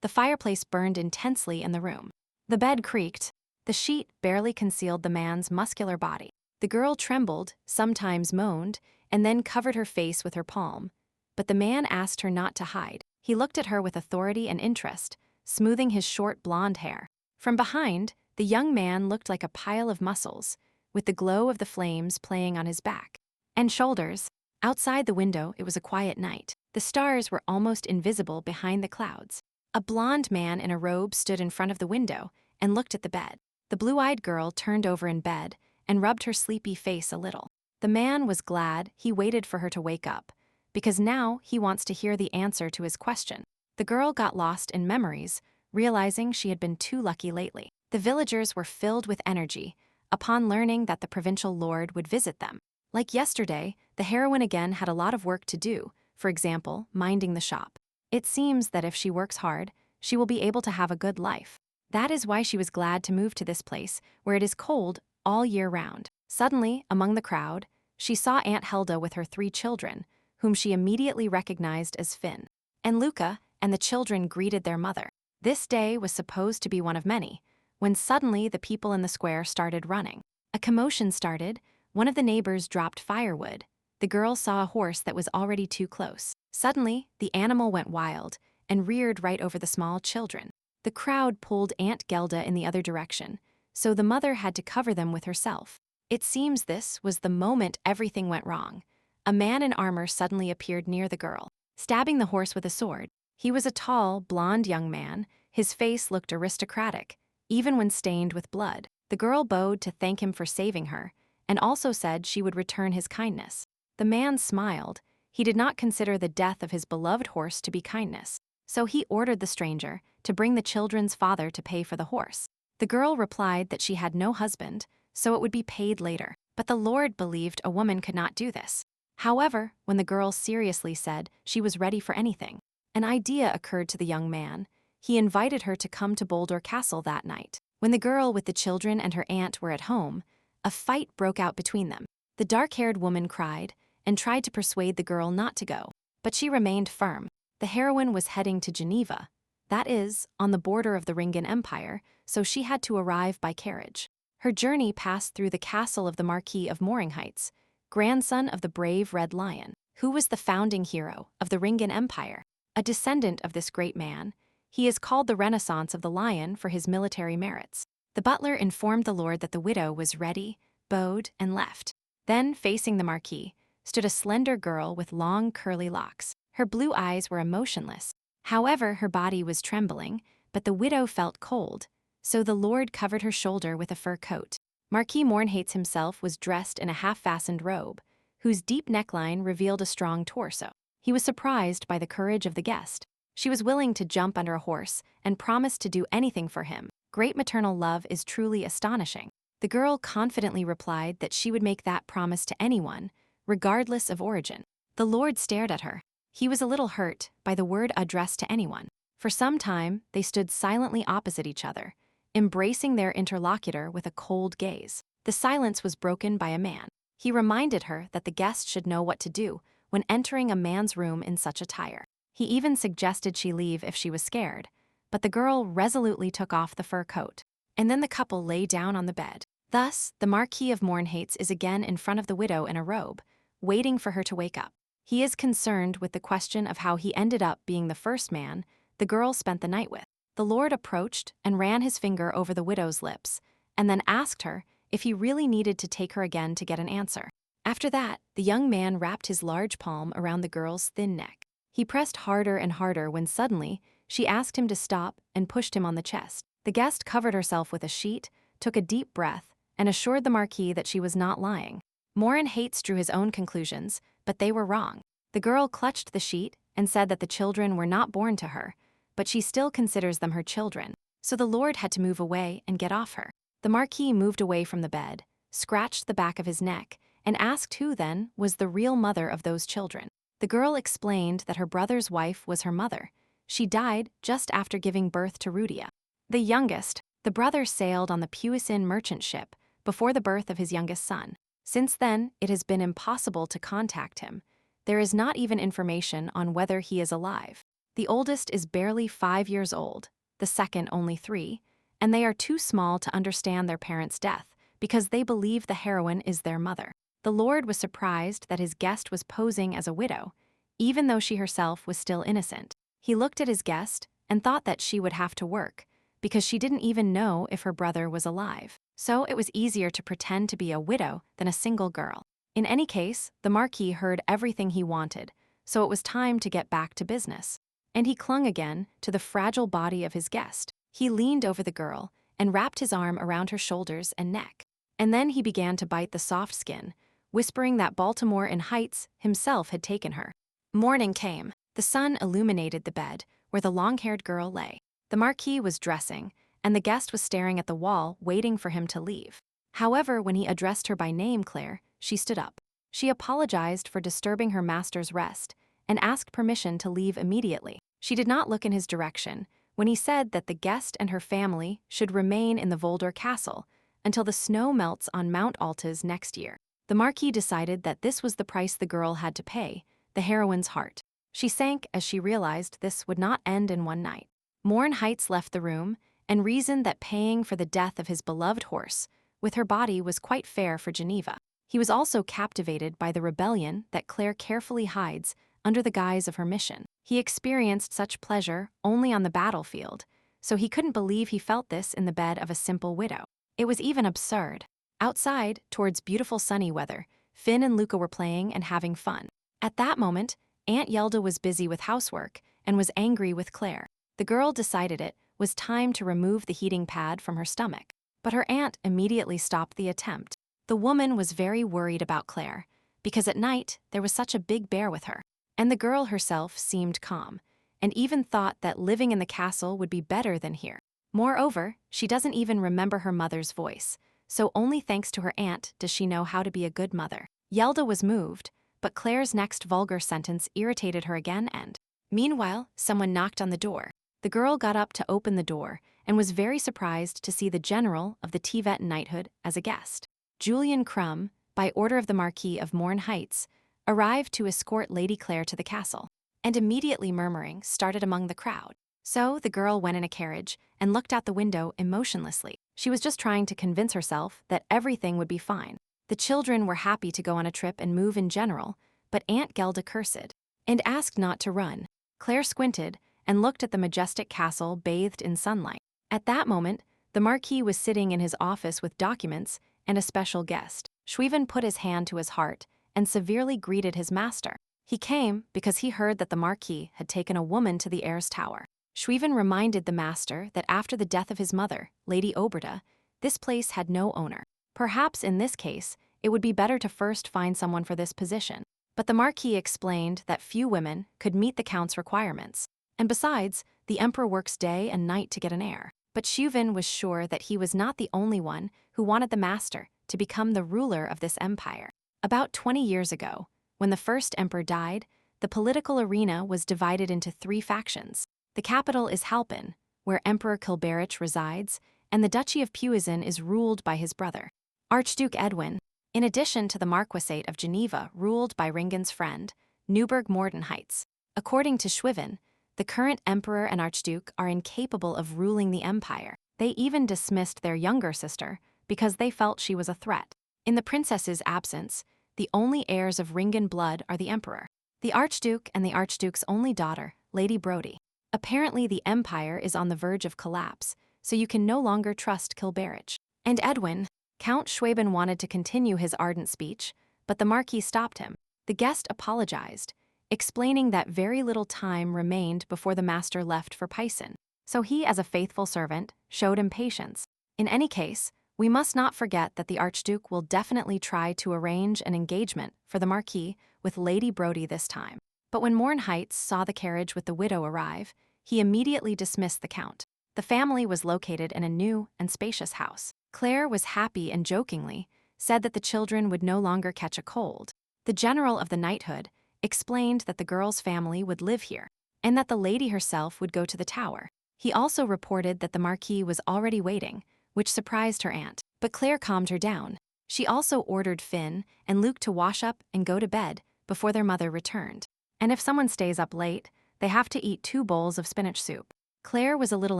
The fireplace burned intensely in the room. The bed creaked. The sheet barely concealed the man's muscular body. The girl trembled, sometimes moaned, and then covered her face with her palm. But the man asked her not to hide. He looked at her with authority and interest, smoothing his short blonde hair. From behind, the young man looked like a pile of muscles, with the glow of the flames playing on his back and shoulders. Outside the window, it was a quiet night. The stars were almost invisible behind the clouds. A blonde man in a robe stood in front of the window and looked at the bed. The blue-eyed girl turned over in bed and rubbed her sleepy face a little. The man was glad he waited for her to wake up, because now he wants to hear the answer to his question. The girl got lost in memories, realizing she had been too lucky lately. The villagers were filled with energy upon learning that the provincial lord would visit them. Like yesterday, the heroine again had a lot of work to do, for example, minding the shop. It seems that if she works hard, she will be able to have a good life. That is why she was glad to move to this place, where it is cold all year round. Suddenly, among the crowd, she saw Aunt Helda with her 3 children, whom she immediately recognized as Finn and Luca, and the children greeted their mother. This day was supposed to be one of many, when suddenly the people in the square started running. A commotion started. One of the neighbors dropped firewood. The girl saw a horse that was already too close. Suddenly, the animal went wild and reared right over the small children. The crowd pulled Aunt Gelda in the other direction, so the mother had to cover them with herself. It seems this was the moment everything went wrong. A man in armor suddenly appeared near the girl, stabbing the horse with a sword. He was a tall, blonde young man. His face looked aristocratic, even when stained with blood. The girl bowed to thank him for saving her, and also said she would return his kindness. The man smiled. He did not consider the death of his beloved horse to be kindness, so he ordered the stranger to bring the children's father to pay for the horse. The girl replied that she had no husband, so it would be paid later. But the Lord believed a woman could not do this. However, when the girl seriously said she was ready for anything, an idea occurred to the young man. He invited her to come to Boulder Castle that night. When the girl with the children and her aunt were at home, a fight broke out between them. The dark-haired woman cried and tried to persuade the girl not to go, but she remained firm. The heroine was heading to Geneva, that is, on the border of the Ringan Empire, so she had to arrive by carriage. Her journey passed through the castle of the Marquis of Moringheights, grandson of the brave Red Lion, who was the founding hero of the Ringan Empire. A descendant of this great man, he is called the Renaissance of the Lion for his military merits. The butler informed the lord that the widow was ready, bowed, and left. Then, facing the marquis, stood a slender girl with long curly locks. Her blue eyes were emotionless. However, her body was trembling, but the widow felt cold, so the lord covered her shoulder with a fur coat. Marquis Moringheights himself was dressed in a half-fastened robe, whose deep neckline revealed a strong torso. He was surprised by the courage of the guest. She was willing to jump under a horse and promised to do anything for him. Great maternal love is truly astonishing. The girl confidently replied that she would make that promise to anyone, regardless of origin. The lord stared at her. He was a little hurt by the word addressed to anyone. For some time, they stood silently opposite each other, embracing their interlocutor with a cold gaze. The silence was broken by a man. He reminded her that the guest should know what to do when entering a man's room in such attire. He even suggested she leave if she was scared, but the girl resolutely took off the fur coat. And then the couple lay down on the bed. Thus, the Marquis of Moringheights is again in front of the widow in a robe, waiting for her to wake up. He is concerned with the question of how he ended up being the first man the girl spent the night with. The lord approached and ran his finger over the widow's lips, and then asked her if he really needed to take her again to get an answer. After that, the young man wrapped his large palm around the girl's thin neck. He pressed harder and harder when suddenly, she asked him to stop and pushed him on the chest. The guest covered herself with a sheet, took a deep breath, and assured the Marquis that she was not lying. Moringheights drew his own conclusions, but they were wrong. The girl clutched the sheet and said that the children were not born to her, but she still considers them her children, so the lord had to move away and get off her. The Marquis moved away from the bed, scratched the back of his neck, and asked who, then, was the real mother of those children. The girl explained that her brother's wife was her mother. She died just after giving birth to Rudia, the youngest. The brother sailed on the Puisin merchant ship before the birth of his youngest son. Since then, it has been impossible to contact him. There is not even information on whether he is alive. The oldest is barely 5 years old, the second only 3, and they are too small to understand their parents' death because they believe the heroine is their mother. The Lord was surprised that his guest was posing as a widow, even though she herself was still innocent. He looked at his guest and thought that she would have to work, because she didn't even know if her brother was alive. So it was easier to pretend to be a widow than a single girl. In any case, the Marquis heard everything he wanted, so it was time to get back to business. And he clung again to the fragile body of his guest. He leaned over the girl and wrapped his arm around her shoulders and neck. And then he began to bite the soft skin, whispering that Baltimore in Heights himself had taken her. Morning came. The sun illuminated the bed where the long-haired girl lay. The Marquis was dressing, and the guest was staring at the wall, waiting for him to leave. However, when he addressed her by name, Claire, she stood up. She apologized for disturbing her master's rest and asked permission to leave immediately. She did not look in his direction when he said that the guest and her family should remain in the Voldor Castle until the snow melts on Mount Altas next year. The Marquis decided that this was the price the girl had to pay, the heroine's heart. She sank as she realized this would not end in one night. Morn Heights left the room and reasoned that paying for the death of his beloved horse with her body was quite fair for Geneva. He was also captivated by the rebellion that Claire carefully hides under the guise of her mission. He experienced such pleasure only on the battlefield, so he couldn't believe he felt this in the bed of a simple widow. It was even absurd. Outside, towards beautiful sunny weather, Finn and Luca were playing and having fun. At that moment, Aunt Yelda was busy with housework and was angry with Claire. The girl decided it was time to remove the heating pad from her stomach, but her aunt immediately stopped the attempt. The woman was very worried about Claire, because at night there was such a big bear with her, and the girl herself seemed calm, and even thought that living in the castle would be better than here. Moreover, she doesn't even remember her mother's voice, so only thanks to her aunt does she know how to be a good mother. Yelda was moved, but Claire's next vulgar sentence irritated her again and... Meanwhile, someone knocked on the door. The girl got up to open the door and was very surprised to see the general of the Tevet knighthood as a guest. Julian Crumb, by order of the Marquis of Morn Heights, arrived to escort Lady Claire to the castle, and immediately murmuring started among the crowd. So the girl went in a carriage and looked out the window emotionlessly. She was just trying to convince herself that everything would be fine. The children were happy to go on a trip and move in general, but Aunt Gelda cursed and asked not to run. Claire squinted and looked at the majestic castle bathed in sunlight. At that moment, the Marquis was sitting in his office with documents and a special guest. Schweiven put his hand to his heart and severely greeted his master. He came because he heard that the Marquis had taken a woman to the heir's tower. Schweiven reminded the master that after the death of his mother, Lady Oberda, this place had no owner. Perhaps in this case, it would be better to first find someone for this position. But the Marquis explained that few women could meet the Count's requirements. And besides, the Emperor works day and night to get an heir. But Schweiven was sure that he was not the only one who wanted the master to become the ruler of this empire. About 20 years ago, when the first emperor died, the political arena was divided into 3 factions. The capital is Halpin, where Emperor Kilberich resides, and the Duchy of Puisin is ruled by his brother, Archduke Edwin, in addition to the Marquisate of Geneva ruled by Ringen's friend, Neuburg-Morden Heights. According to Schweiven, the current emperor and archduke are incapable of ruling the empire. They even dismissed their younger sister because they felt she was a threat. In the princess's absence, the only heirs of Ringen blood are the emperor, the archduke, and the archduke's only daughter, Lady Brodie. Apparently the empire is on the verge of collapse, so you can no longer trust Kilberich. And Edwin, Count Schweiben wanted to continue his ardent speech, but the Marquis stopped him. The guest apologized, explaining that very little time remained before the master left for Payson, so he, as a faithful servant, showed him patience. In any case, we must not forget that the Archduke will definitely try to arrange an engagement for the Marquis with Lady Brodie this time. But when Morn Heights saw the carriage with the widow arrive, he immediately dismissed the Count. The family was located in a new and spacious house. Claire was happy and jokingly said that the children would no longer catch a cold. The general of the knighthood explained that the girl's family would live here, and that the lady herself would go to the tower. He also reported that the Marquis was already waiting, which surprised her aunt. But Claire calmed her down. She also ordered Finn and Luke to wash up and go to bed before their mother returned. And if someone stays up late, They have to eat 2 bowls of spinach soup. Claire was a little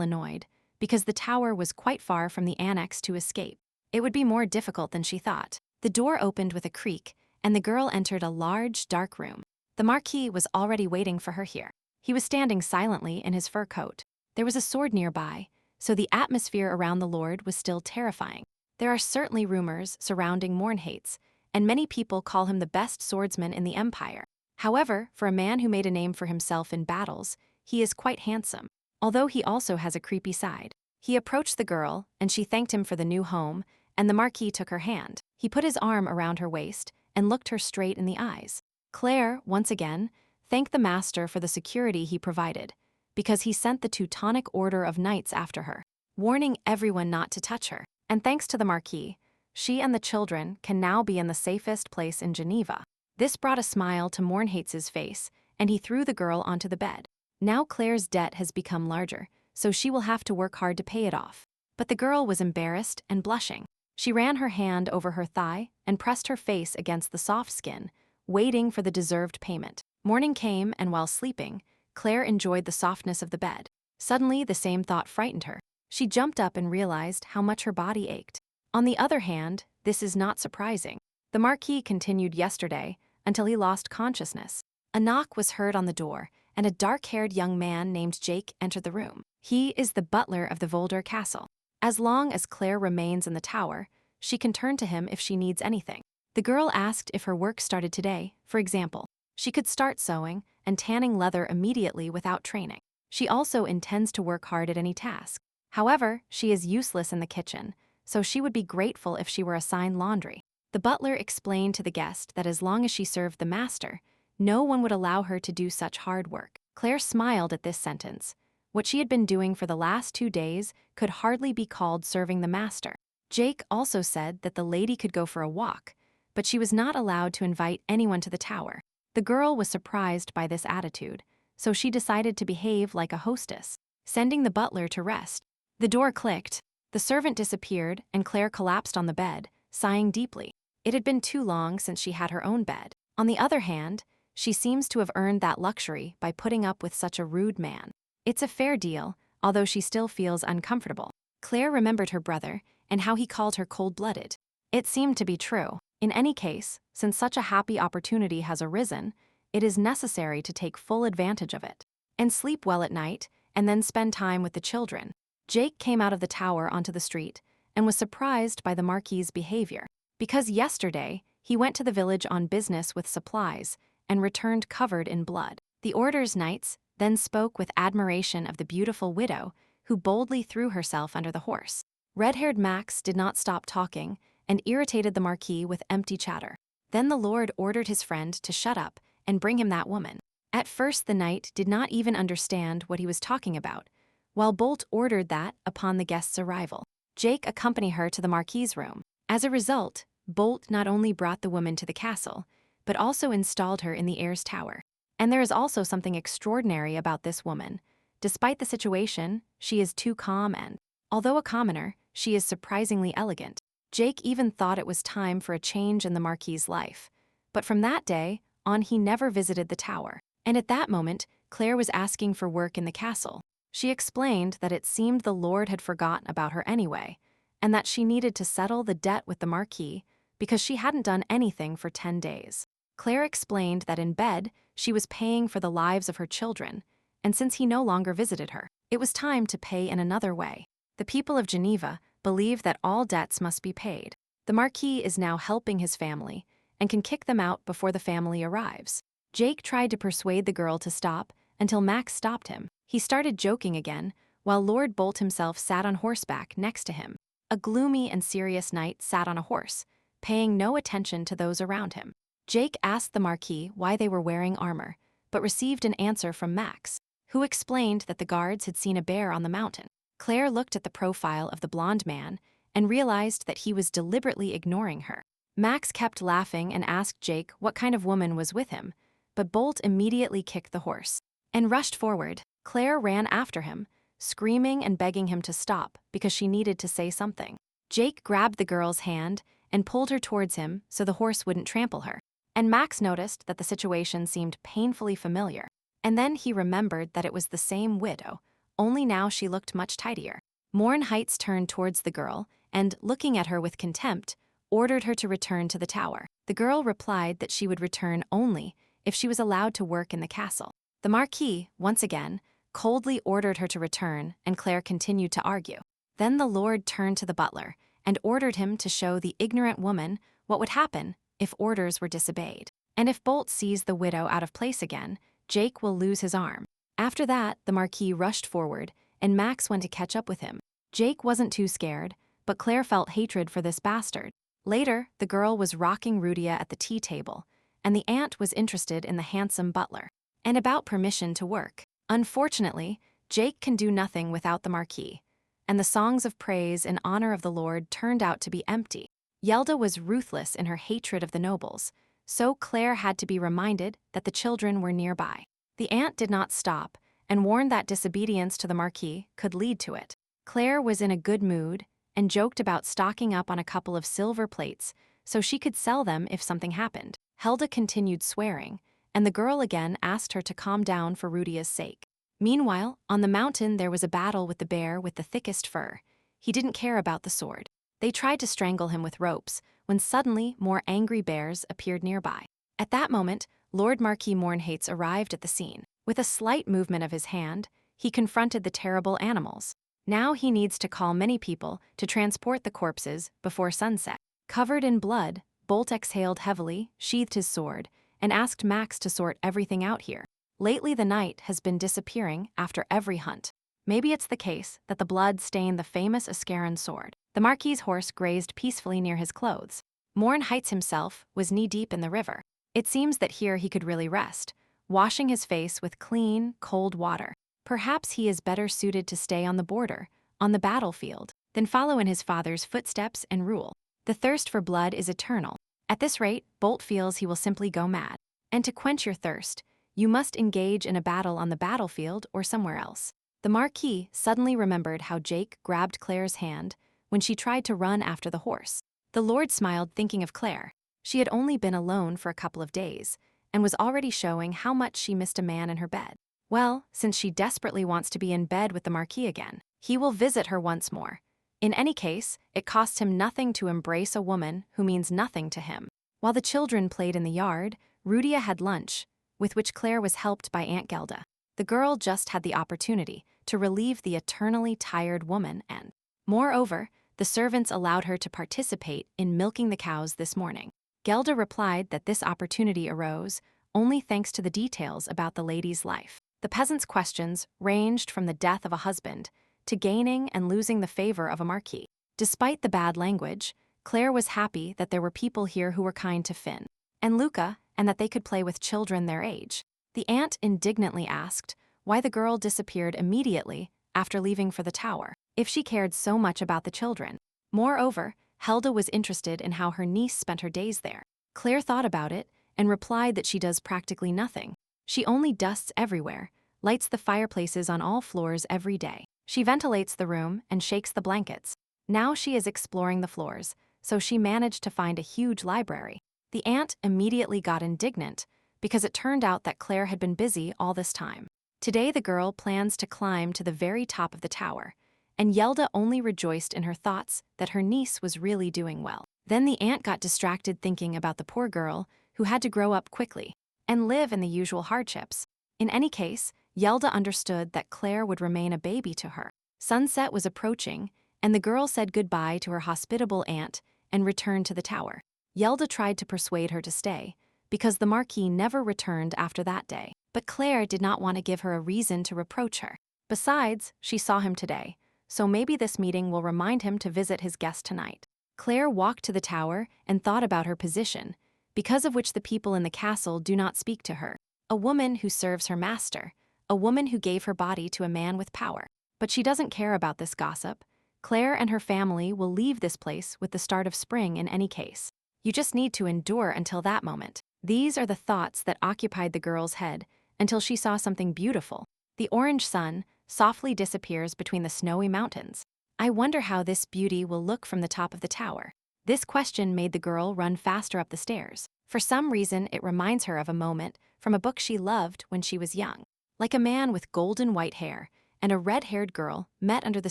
annoyed, because the tower was quite far from the annex to escape. It would be more difficult than she thought. The door opened with a creak, and the girl entered a large, dark room. The Marquis was already waiting for her here. He was standing silently in his fur coat. There was a sword nearby, so the atmosphere around the Lord was still terrifying. There are certainly rumors surrounding Mornhates, and many people call him the best swordsman in the Empire. However, for a man who made a name for himself in battles, he is quite handsome, although he also has a creepy side. He approached the girl, and she thanked him for the new home, and the Marquis took her hand. He put his arm around her waist and looked her straight in the eyes. Claire, once again, thanked the master for the security he provided, because he sent the Teutonic Order of Knights after her, warning everyone not to touch her. And thanks to the Marquis, she and the children can now be in the safest place in Geneva. This brought a smile to Mornhates's face, and he threw the girl onto the bed. Now Claire's debt has become larger, so she will have to work hard to pay it off. But the girl was embarrassed and blushing. She ran her hand over her thigh and pressed her face against the soft skin, waiting for the deserved payment. Morning came, and while sleeping, Claire enjoyed the softness of the bed. Suddenly, the same thought frightened her. She jumped up and realized how much her body ached. On the other hand, this is not surprising. The Marquis continued yesterday until he lost consciousness. A knock was heard on the door, and a dark-haired young man named Jake entered the room. He is the butler of the Volder Castle. As long as Claire remains in the tower, she can turn to him if she needs anything. The girl asked if her work started today. For example, she could start sewing and tanning leather immediately without training. She also intends to work hard at any task. However, she is useless in the kitchen, so she would be grateful if she were assigned laundry. The butler explained to the guest that as long as she served the master, no one would allow her to do such hard work. Claire smiled at this sentence. What she had been doing for the last 2 days could hardly be called serving the master. Jake also said that the lady could go for a walk, but she was not allowed to invite anyone to the tower. The girl was surprised by this attitude, so she decided to behave like a hostess, sending the butler to rest. The door clicked, the servant disappeared, and Claire collapsed on the bed, sighing deeply. It had been too long since she had her own bed. On the other hand, she seems to have earned that luxury by putting up with such a rude man. It's a fair deal, although she still feels uncomfortable. Claire remembered her brother and how he called her cold-blooded. It seemed to be true. In any case, since such a happy opportunity has arisen, it is necessary to take full advantage of it and sleep well at night and then spend time with the children. Jake came out of the tower onto the street and was surprised by the Marquis's behavior, because yesterday he went to the village on business with supplies and returned covered in blood. The Order's knights then spoke with admiration of the beautiful widow who boldly threw herself under the horse. Red-haired Max did not stop talking and irritated the Marquis with empty chatter. Then the Lord ordered his friend to shut up and bring him that woman. At first the knight did not even understand what he was talking about, while Bolt ordered that, upon the guest's arrival, Jake accompany her to the Marquis's room. As a result, Bolt not only brought the woman to the castle, but also installed her in the heir's tower. And there is also something extraordinary about this woman. Despite the situation, she is too calm and, although a commoner, she is surprisingly elegant. Jake even thought it was time for a change in the Marquis's life. But from that day on, he never visited the tower. And at that moment, Claire was asking for work in the castle. She explained that it seemed the Lord had forgotten about her anyway, and that she needed to settle the debt with the Marquis because she hadn't done anything for 10 days. Claire explained that in bed, she was paying for the lives of her children, and since he no longer visited her, it was time to pay in another way. The people of Geneva believe that all debts must be paid. The Marquis is now helping his family and can kick them out before the family arrives. Jake tried to persuade the girl to stop until Max stopped him. He started joking again, while Lord Bolt himself sat on horseback next to him. A gloomy and serious knight sat on a horse, paying no attention to those around him. Jake asked the Marquis why they were wearing armor, but received an answer from Max, who explained that the guards had seen a bear on the mountain. Claire looked at the profile of the blonde man and realized that he was deliberately ignoring her. Max kept laughing and asked Jake what kind of woman was with him, but Bolt immediately kicked the horse and rushed forward. Claire ran after him, screaming and begging him to stop because she needed to say something. Jake grabbed the girl's hand and pulled her towards him so the horse wouldn't trample her. And Max noticed that the situation seemed painfully familiar. And then he remembered that it was the same widow, only now she looked much tidier. Morn Heights turned towards the girl and, looking at her with contempt, ordered her to return to the tower. The girl replied that she would return only if she was allowed to work in the castle. The Marquis, once again, coldly ordered her to return, and Claire continued to argue. Then the Lord turned to the butler and ordered him to show the ignorant woman what would happen if orders were disobeyed. And if Bolt sees the widow out of place again, Jake will lose his arm. After that, the Marquis rushed forward, and Max went to catch up with him. Jake wasn't too scared, but Claire felt hatred for this bastard. Later, the girl was rocking Rudia at the tea table, and the aunt was interested in the handsome butler and about permission to work. Unfortunately, Jake can do nothing without the Marquis, and the songs of praise in honor of the Lord turned out to be empty. Yelda was ruthless in her hatred of the nobles, so Claire had to be reminded that the children were nearby. The aunt did not stop and warned that disobedience to the Marquis could lead to it. Claire was in a good mood and joked about stocking up on a couple of silver plates so she could sell them if something happened. Helda continued swearing, and the girl again asked her to calm down for Rudia's sake. Meanwhile, on the mountain there was a battle with the bear with the thickest fur. He didn't care about the sword. They tried to strangle him with ropes, when suddenly more angry bears appeared nearby. At that moment, Lord Marquis Mornhates arrived at the scene. With a slight movement of his hand, he confronted the terrible animals. Now he needs to call many people to transport the corpses before sunset. Covered in blood, Bolt exhaled heavily, sheathed his sword, and asked Max to sort everything out here. Lately the knight has been disappearing after every hunt. Maybe it's the case that the blood stained the famous Ascaran sword. The Marquis's horse grazed peacefully near his clothes. Morn Heights himself was knee-deep in the river. It seems that here he could really rest, washing his face with clean, cold water. Perhaps he is better suited to stay on the border, on the battlefield, than follow in his father's footsteps and rule. The thirst for blood is eternal. At this rate, Bolt feels he will simply go mad. And to quench your thirst, you must engage in a battle on the battlefield or somewhere else. The Marquis suddenly remembered how Jake grabbed Claire's hand when she tried to run after the horse. The Lord smiled, thinking of Claire. She had only been alone for a couple of days, and was already showing how much she missed a man in her bed. Well, since she desperately wants to be in bed with the Marquis again, he will visit her once more. In any case, it costs him nothing to embrace a woman who means nothing to him. While the children played in the yard, Rudia had lunch, with which Claire was helped by Aunt Gelda. The girl just had the opportunity to relieve the eternally tired woman and, moreover, the servants allowed her to participate in milking the cows this morning. Gelda replied that this opportunity arose only thanks to the details about the lady's life. The peasants' questions ranged from the death of a husband to gaining and losing the favor of a marquis. Despite the bad language, Claire was happy that there were people here who were kind to Finn and Luca, and that they could play with children their age. The aunt indignantly asked why the girl disappeared immediately after leaving for the tower, if she cared so much about the children. Moreover, Helda was interested in how her niece spent her days there. Claire thought about it and replied that she does practically nothing. She only dusts everywhere, lights the fireplaces on all floors every day. She ventilates the room and shakes the blankets. Now she is exploring the floors, so she managed to find a huge library. The aunt immediately got indignant because it turned out that Claire had been busy all this time. Today the girl plans to climb to the very top of the tower, and Yelda only rejoiced in her thoughts that her niece was really doing well. Then the aunt got distracted thinking about the poor girl who had to grow up quickly and live in the usual hardships. In any case, Yelda understood that Claire would remain a baby to her. Sunset was approaching, and the girl said goodbye to her hospitable aunt and returned to the tower. Yelda tried to persuade her to stay, because the Marquis never returned after that day. But Claire did not want to give her a reason to reproach her. Besides, she saw him today, so maybe this meeting will remind him to visit his guest tonight. Claire walked to the tower and thought about her position, because of which the people in the castle do not speak to her. A woman who serves her master, a woman who gave her body to a man with power. But she doesn't care about this gossip. Claire and her family will leave this place with the start of spring in any case. You just need to endure until that moment. These are the thoughts that occupied the girl's head until she saw something beautiful. The orange sun softly disappears between the snowy mountains. I wonder how this beauty will look from the top of the tower. This question made the girl run faster up the stairs. For some reason, it reminds her of a moment from a book she loved when she was young. like a man with golden white hair and a red-haired girl met under the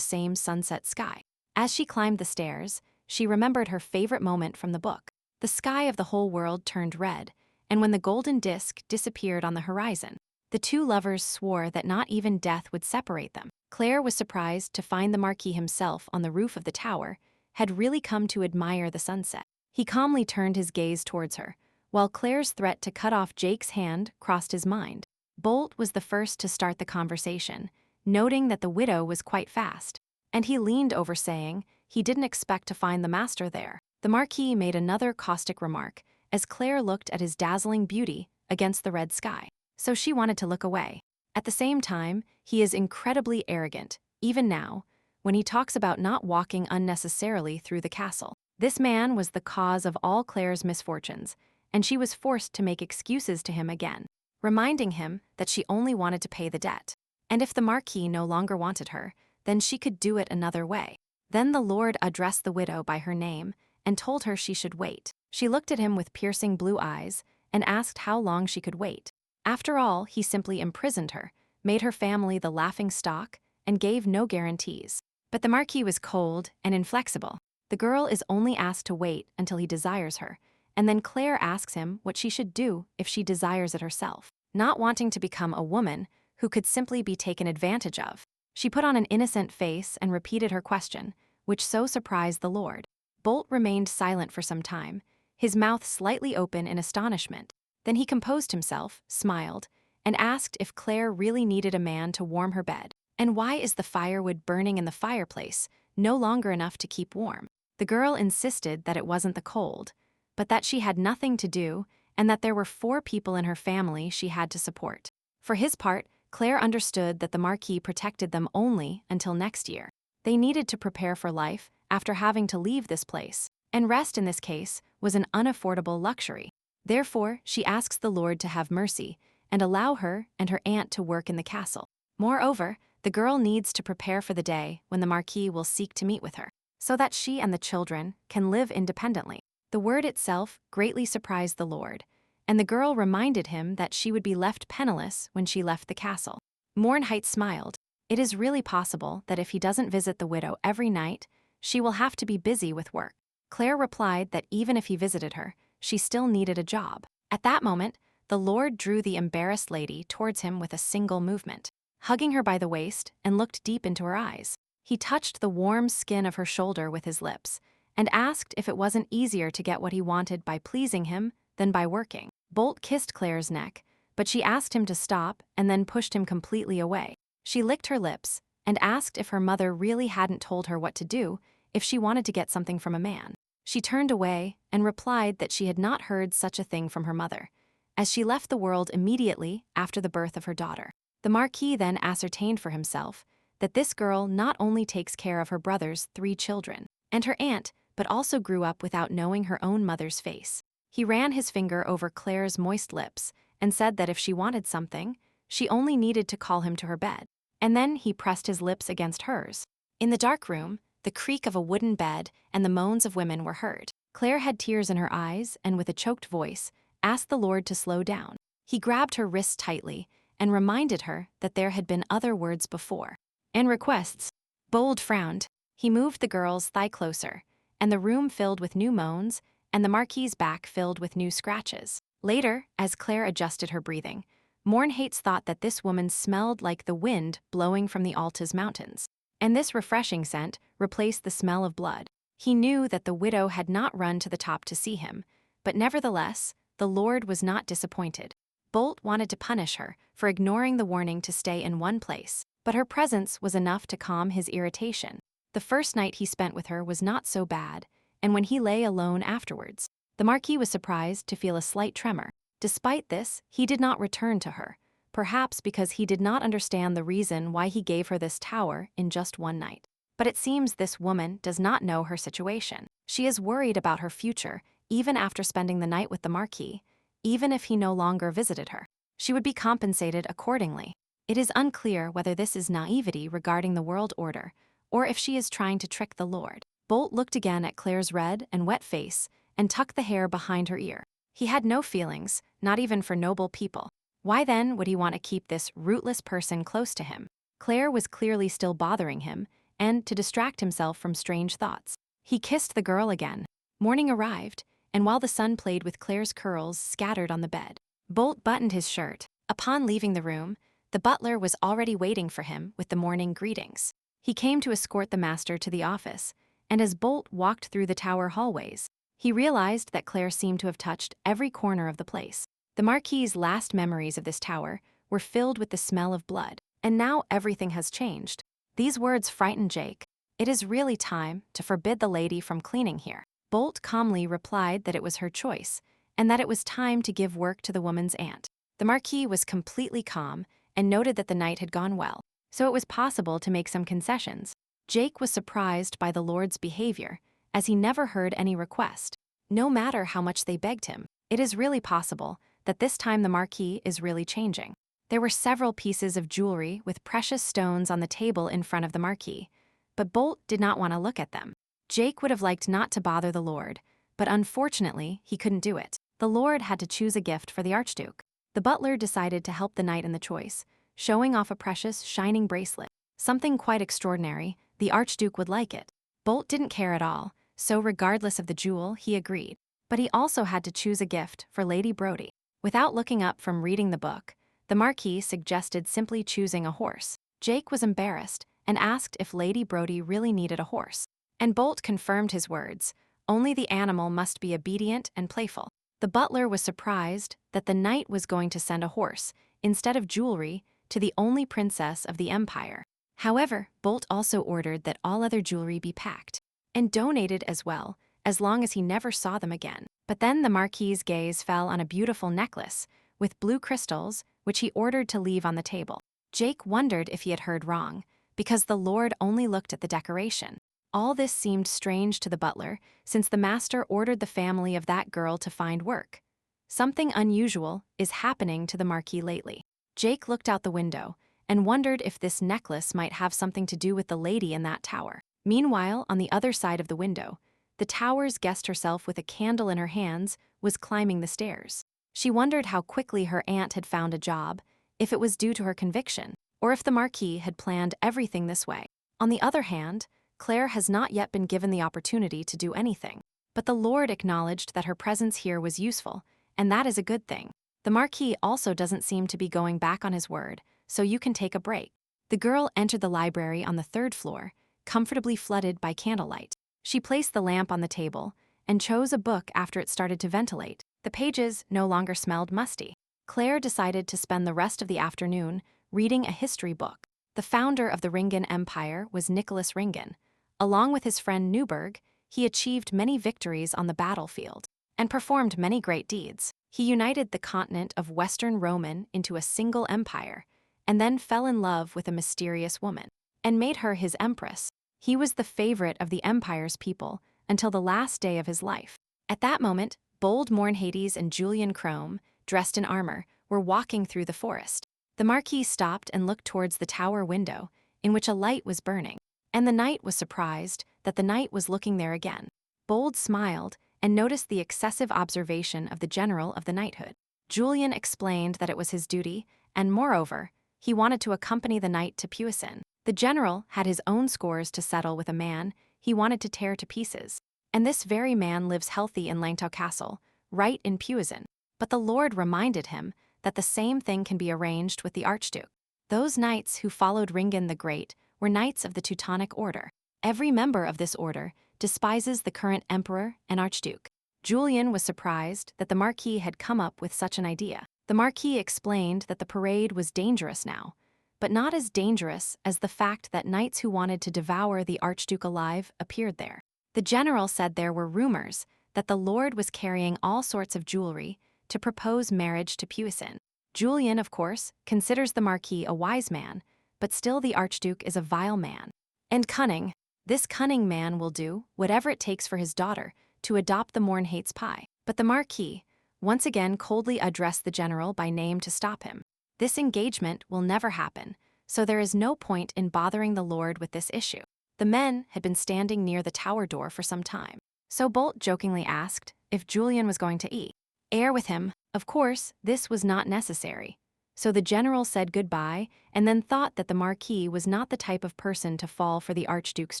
same sunset sky. As she climbed the stairs, she remembered her favorite moment from the book. The sky of the whole world turned red, and when the golden disk disappeared on the horizon, the two lovers swore that not even death would separate them. Claire was surprised to find the Marquis himself on the roof of the tower had really come to admire the sunset. He calmly turned his gaze towards her, while Claire's threat to cut off Jake's hand crossed his mind. Bolt was the first to start the conversation, noting that the widow was quite fast, and he leaned over saying he didn't expect to find the master there. The Marquis made another caustic remark as Claire looked at his dazzling beauty against the red sky, so she wanted to look away. At the same time, he is incredibly arrogant, even now, when he talks about not walking unnecessarily through the castle. This man was the cause of all Claire's misfortunes, and she was forced to make excuses to him again, reminding him that she only wanted to pay the debt. And if the Marquis no longer wanted her, then she could do it another way. Then the Lord addressed the widow by her name and told her she should wait. She looked at him with piercing blue eyes and asked how long she could wait. After all, he simply imprisoned her, made her family the laughing stock, and gave no guarantees. But the Marquis was cold and inflexible. The girl is only asked to wait until he desires her, and then Claire asks him what she should do if she desires it herself, not wanting to become a woman who could simply be taken advantage of. She put on an innocent face and repeated her question, which so surprised the Lord. Bolt remained silent for some time, his mouth slightly open in astonishment. Then he composed himself, smiled, and asked if Claire really needed a man to warm her bed. And why is the firewood burning in the fireplace no longer enough to keep warm? The girl insisted that it wasn't the cold, but that she had nothing to do and that there were 4 people in her family she had to support. For his part, Claire understood that the Marquis protected them only until next year. They needed to prepare for life after having to leave this place, and rest in this case was an unaffordable luxury. Therefore, she asks the Lord to have mercy and allow her and her aunt to work in the castle. Moreover, the girl needs to prepare for the day when the Marquis will seek to meet with her, so that she and the children can live independently. The word itself greatly surprised the Lord, and the girl reminded him that she would be left penniless when she left the castle. Mornheit smiled. It is really possible that if he doesn't visit the widow every night, she will have to be busy with work. Claire replied that even if he visited her, she still needed a job. At that moment, the Lord drew the embarrassed lady towards him with a single movement, hugging her by the waist and looked deep into her eyes. He touched the warm skin of her shoulder with his lips and asked if it wasn't easier to get what he wanted by pleasing him than by working. Bolt kissed Claire's neck, but she asked him to stop and then pushed him completely away. She licked her lips and asked if her mother really hadn't told her what to do if she wanted to get something from a man. She turned away and replied that she had not heard such a thing from her mother, as she left the world immediately after the birth of her daughter. The Marquis then ascertained for himself that this girl not only takes care of her brother's 3 children and her aunt, but also grew up without knowing her own mother's face. He ran his finger over Claire's moist lips and said that if she wanted something, she only needed to call him to her bed. And then he pressed his lips against hers. In the dark room, the creak of a wooden bed and the moans of women were heard. Claire had tears in her eyes and with a choked voice, asked the Lord to slow down. He grabbed her wrist tightly and reminded her that there had been other words before. And requests. Bold frowned. He moved the girl's thigh closer, and the room filled with new moans, and the Marquis's back filled with new scratches. Later, as Claire adjusted her breathing, Mornhates thought that this woman smelled like the wind blowing from the Alta's mountains, and this refreshing scent replaced the smell of blood. He knew that the widow had not run to the top to see him, but nevertheless, the Lord was not disappointed. Bolt wanted to punish her for ignoring the warning to stay in one place, but her presence was enough to calm his irritation. The first night he spent with her was not so bad, and when he lay alone afterwards, the Marquis was surprised to feel a slight tremor. Despite this, he did not return to her, perhaps because he did not understand the reason why he gave her this tower in just one night. But it seems this woman does not know her situation. She is worried about her future, even after spending the night with the Marquis. Even if he no longer visited her, she would be compensated accordingly. It is unclear whether this is naivety regarding the world order, or if she is trying to trick the Lord. Bolt looked again at Claire's red and wet face and tucked the hair behind her ear. He had no feelings, not even for noble people. Why then would he want to keep this rootless person close to him? Claire was clearly still bothering him, and to distract himself from strange thoughts, he kissed the girl again. Morning arrived, and while the sun played with Claire's curls scattered on the bed, Bolt buttoned his shirt. Upon leaving the room, the butler was already waiting for him with the morning greetings. He came to escort the master to the office, and as Bolt walked through the tower hallways, he realized that Claire seemed to have touched every corner of the place. The Marquis's last memories of this tower were filled with the smell of blood, and now everything has changed. These words frightened Jake. It is really time to forbid the lady from cleaning here. Bolt calmly replied that it was her choice, and that it was time to give work to the woman's aunt. The Marquis was completely calm and noted that the night had gone well, so it was possible to make some concessions. Jake was surprised by the Lord's behavior, as he never heard any request. No matter how much they begged him, it is really possible that this time the Marquis is really changing. There were several pieces of jewelry with precious stones on the table in front of the Marquis, but Bolt did not want to look at them. Jake would have liked not to bother the Lord, but unfortunately he couldn't do it. The Lord had to choose a gift for the Archduke. The butler decided to help the knight in the choice, showing off a precious, shining bracelet. Something quite extraordinary, the Archduke would like it. Bolt didn't care at all, so regardless of the jewel, he agreed. But he also had to choose a gift for Lady Brodie. Without looking up from reading the book, the Marquis suggested simply choosing a horse. Jake was embarrassed and asked if Lady Brodie really needed a horse. And Bolt confirmed his words. Only the animal must be obedient and playful. The butler was surprised that the knight was going to send a horse, instead of jewelry, to the only princess of the empire. However, Bolt also ordered that all other jewelry be packed and donated as well, as long as he never saw them again. But then the Marquis's gaze fell on a beautiful necklace with blue crystals, which he ordered to leave on the table. Jake wondered if he had heard wrong, because the Lord only looked at the decoration. All this seemed strange to the butler, since the master ordered the family of that girl to find work. Something unusual is happening to the Marquis lately. Jake looked out the window and wondered if this necklace might have something to do with the lady in that tower. Meanwhile, on the other side of the window, the tower's guest herself with a candle in her hands was climbing the stairs. She wondered how quickly her aunt had found a job, if it was due to her conviction, or if the Marquis had planned everything this way. On the other hand, Claire has not yet been given the opportunity to do anything, but the Lord acknowledged that her presence here was useful, and that is a good thing. The Marquis also doesn't seem to be going back on his word, so you can take a break. The girl entered the library on the 3rd floor, comfortably flooded by candlelight. She placed the lamp on the table and chose a book after it started to ventilate. The pages no longer smelled musty. Claire decided to spend the rest of the afternoon reading a history book. The founder of the Ringen Empire was Nicholas Ringen. Along with his friend Newburgh, he achieved many victories on the battlefield and performed many great deeds. He united the continent of Western Roman into a single empire, and then fell in love with a mysterious woman and made her his empress. He was the favorite of the empire's people until the last day of his life. At that moment, bold Mornhades and Julian Crome, dressed in armor, were walking through the forest. The Marquis stopped and looked towards the tower window, in which a light was burning, and the knight was surprised that the knight was looking there again. Bold smiled and noticed the excessive observation of the general of the knighthood. Julian explained that it was his duty, and moreover, he wanted to accompany the knight to Puisin. The general had his own scores to settle with a man he wanted to tear to pieces, and this very man lives healthy in Langtau Castle, right in Puisin. But the Lord reminded him that the same thing can be arranged with the Archduke. Those knights who followed Ringen the Great were knights of the Teutonic Order. Every member of this order despises the current emperor and Archduke. Julian was surprised that the Marquis had come up with such an idea. The Marquis explained that the parade was dangerous now, but not as dangerous as the fact that knights who wanted to devour the Archduke alive appeared there. The general said there were rumors that the Lord was carrying all sorts of jewelry to propose marriage to Puisin. Julian, of course, considers the Marquis a wise man, but still the Archduke is a vile man. And cunning. This cunning man will do whatever it takes for his daughter to adopt the Mornhates pie. But the Marquis once again coldly addressed the general by name to stop him. This engagement will never happen, so there is no point in bothering the Lord with this issue. The men had been standing near the tower door for some time, so Bolt jokingly asked if Julian was going to eat air with him. Of course, this was not necessary. So the general said goodbye and then thought that the Marquis was not the type of person to fall for the Archduke's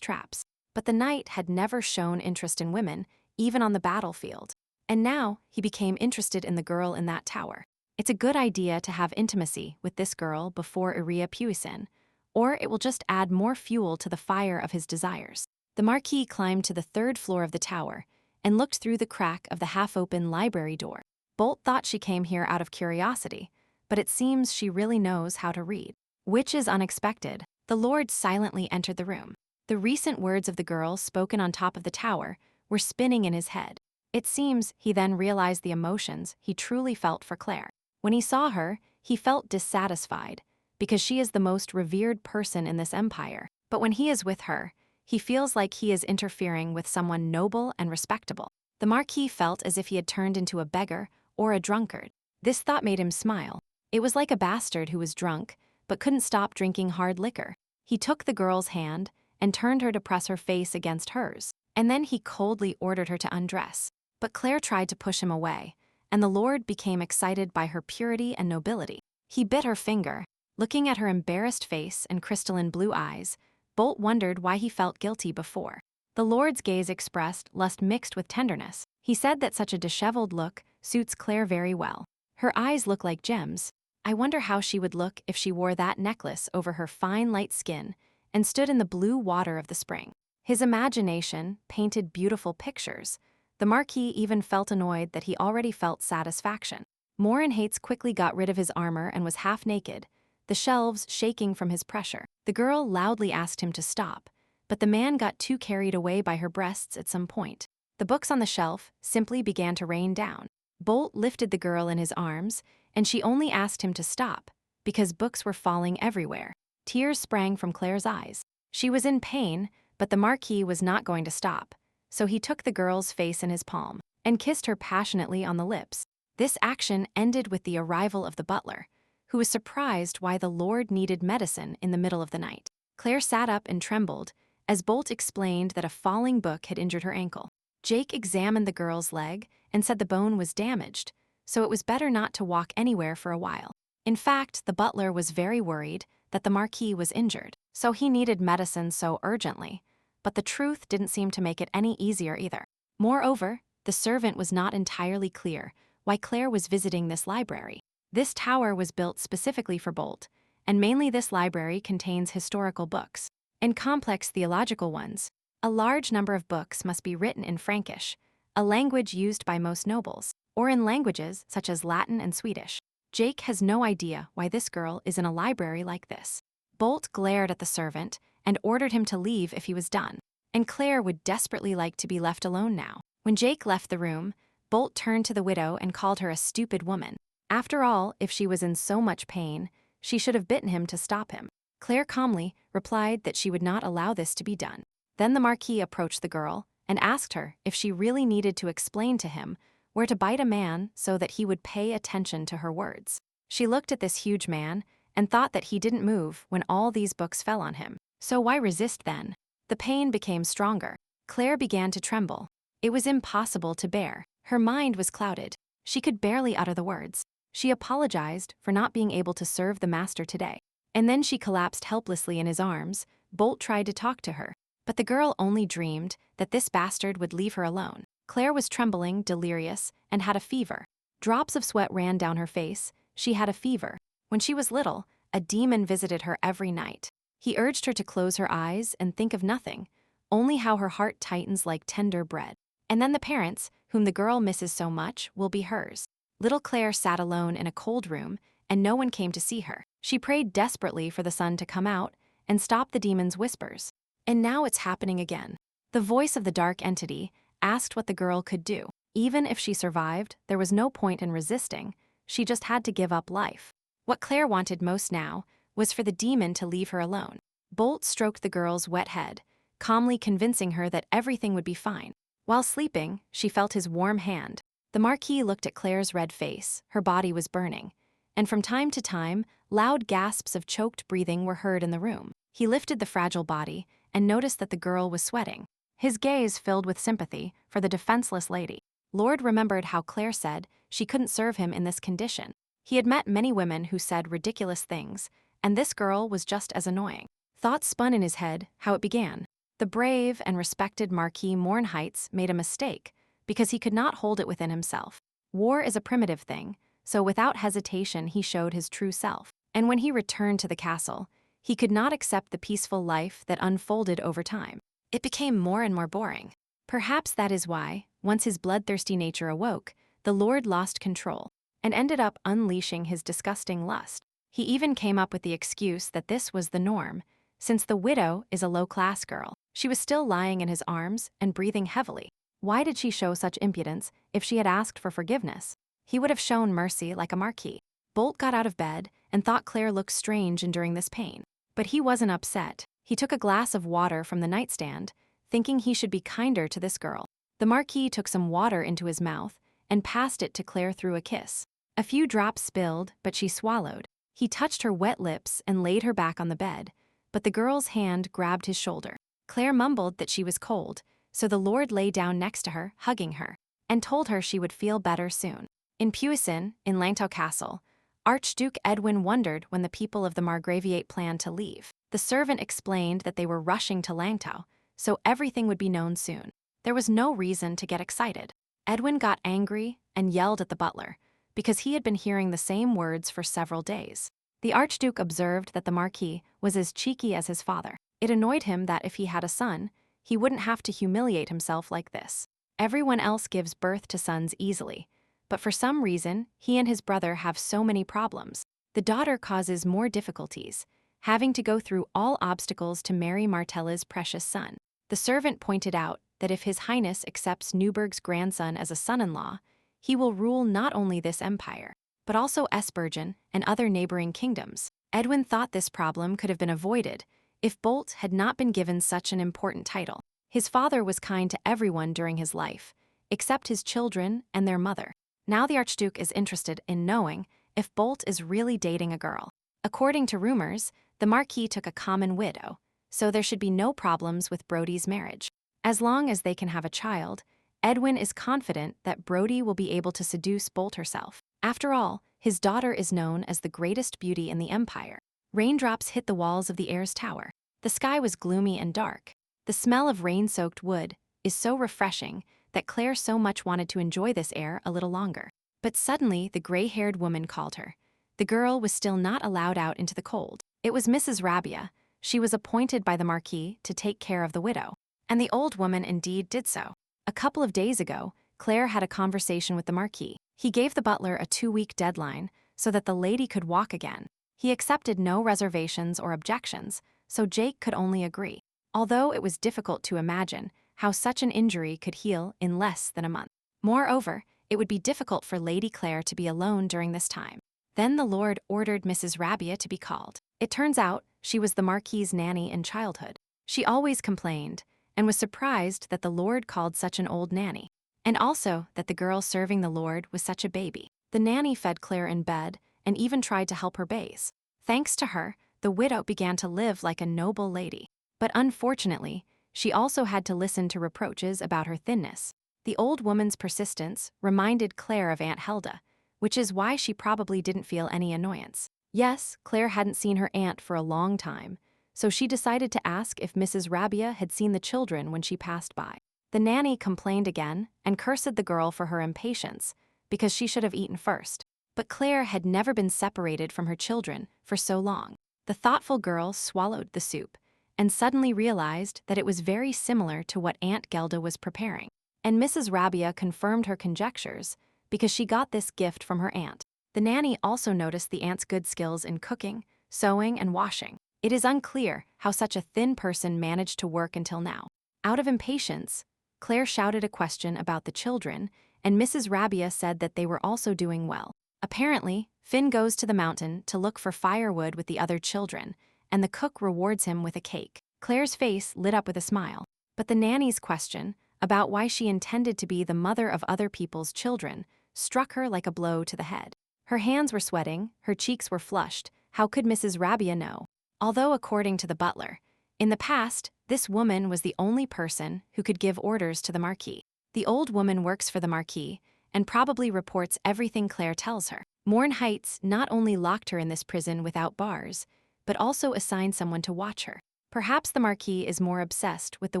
traps. But the knight had never shown interest in women, even on the battlefield. And now he became interested in the girl in that tower. It's a good idea to have intimacy with this girl before Iria Puisin, or it will just add more fuel to the fire of his desires. The Marquis climbed to the 3rd floor of the tower and looked through the crack of the half-open library door. Bolt thought she came here out of curiosity, but it seems she really knows how to read. Which is unexpected. The Lord silently entered the room. The recent words of the girl spoken on top of the tower were spinning in his head. It seems he then realized the emotions he truly felt for Claire. When he saw her, he felt dissatisfied, because she is the most revered person in this empire. But when he is with her, he feels like he is interfering with someone noble and respectable. The Marquis felt as if he had turned into a beggar or a drunkard. This thought made him smile. It was like a bastard who was drunk, but couldn't stop drinking hard liquor. He took the girl's hand and turned her to press her face against hers. And then he coldly ordered her to undress. But Claire tried to push him away, and the Lord became excited by her purity and nobility. He bit her finger. Looking at her embarrassed face and crystalline blue eyes, Bolt wondered why he felt guilty before. The Lord's gaze expressed lust mixed with tenderness. He said that such a disheveled look suits Claire very well. Her eyes look like gems. I wonder how she would look if she wore that necklace over her fine light skin and stood in the blue water of the spring. His imagination painted beautiful pictures. The Marquis even felt annoyed that he already felt satisfaction. Mohrenhaetz quickly got rid of his armor and was half naked, the shelves shaking from his pressure. The girl loudly asked him to stop, but the man got too carried away by her breasts at some point. The books on the shelf simply began to rain down. Bolt lifted the girl in his arms, and she only asked him to stop, because books were falling everywhere. Tears sprang from Claire's eyes. She was in pain, but the Marquis was not going to stop, so he took the girl's face in his palm and kissed her passionately on the lips. This action ended with the arrival of the butler, who was surprised why the Lord needed medicine in the middle of the night. Claire sat up and trembled as Bolt explained that a falling book had injured her ankle. Jake examined the girl's leg and said the bone was damaged, so it was better not to walk anywhere for a while. In fact, the butler was very worried that the Marquis was injured, so he needed medicine so urgently, but the truth didn't seem to make it any easier either. Moreover, the servant was not entirely clear why Claire was visiting this library. This tower was built specifically for Bolt, and mainly this library contains historical books and complex theological ones. A large number of books must be written in Frankish, a language used by most nobles, or in languages such as Latin and Swedish. Jake has no idea why this girl is in a library like this. Bolt glared at the servant and ordered him to leave if he was done, and Claire would desperately like to be left alone now. When Jake left the room, Bolt turned to the widow and called her a stupid woman. After all, if she was in so much pain, she should have bitten him to stop him. Claire calmly replied that she would not allow this to be done. Then the Marquis approached the girl and asked her if she really needed to explain to him where to bite a man so that he would pay attention to her words. She looked at this huge man and thought that he didn't move when all these books fell on him. So why resist then? The pain became stronger. Claire began to tremble. It was impossible to bear. Her mind was clouded. She could barely utter the words. She apologized for not being able to serve the master today. And then she collapsed helplessly in his arms. Bolt tried to talk to her, but the girl only dreamed that this bastard would leave her alone. Claire was trembling, delirious, and had a fever. Drops of sweat ran down her face. She had a fever. When she was little, a demon visited her every night. He urged her to close her eyes and think of nothing, only how her heart tightens like tender bread. And then the parents, whom the girl misses so much, will be hers. Little Claire sat alone in a cold room, and no one came to see her. She prayed desperately for the sun to come out and stop the demon's whispers. And now it's happening again. The voice of the dark entity asked what the girl could do. Even if she survived, there was no point in resisting. She just had to give up life. What Claire wanted most now was for the demon to leave her alone. Bolt stroked the girl's wet head, calmly convincing her that everything would be fine. While sleeping, she felt his warm hand. The Marquis looked at Claire's red face. Her body was burning, and from time to time, loud gasps of choked breathing were heard in the room. He lifted the fragile body and noticed that the girl was sweating. His gaze filled with sympathy for the defenseless lady. Lord remembered how Claire said she couldn't serve him in this condition. He had met many women who said ridiculous things, and this girl was just as annoying. Thoughts spun in his head how it began. The brave and respected Marquis Mornheights made a mistake because he could not hold it within himself. War is a primitive thing, so without hesitation he showed his true self. And when he returned to the castle, he could not accept the peaceful life that unfolded over time. It became more and more boring. Perhaps that is why, once his bloodthirsty nature awoke, the Lord lost control and ended up unleashing his disgusting lust. He even came up with the excuse that this was the norm, since the widow is a low-class girl. She was still lying in his arms and breathing heavily. Why did she show such impudence if she had asked for forgiveness? He would have shown mercy like a marquis. Bolt got out of bed and thought Claire looked strange enduring this pain. But he wasn't upset. He took a glass of water from the nightstand, thinking he should be kinder to this girl. The Marquis took some water into his mouth and passed it to Claire through a kiss. A few drops spilled, but she swallowed. He touched her wet lips and laid her back on the bed, but the girl's hand grabbed his shoulder. Claire mumbled that she was cold, so the Lord lay down next to her, hugging her, and told her she would feel better soon. In Puisin, in Langtau Castle, Archduke Edwin wondered when the people of the Margraviate planned to leave. The servant explained that they were rushing to Langtau, so everything would be known soon. There was no reason to get excited. Edwin got angry and yelled at the butler, because he had been hearing the same words for several days. The Archduke observed that the Marquis was as cheeky as his father. It annoyed him that if he had a son, he wouldn't have to humiliate himself like this. Everyone else gives birth to sons easily, but for some reason, he and his brother have so many problems. The daughter causes more difficulties, having to go through all obstacles to marry Martella's precious son. The servant pointed out that if His Highness accepts Newburgh's grandson as a son-in-law, he will rule not only this empire, but also Esbjergen and other neighboring kingdoms. Edwin thought this problem could have been avoided if Bolt had not been given such an important title. His father was kind to everyone during his life, except his children and their mother. Now the Archduke is interested in knowing if Bolt is really dating a girl. According to rumors, the Marquis took a common widow, so there should be no problems with Brody's marriage. As long as they can have a child, Edwin is confident that Brody will be able to seduce Bolt herself. After all, his daughter is known as the greatest beauty in the empire. Raindrops hit the walls of the heir's tower. The sky was gloomy and dark. The smell of rain-soaked wood is so refreshing that Claire so much wanted to enjoy this air a little longer. But suddenly, the gray-haired woman called her. The girl was still not allowed out into the cold. It was Mrs. Rabia. She was appointed by the Marquis to take care of the widow. And the old woman indeed did so. A couple of days ago, Claire had a conversation with the Marquis. He gave the butler a 2-week deadline so that the lady could walk again. He accepted no reservations or objections, so Jake could only agree, although it was difficult to imagine how such an injury could heal in less than a month. Moreover, it would be difficult for Lady Claire to be alone during this time. Then the Lord ordered Mrs. Rabia to be called. It turns out she was the Marquis's nanny in childhood. She always complained and was surprised that the Lord called such an old nanny, and also that the girl serving the Lord was such a baby. The nanny fed Claire in bed and even tried to help her bathe. Thanks to her, the widow began to live like a noble lady. But unfortunately, she also had to listen to reproaches about her thinness. The old woman's persistence reminded Claire of Aunt Helda, which is why she probably didn't feel any annoyance. Yes, Claire hadn't seen her aunt for a long time, so she decided to ask if Mrs. Rabia had seen the children when she passed by. The nanny complained again and cursed the girl for her impatience because she should have eaten first. But Claire had never been separated from her children for so long. The thoughtful girl swallowed the soup and suddenly realized that it was very similar to what Aunt Gelda was preparing. And Mrs. Rabia confirmed her conjectures because she got this gift from her aunt. The nanny also noticed the aunt's good skills in cooking, sewing, and washing. It is unclear how such a thin person managed to work until now. Out of impatience, Claire shouted a question about the children, and Mrs. Rabia said that they were also doing well. Apparently, Finn goes to the mountain to look for firewood with the other children, and the cook rewards him with a cake. Claire's face lit up with a smile. But the nanny's question, about why she intended to be the mother of other people's children, struck her like a blow to the head. Her hands were sweating, her cheeks were flushed. How could Mrs. Rabia know? Although according to the butler, in the past, this woman was the only person who could give orders to the Marquis. The old woman works for the Marquis and probably reports everything Claire tells her. Morn Heights not only locked her in this prison without bars, but also assigned someone to watch her. Perhaps the Marquis is more obsessed with the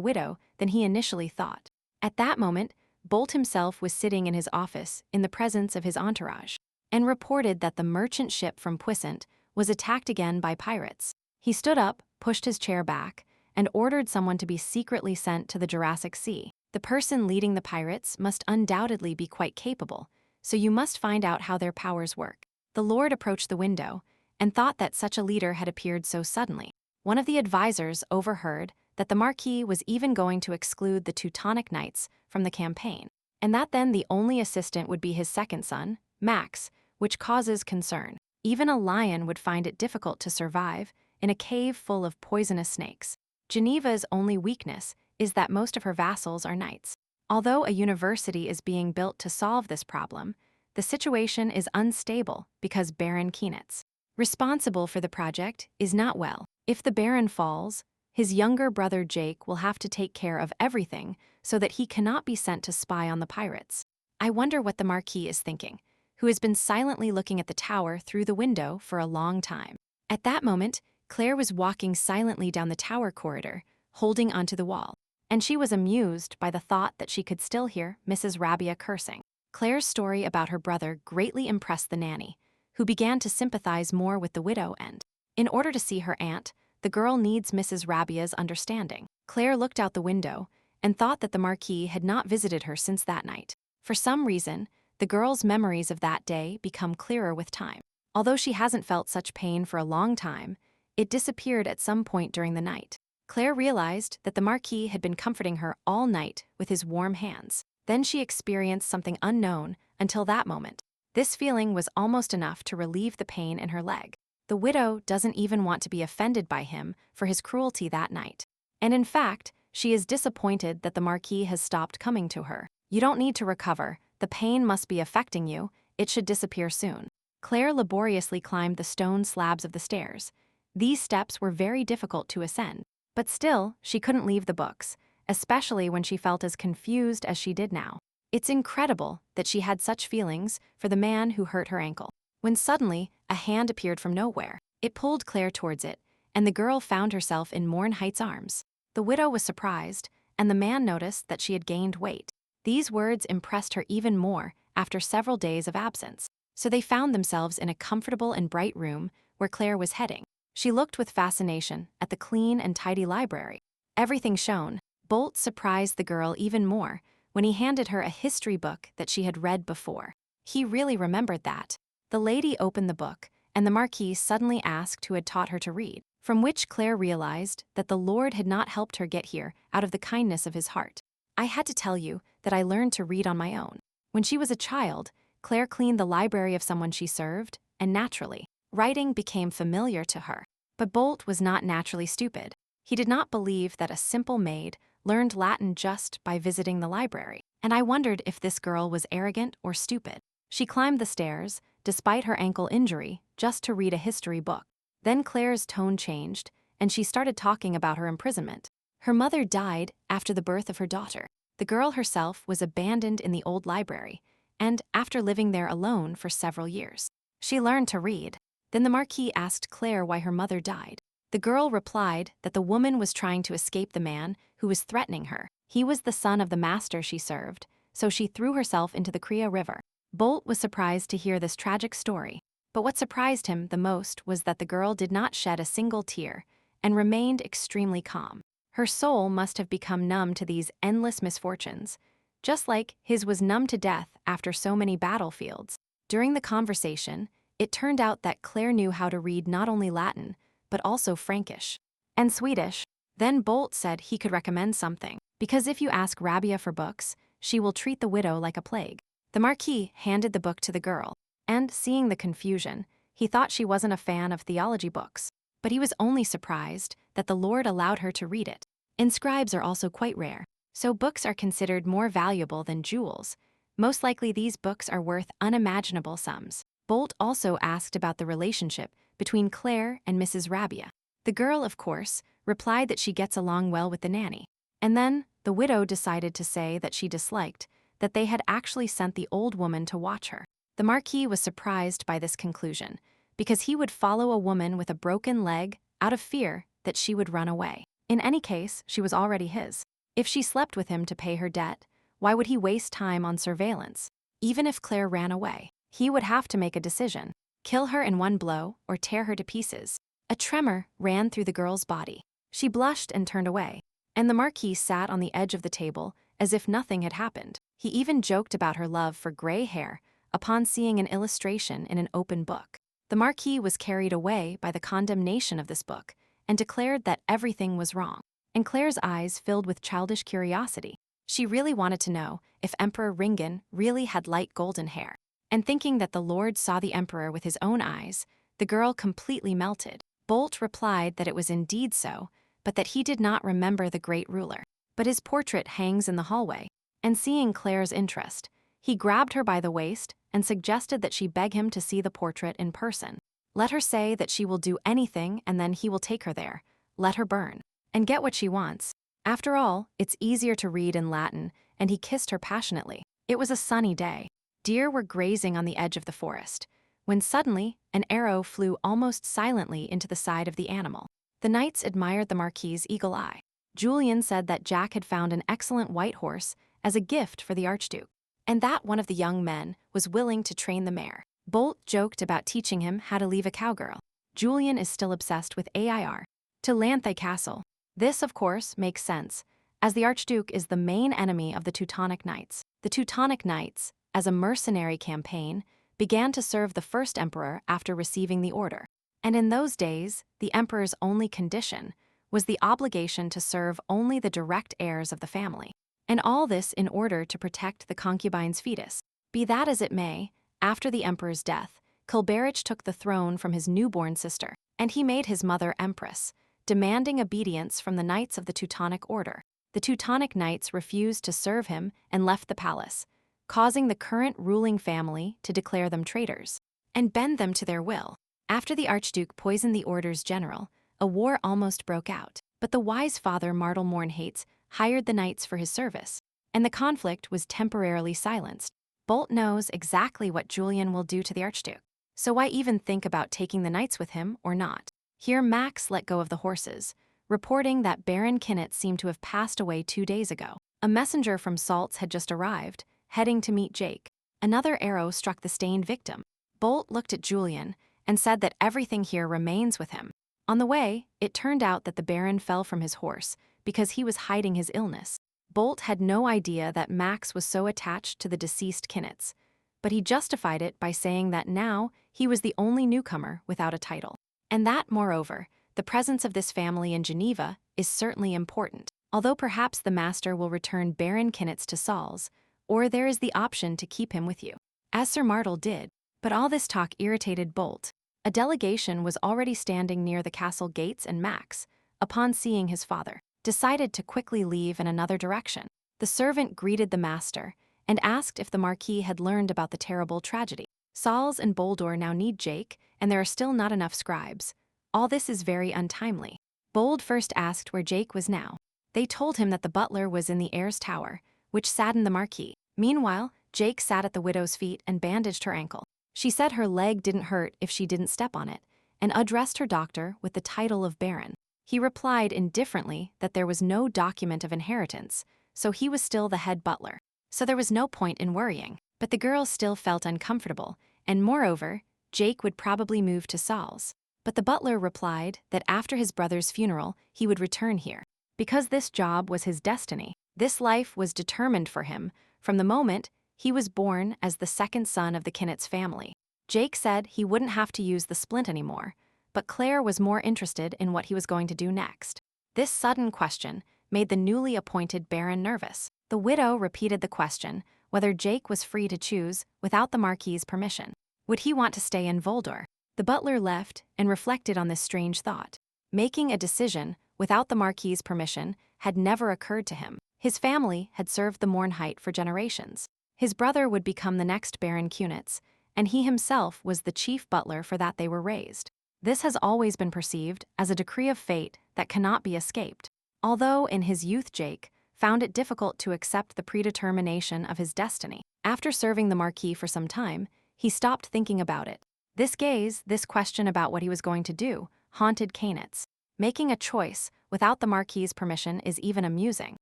widow than he initially thought. At that moment, Bolt himself was sitting in his office in the presence of his entourage, and reported that the merchant ship from Puissant was attacked again by pirates. He stood up, pushed his chair back, and ordered someone to be secretly sent to the Jurassic Sea. The person leading the pirates must undoubtedly be quite capable, so you must find out how their powers work. The Lord approached the window and thought that such a leader had appeared so suddenly. One of the advisors overheard that the Marquis was even going to exclude the Teutonic Knights from the campaign, and that then the only assistant would be his second son, Max, which causes concern. Even a lion would find it difficult to survive in a cave full of poisonous snakes. Geneva's only weakness is that most of her vassals are knights. Although a university is being built to solve this problem, the situation is unstable because Baron Keenitz, responsible for the project, is not well. If the Baron falls, his younger brother Jake will have to take care of everything so that he cannot be sent to spy on the pirates. I wonder what the Marquis is thinking, who has been silently looking at the tower through the window for a long time. At that moment, Claire was walking silently down the tower corridor, holding onto the wall, and she was amused by the thought that she could still hear Mrs. Rabia cursing. Claire's story about her brother greatly impressed the nanny, who began to sympathize more with the widow and, in order to see her aunt, the girl needs Mrs. Rabia's understanding. Claire looked out the window and thought that the Marquis had not visited her since that night. For some reason, the girl's memories of that day become clearer with time. Although she hasn't felt such pain for a long time, it disappeared at some point during the night. Claire realized that the Marquis had been comforting her all night with his warm hands. Then she experienced something unknown until that moment. This feeling was almost enough to relieve the pain in her leg. The widow doesn't even want to be offended by him for his cruelty that night. And in fact, she is disappointed that the Marquis has stopped coming to her. You don't need to recover. The pain must be affecting you. It should disappear soon. Claire laboriously climbed the stone slabs of the stairs. These steps were very difficult to ascend. But still, she couldn't leave the books, especially when she felt as confused as she did now. It's incredible that she had such feelings for the man who hurt her ankle. When suddenly, a hand appeared from nowhere. It pulled Claire towards it, and the girl found herself in Morn Height's arms. The widow was surprised, and the man noticed that she had gained weight. These words impressed her even more after several days of absence. So they found themselves in a comfortable and bright room where Claire was heading. She looked with fascination at the clean and tidy library. Everything shone. Bolt surprised the girl even more when he handed her a history book that she had read before. He really remembered that. The lady opened the book, and the Marquis suddenly asked who had taught her to read, from which Claire realized that the Lord had not helped her get here out of the kindness of his heart. I had to tell you that I learned to read on my own. When she was a child, Claire cleaned the library of someone she served, and naturally, writing became familiar to her. But Bolt was not naturally stupid. He did not believe that a simple maid learned Latin just by visiting the library, and I wondered if this girl was arrogant or stupid. She climbed the stairs, despite her ankle injury, just to read a history book. Then Claire's tone changed, and she started talking about her imprisonment. Her mother died after the birth of her daughter. The girl herself was abandoned in the old library, and after living there alone for several years, she learned to read. Then the Marquis asked Claire why her mother died. The girl replied that the woman was trying to escape the man who was threatening her. He was the son of the master she served, so she threw herself into the Krea River. Bolt was surprised to hear this tragic story, but what surprised him the most was that the girl did not shed a single tear and remained extremely calm. Her soul must have become numb to these endless misfortunes, just like his was numb to death after so many battlefields. During the conversation, it turned out that Claire knew how to read not only Latin, but also Frankish and Swedish. Then Bolt said he could recommend something, because if you ask Rabia for books, she will treat the widow like a plague. The Marquis handed the book to the girl, and seeing the confusion, he thought she wasn't a fan of theology books. But he was only surprised that the Lord allowed her to read it. Inscribes are also quite rare, so books are considered more valuable than jewels. Most likely these books are worth unimaginable sums. Bolt also asked about the relationship between Claire and Mrs. Rabia. The girl, of course, replied that she gets along well with the nanny. And then, the widow decided to say that she disliked that they had actually sent the old woman to watch her. The The Marquis was surprised by this conclusion, because he would follow a woman with a broken leg out of fear that she would run away. In any case, she was already his. If she slept with him to pay her debt, why would he waste time on surveillance? Even if Claire ran away, he would have to make a decision: kill her in one blow or tear her to pieces. A tremor ran through the girl's body. She blushed and turned away, and the Marquis sat on the edge of the table as if nothing had happened. He even joked about her love for gray hair upon seeing an illustration in an open book. The Marquis was carried away by the condemnation of this book and declared that everything was wrong. And Claire's eyes filled with childish curiosity. She really wanted to know if Emperor Ringan really had light golden hair. And thinking that the Lord saw the Emperor with his own eyes, the girl completely melted. Bolt replied that it was indeed so, but that he did not remember the great ruler. But his portrait hangs in the hallway, and seeing Claire's interest, he grabbed her by the waist and suggested that she beg him to see the portrait in person. Let her say that she will do anything, and then he will take her there, let her burn, and get what she wants. After all, it's easier to read in Latin, and he kissed her passionately. It was a sunny day. Deer were grazing on the edge of the forest, when suddenly an arrow flew almost silently into the side of the animal. The knights admired the Marquis's eagle eye. Julian said that Jack had found an excellent white horse as a gift for the Archduke, and that one of the young men was willing to train the mare. Bolt joked about teaching him how to leave a cowgirl. Julian is still obsessed with AIR. To Lanthe Castle. This, of course, makes sense, as the Archduke is the main enemy of the Teutonic Knights. The Teutonic Knights, as a mercenary campaign, began to serve the first emperor after receiving the order. And in those days, the emperor's only condition was the obligation to serve only the direct heirs of the family. And all this in order to protect the concubine's fetus. Be that as it may, after the emperor's death, Kilbarich took the throne from his newborn sister, and he made his mother empress, demanding obedience from the knights of the Teutonic Order. The Teutonic Knights refused to serve him and left the palace, causing the current ruling family to declare them traitors and bend them to their will. After the Archduke poisoned the Order's general, a war almost broke out, but the wise father Martel Mornhates hired the knights for his service, and the conflict was temporarily silenced. Bolt knows exactly what Julian will do to the Archduke, so why even think about taking the knights with him or not? Here Max let go of the horses, reporting that Baron Kinnett seemed to have passed away 2 days ago. A messenger from Saltz had just arrived, heading to meet Jake. Another arrow struck the stained victim. Bolt looked at Julian and said that everything here remains with him. On the way, it turned out that the Baron fell from his horse because he was hiding his illness. Bolt had no idea that Max was so attached to the deceased Kinnetts, but he justified it by saying that now he was the only newcomer without a title. And that, moreover, the presence of this family in Geneva is certainly important, although perhaps the master will return Baron Kinnetts to Salz, or there is the option to keep him with you, as Sir Martel did. But all this talk irritated Bolt. A delegation was already standing near the castle gates, and Max, upon seeing his father, decided to quickly leave in another direction. The servant greeted the master and asked if the Marquis had learned about the terrible tragedy. Salz and Boldor now need Jake, and there are still not enough scribes. All this is very untimely. Bold first asked where Jake was now. They told him that the butler was in the heir's tower, which saddened the Marquis. Meanwhile, Jake sat at the widow's feet and bandaged her ankle. She said her leg didn't hurt if she didn't step on it, and addressed her doctor with the title of Baron. He replied indifferently that there was no document of inheritance, so he was still the head butler. So there was no point in worrying. But the girl still felt uncomfortable, and moreover, Jake would probably move to Salz. But the butler replied that after his brother's funeral, he would return here. Because this job was his destiny. This life was determined for him from the moment he was born as the second son of the Kinnetts family. Jake said he wouldn't have to use the splint anymore, but Claire was more interested in what he was going to do next. This sudden question made the newly appointed Baron nervous. The widow repeated the question whether Jake was free to choose without the Marquis's permission. Would he want to stay in Voldor? The butler left and reflected on this strange thought. Making a decision without the Marquis's permission had never occurred to him. His family had served the Mornheit for generations. His brother would become the next Baron Kunitz, and he himself was the chief butler for that they were raised. This has always been perceived as a decree of fate that cannot be escaped. Although in his youth Jake found it difficult to accept the predetermination of his destiny. After serving the Marquis for some time, He stopped thinking about it. This gaze, this question about what he was going to do, haunted Kanitz. Making a choice without the Marquis's permission is even amusing.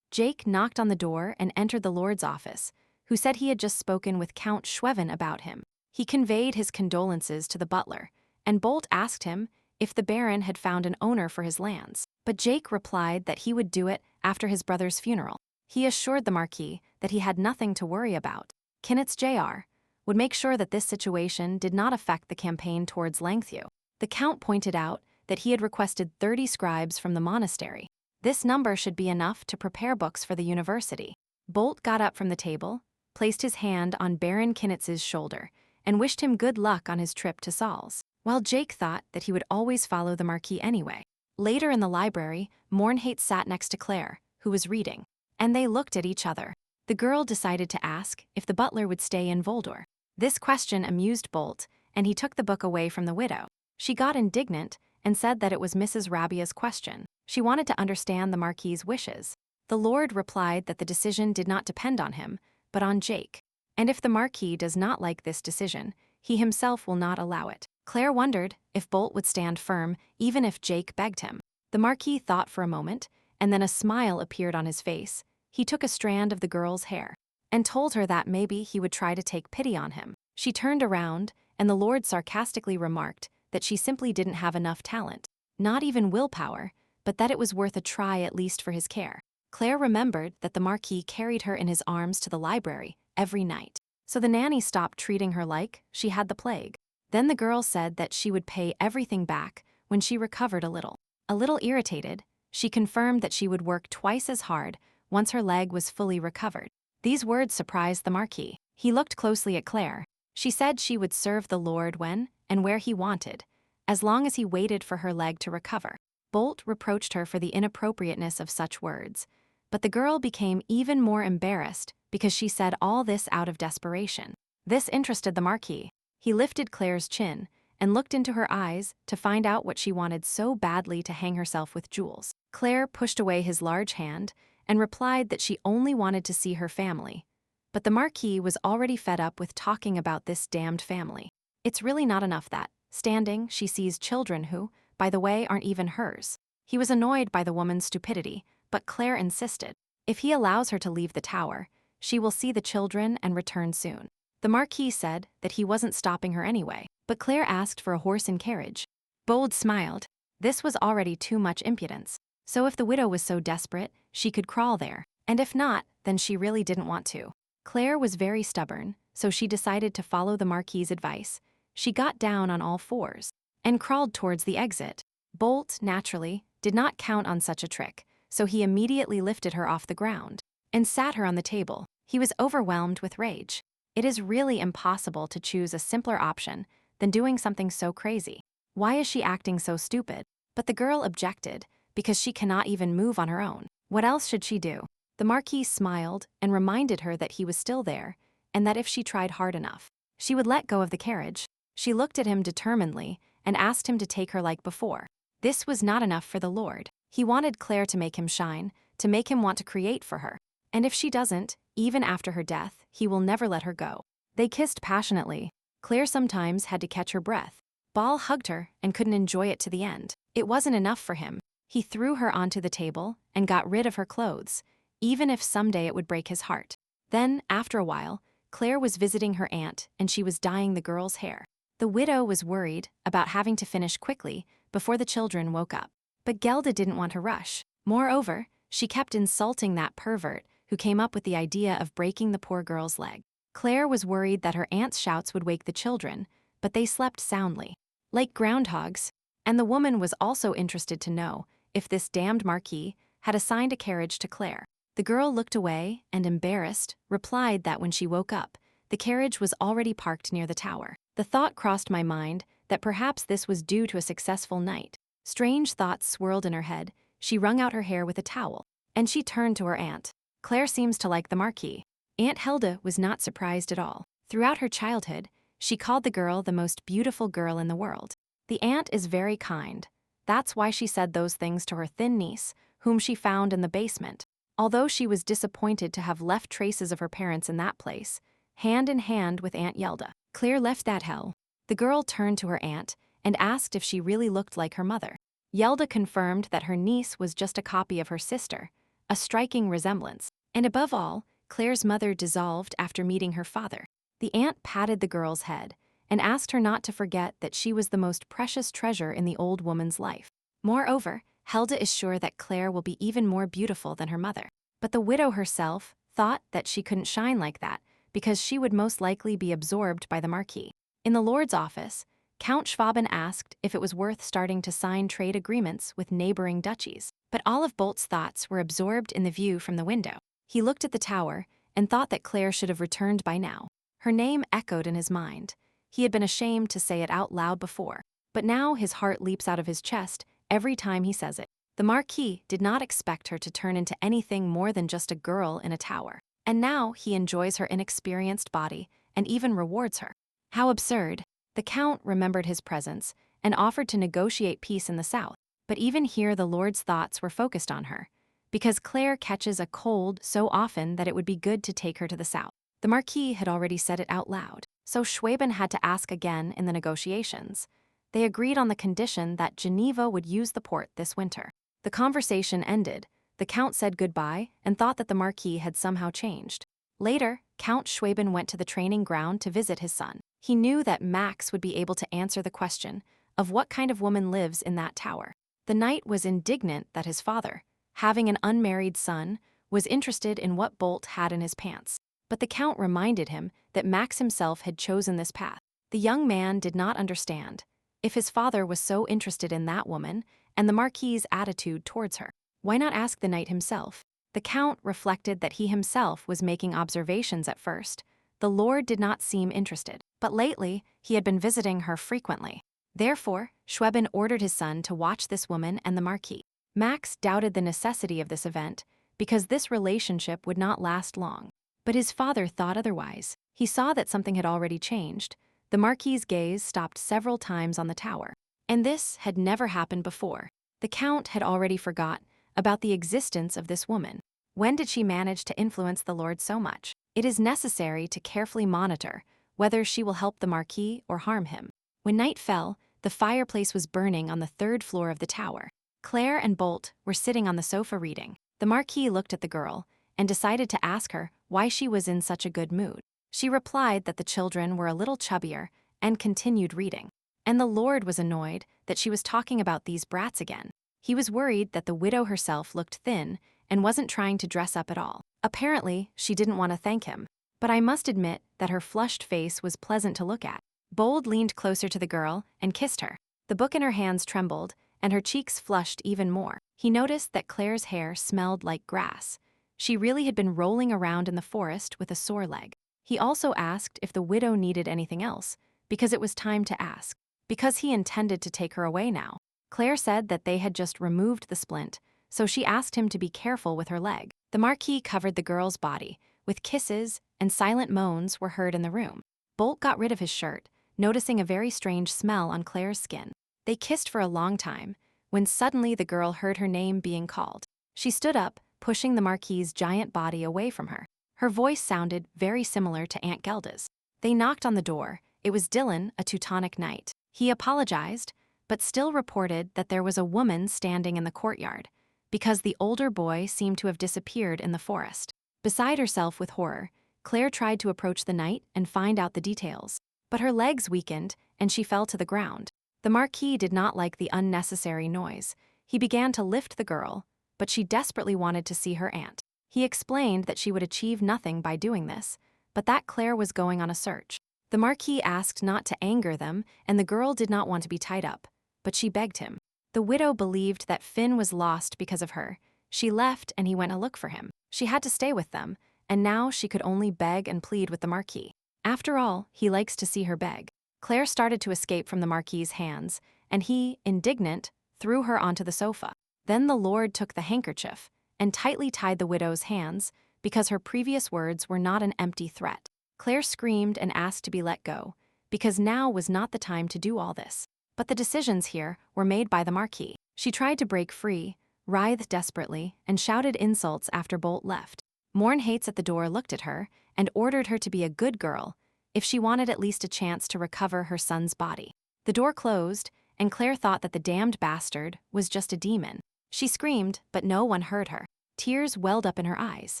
Jake knocked on the door and entered the Lord's office, who said he had just spoken with Count Schweven about him. He conveyed his condolences to the butler, and Bolt asked him if the Baron had found an owner for his lands. But Jake replied that he would do it after his brother's funeral. He assured the Marquis that he had nothing to worry about. Kanitz Jr. would make sure that this situation did not affect the campaign towards Langthew. The Count pointed out that he had requested 30 scribes from the monastery. This number should be enough to prepare books for the university. Bolt got up from the table, placed his hand on Baron Knitz's shoulder, and wished him good luck on his trip to Saul's, while Jake thought that he would always follow the Marquis anyway. Later in the library, Mornhate sat next to Claire, who was reading, and they looked at each other. The girl decided to ask if the butler would stay in Voldor. This question amused Bolt, and he took the book away from the widow. She got indignant and said that it was Mrs. Rabia's question. She wanted to understand the Marquis's wishes. The Lord replied that the decision did not depend on him, but on Jake. And if the Marquis does not like this decision, he himself will not allow it. Claire wondered if Bolt would stand firm even if Jake begged him. The Marquis thought for a moment, and then a smile appeared on his face. He took a strand of the girl's hair and told her that maybe he would try to take pity on him. She turned around, and the Lord sarcastically remarked that she simply didn't have enough talent, not even willpower, but that it was worth a try at least for his care. Claire remembered that the Marquis carried her in his arms to the library every night, so the nanny stopped treating her like she had the plague. Then the girl said that she would pay everything back when she recovered a little. A little irritated, she confirmed that she would work twice as hard once her leg was fully recovered. These words surprised the Marquis. He looked closely at Claire. She said she would serve the Lord when and where he wanted, as long as he waited for her leg to recover. Bolt reproached her for the inappropriateness of such words, but the girl became even more embarrassed because she said all this out of desperation. This interested the Marquis. He lifted Claire's chin and looked into her eyes to find out what she wanted so badly to hang herself with jewels. Claire pushed away his large hand and replied that she only wanted to see her family. But the Marquis was already fed up with talking about this damned family. It's really not enough that, standing, she sees children who, by the way, aren't even hers. He was annoyed by the woman's stupidity, but Claire insisted. If he allows her to leave the tower, she will see the children and return soon. The Marquis said that he wasn't stopping her anyway, but Claire asked for a horse and carriage. Bold smiled. This was already too much impudence. So if the widow was so desperate, she could crawl there, and if not, then she really didn't want to. Claire was very stubborn, so she decided to follow the Marquis's advice. She got down on all fours and crawled towards the exit. Bolt, naturally, did not count on such a trick, so he immediately lifted her off the ground and sat her on the table. He was overwhelmed with rage. It is really impossible to choose a simpler option than doing something so crazy. Why is she acting so stupid? But the girl objected, because she cannot even move on her own. What else should she do? The Marquis smiled and reminded her that he was still there, and that if she tried hard enough, she would let go of the carriage. She looked at him determinedly and asked him to take her like before. This was not enough for the Lord. He wanted Claire to make him shine, to make him want to create for her. And if she doesn't, even after her death, he will never let her go. They kissed passionately. Claire sometimes had to catch her breath. Ball hugged her and couldn't enjoy it to the end. It wasn't enough for him. He threw her onto the table and got rid of her clothes, even if someday it would break his heart. Then, after a while, Claire was visiting her aunt and she was dyeing the girl's hair. The widow was worried about having to finish quickly before the children woke up. But Gelda didn't want to rush. Moreover, she kept insulting that pervert who came up with the idea of breaking the poor girl's leg. Claire was worried that her aunt's shouts would wake the children, but they slept soundly, like groundhogs, and the woman was also interested to know if this damned Marquis had assigned a carriage to Claire. The girl looked away and, embarrassed, replied that when she woke up, the carriage was already parked near the tower. The thought crossed my mind that perhaps this was due to a successful night. Strange thoughts swirled in her head. She wrung out her hair with a towel, and she turned to her aunt. Claire seems to like the Marquis. Aunt Hilda was not surprised at all. Throughout her childhood, she called the girl the most beautiful girl in the world. The aunt is very kind. That's why she said those things to her thin niece, whom she found in the basement. Although she was disappointed to have left traces of her parents in that place, hand in hand with Aunt Yelda. Claire left that hell. The girl turned to her aunt and asked if she really looked like her mother. Yelda confirmed that her niece was just a copy of her sister, a striking resemblance. And above all, Claire's mother dissolved after meeting her father. The aunt patted the girl's head and asked her not to forget that she was the most precious treasure in the old woman's life. Moreover, Helda is sure that Claire will be even more beautiful than her mother. But the widow herself thought that she couldn't shine like that because she would most likely be absorbed by the Marquis. In the Lord's office, Count Schwaben asked if it was worth starting to sign trade agreements with neighboring duchies. But all of Bolt's thoughts were absorbed in the view from the window. He looked at the tower and thought that Claire should have returned by now. Her name echoed in his mind. He had been ashamed to say it out loud before, but now his heart leaps out of his chest every time he says it. The Marquis did not expect her to turn into anything more than just a girl in a tower. And now he enjoys her inexperienced body and even rewards her. How absurd. The Count remembered his presence and offered to negotiate peace in the south. But even here the Lord's thoughts were focused on her, because Claire catches a cold so often that it would be good to take her to the south. The Marquis had already said it out loud, so Schwaben had to ask again in the negotiations. They agreed on the condition that Geneva would use the port this winter. The conversation ended. The Count said goodbye and thought that the Marquis had somehow changed. Later, Count Schwaben went to the training ground to visit his son. He knew that Max would be able to answer the question of what kind of woman lives in that tower. The knight was indignant that his father, having an unmarried son, was interested in what Bolt had in his pants. But the Count reminded him that Max himself had chosen this path. The young man did not understand. If his father was so interested in that woman and the Marquis's attitude towards her, why not ask the knight himself? The Count reflected that he himself was making observations at first. The Lord did not seem interested, but lately he had been visiting her frequently. Therefore, Schwaben ordered his son to watch this woman and the Marquis. Max doubted the necessity of this event because this relationship would not last long. But his father thought otherwise. He saw that something had already changed. The Marquis's gaze stopped several times on the tower. And this had never happened before. The Count had already forgot about the existence of this woman. When did she manage to influence the Lord so much? It is necessary to carefully monitor whether she will help the Marquis or harm him. When night fell, the fireplace was burning on the third floor of the tower. Claire and Bolt were sitting on the sofa reading. The Marquis looked at the girl and decided to ask her why she was in such a good mood. She replied that the children were a little chubbier and continued reading. And the Lord was annoyed that she was talking about these brats again. He was worried that the widow herself looked thin and wasn't trying to dress up at all. Apparently, she didn't want to thank him. But I must admit that her flushed face was pleasant to look at. Bold leaned closer to the girl and kissed her. The book in her hands trembled, and her cheeks flushed even more. He noticed that Claire's hair smelled like grass. She really had been rolling around in the forest with a sore leg. He also asked if the widow needed anything else, because it was time to ask. Because he intended to take her away now. Claire said that they had just removed the splint, so she asked him to be careful with her leg. The Marquis covered the girl's body with kisses, and silent moans were heard in the room. Bolt got rid of his shirt, noticing a very strange smell on Claire's skin. They kissed for a long time, when suddenly the girl heard her name being called. She stood up, pushing the Marquis's giant body away from her. Her voice sounded very similar to Aunt Gelda's. They knocked on the door. It was Dylan, a Teutonic knight. He apologized, but still reported that there was a woman standing in the courtyard, because the older boy seemed to have disappeared in the forest. Beside herself with horror, Claire tried to approach the knight and find out the details. But her legs weakened, and she fell to the ground. The Marquis did not like the unnecessary noise. He began to lift the girl, but she desperately wanted to see her aunt. He explained that she would achieve nothing by doing this, but that Claire was going on a search. The Marquis asked not to anger them, and the girl did not want to be tied up, but she begged him. The widow believed that Finn was lost because of her. She left and he went to look for him. She had to stay with them, and now she could only beg and plead with the Marquis. After all, he likes to see her beg. Claire started to escape from the Marquis's hands, and he, indignant, threw her onto the sofa. Then the Lord took the handkerchief and tightly tied the widow's hands because her previous words were not an empty threat. Claire screamed and asked to be let go, because now was not the time to do all this. But the decisions here were made by the Marquis. She tried to break free, writhed desperately, and shouted insults after Bolt left. Morn Hates at the door looked at her and ordered her to be a good girl, if she wanted at least a chance to recover her son's body. The door closed, and Claire thought that the damned bastard was just a demon. She screamed, but no one heard her. Tears welled up in her eyes.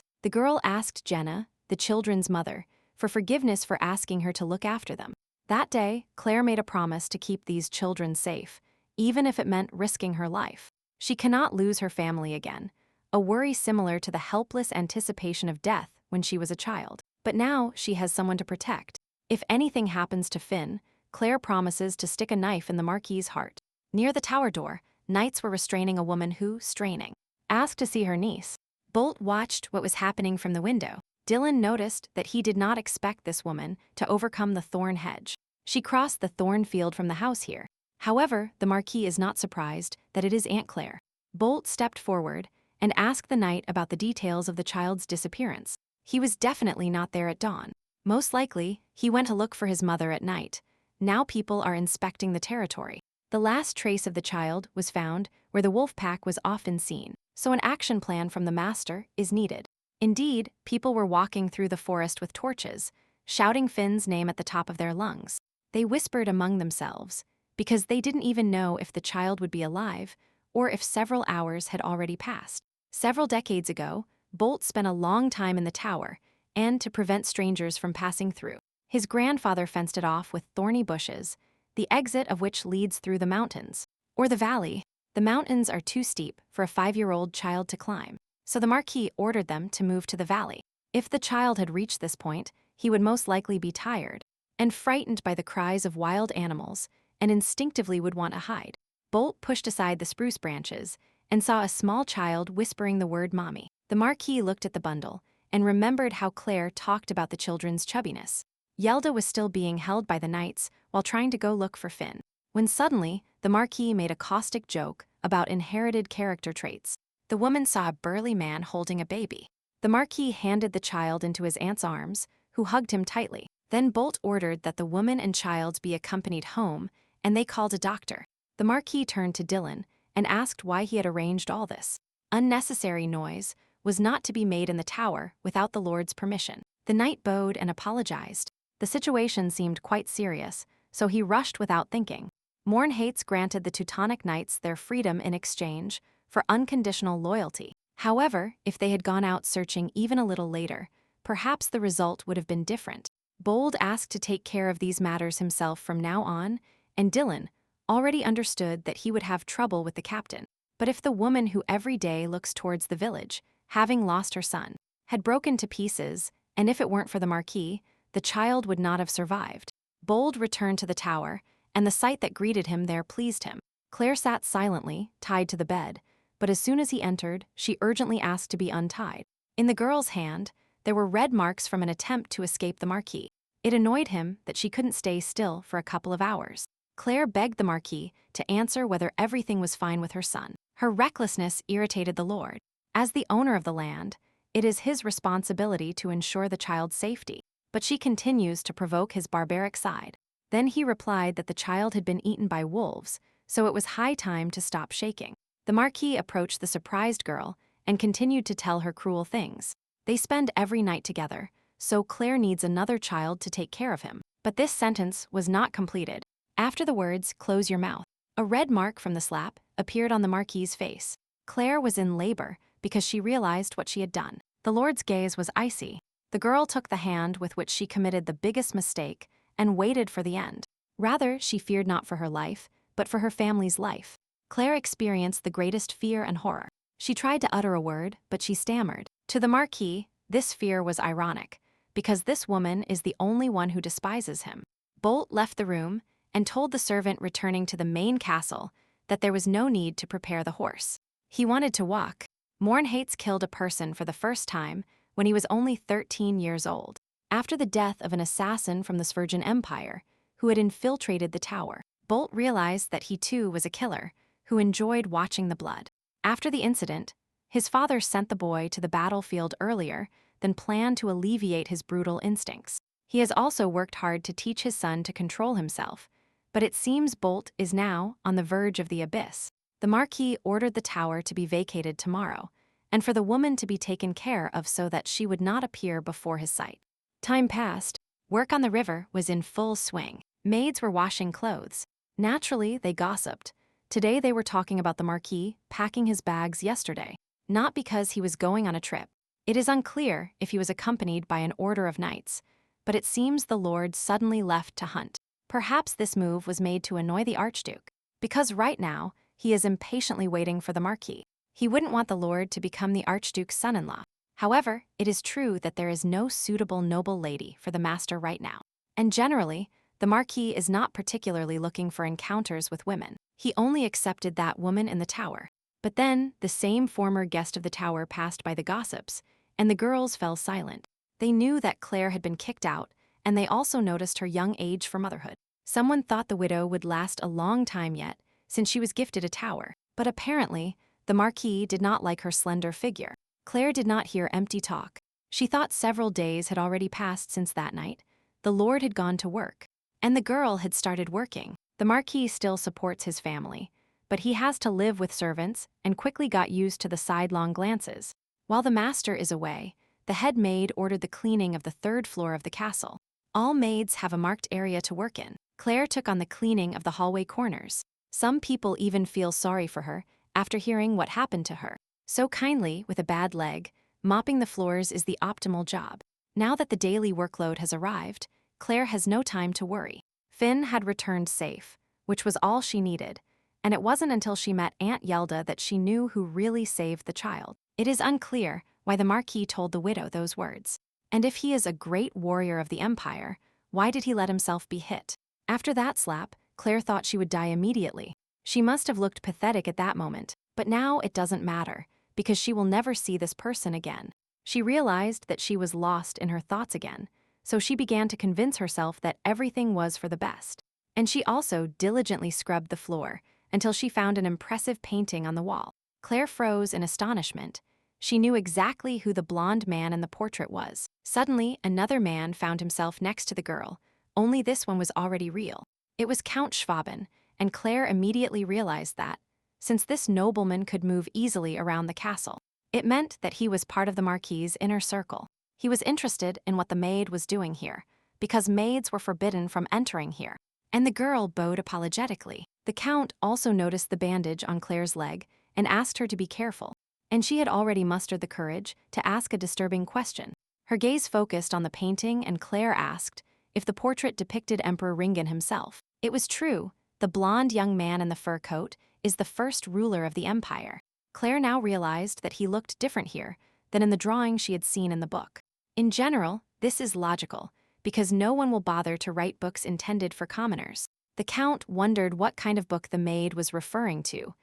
The girl asked Jenna, the children's mother, for forgiveness for asking her to look after them. That day, Claire made a promise to keep these children safe, even if it meant risking her life. She cannot lose her family again, a worry similar to the helpless anticipation of death when she was a child. But now she has someone to protect. If anything happens to Finn, Claire promises to stick a knife in the Marquis's heart. Near the tower door, knights were restraining a woman who, straining, asked to see her niece. Bolt watched what was happening from the window. Dylan noticed that he did not expect this woman to overcome the thorn hedge. She crossed the thorn field from the house here. However, the Marquis is not surprised that it is Aunt Claire. Bolt stepped forward and asked the knight about the details of the child's disappearance. He was definitely not there at dawn. Most likely, he went to look for his mother at night. Now people are inspecting the territory. The last trace of the child was found where the wolf pack was often seen, so an action plan from the master is needed. Indeed, people were walking through the forest with torches, shouting Finn's name at the top of their lungs. They whispered among themselves, because they didn't even know if the child would be alive or if several hours had already passed. Several decades ago, Bolt spent a long time in the tower, and to prevent strangers from passing through. His grandfather fenced it off with thorny bushes, the exit of which leads through the mountains, or the valley. The mountains are too steep for a 5-year-old child to climb, so the Marquis ordered them to move to the valley. If the child had reached this point, he would most likely be tired and frightened by the cries of wild animals and instinctively would want to hide. Bolt pushed aside the spruce branches and saw a small child whispering the word mommy. The Marquis looked at the bundle and remembered how Claire talked about the children's chubbiness. Yelda was still being held by the knights while trying to go look for Finn, when suddenly the Marquis made a caustic joke about inherited character traits. The woman saw a burly man holding a baby. The Marquis handed the child into his aunt's arms, who hugged him tightly. Then Bolt ordered that the woman and child be accompanied home, and they called a doctor. The Marquis turned to Dylan and asked why he had arranged all this. Unnecessary noise was not to be made in the tower without the Lord's permission. The knight bowed and apologized. The situation seemed quite serious, so he rushed without thinking. Mournhates granted the Teutonic Knights their freedom in exchange for unconditional loyalty. However, if they had gone out searching even a little later, perhaps the result would have been different. Bold asked to take care of these matters himself from now on, and Dylan already understood that he would have trouble with the captain. But if the woman who every day looks towards the village, having lost her son, had broken to pieces, and if it weren't for the Marquis, the child would not have survived. Bold returned to the tower, and the sight that greeted him there pleased him. Claire sat silently, tied to the bed, but as soon as he entered, she urgently asked to be untied. In the girl's hand, there were red marks from an attempt to escape the Marquis. It annoyed him that she couldn't stay still for a couple of hours. Claire begged the Marquis to answer whether everything was fine with her son. Her recklessness irritated the Lord. As the owner of the land, it is his responsibility to ensure the child's safety. But she continues to provoke his barbaric side. Then he replied that the child had been eaten by wolves, so it was high time to stop shaking. The Marquis approached the surprised girl and continued to tell her cruel things. They spend every night together, so Claire needs another child to take care of him. But this sentence was not completed. After the words, "Close your mouth," a red mark from the slap appeared on the Marquis's face. Claire was in labor because she realized what she had done. The Lord's gaze was icy. The girl took the hand with which she committed the biggest mistake and waited for the end. Rather, she feared not for her life, but for her family's life. Claire experienced the greatest fear and horror. She tried to utter a word, but she stammered. To the Marquis, this fear was ironic, because this woman is the only one who despises him. Bolt left the room and told the servant returning to the main castle that there was no need to prepare the horse. He wanted to walk. Mournhates killed a person for the first time when he was only 13 years old, after the death of an assassin from the Sphyrgian Empire who had infiltrated the tower. Bolt realized that he too was a killer who enjoyed watching the blood. After the incident, his father sent the boy to the battlefield earlier than planned to alleviate his brutal instincts. He has also worked hard to teach his son to control himself, but it seems Bolt is now on the verge of the abyss. The Marquis ordered the tower to be vacated tomorrow, and for the woman to be taken care of so that she would not appear before his sight. Time passed. Work on the river was in full swing. Maids were washing clothes. Naturally, they gossiped. Today they were talking about the Marquis packing his bags yesterday, not because he was going on a trip. It is unclear if he was accompanied by an order of knights, but it seems the lord suddenly left to hunt. Perhaps this move was made to annoy the Archduke, because right now he is impatiently waiting for the Marquis. He wouldn't want the lord to become the Archduke's son-in-law. However, it is true that there is no suitable noble lady for the master right now. And generally, the Marquis is not particularly looking for encounters with women. He only accepted that woman in the tower. But then, the same former guest of the tower passed by the gossips, and the girls fell silent. They knew that Claire had been kicked out, and they also noticed her young age for motherhood. Someone thought the widow would last a long time yet, since she was gifted a tower. But apparently, the Marquis did not like her slender figure. Claire did not hear empty talk. She thought several days had already passed since that night. The lord had gone to work, and the girl had started working. The Marquis still supports his family, but he has to live with servants and quickly got used to the sidelong glances. While the master is away, the head maid ordered the cleaning of the third floor of the castle. All maids have a marked area to work in. Claire took on the cleaning of the hallway corners. Some people even feel sorry for her after hearing what happened to her. So kindly, with a bad leg, mopping the floors is the optimal job. Now that the daily workload has arrived, Claire has no time to worry. Finn had returned safe, which was all she needed, and it wasn't until she met Aunt Yelda that she knew who really saved the child. It is unclear why the Marquis told the widow those words. And if he is a great warrior of the Empire, why did he let himself be hit? After that slap, Claire thought she would die immediately. She must have looked pathetic at that moment, but now it doesn't matter, because she will never see this person again. She realized that she was lost in her thoughts again, so she began to convince herself that everything was for the best. And she also diligently scrubbed the floor until she found an impressive painting on the wall. Claire froze in astonishment. She knew exactly who the blonde man in the portrait was. Suddenly, another man found himself next to the girl, only this one was already real. It was Count Schwaben, and Claire immediately realized that, since this nobleman could move easily around the castle, it meant that he was part of the Marquis's inner circle. He was interested in what the maid was doing here, because maids were forbidden from entering here. And the girl bowed apologetically. The Count also noticed the bandage on Claire's leg and asked her to be careful. And she had already mustered the courage to ask a disturbing question. Her gaze focused on the painting, and Claire asked if the portrait depicted Emperor Ringen himself. It was true. The blonde young man in the fur coat is the first ruler of the empire. Claire now realized that he looked different here than in the drawing she had seen in the book. In general, this is logical, because no one will bother to write books intended for commoners. The Count wondered what kind of book the maid was referring to,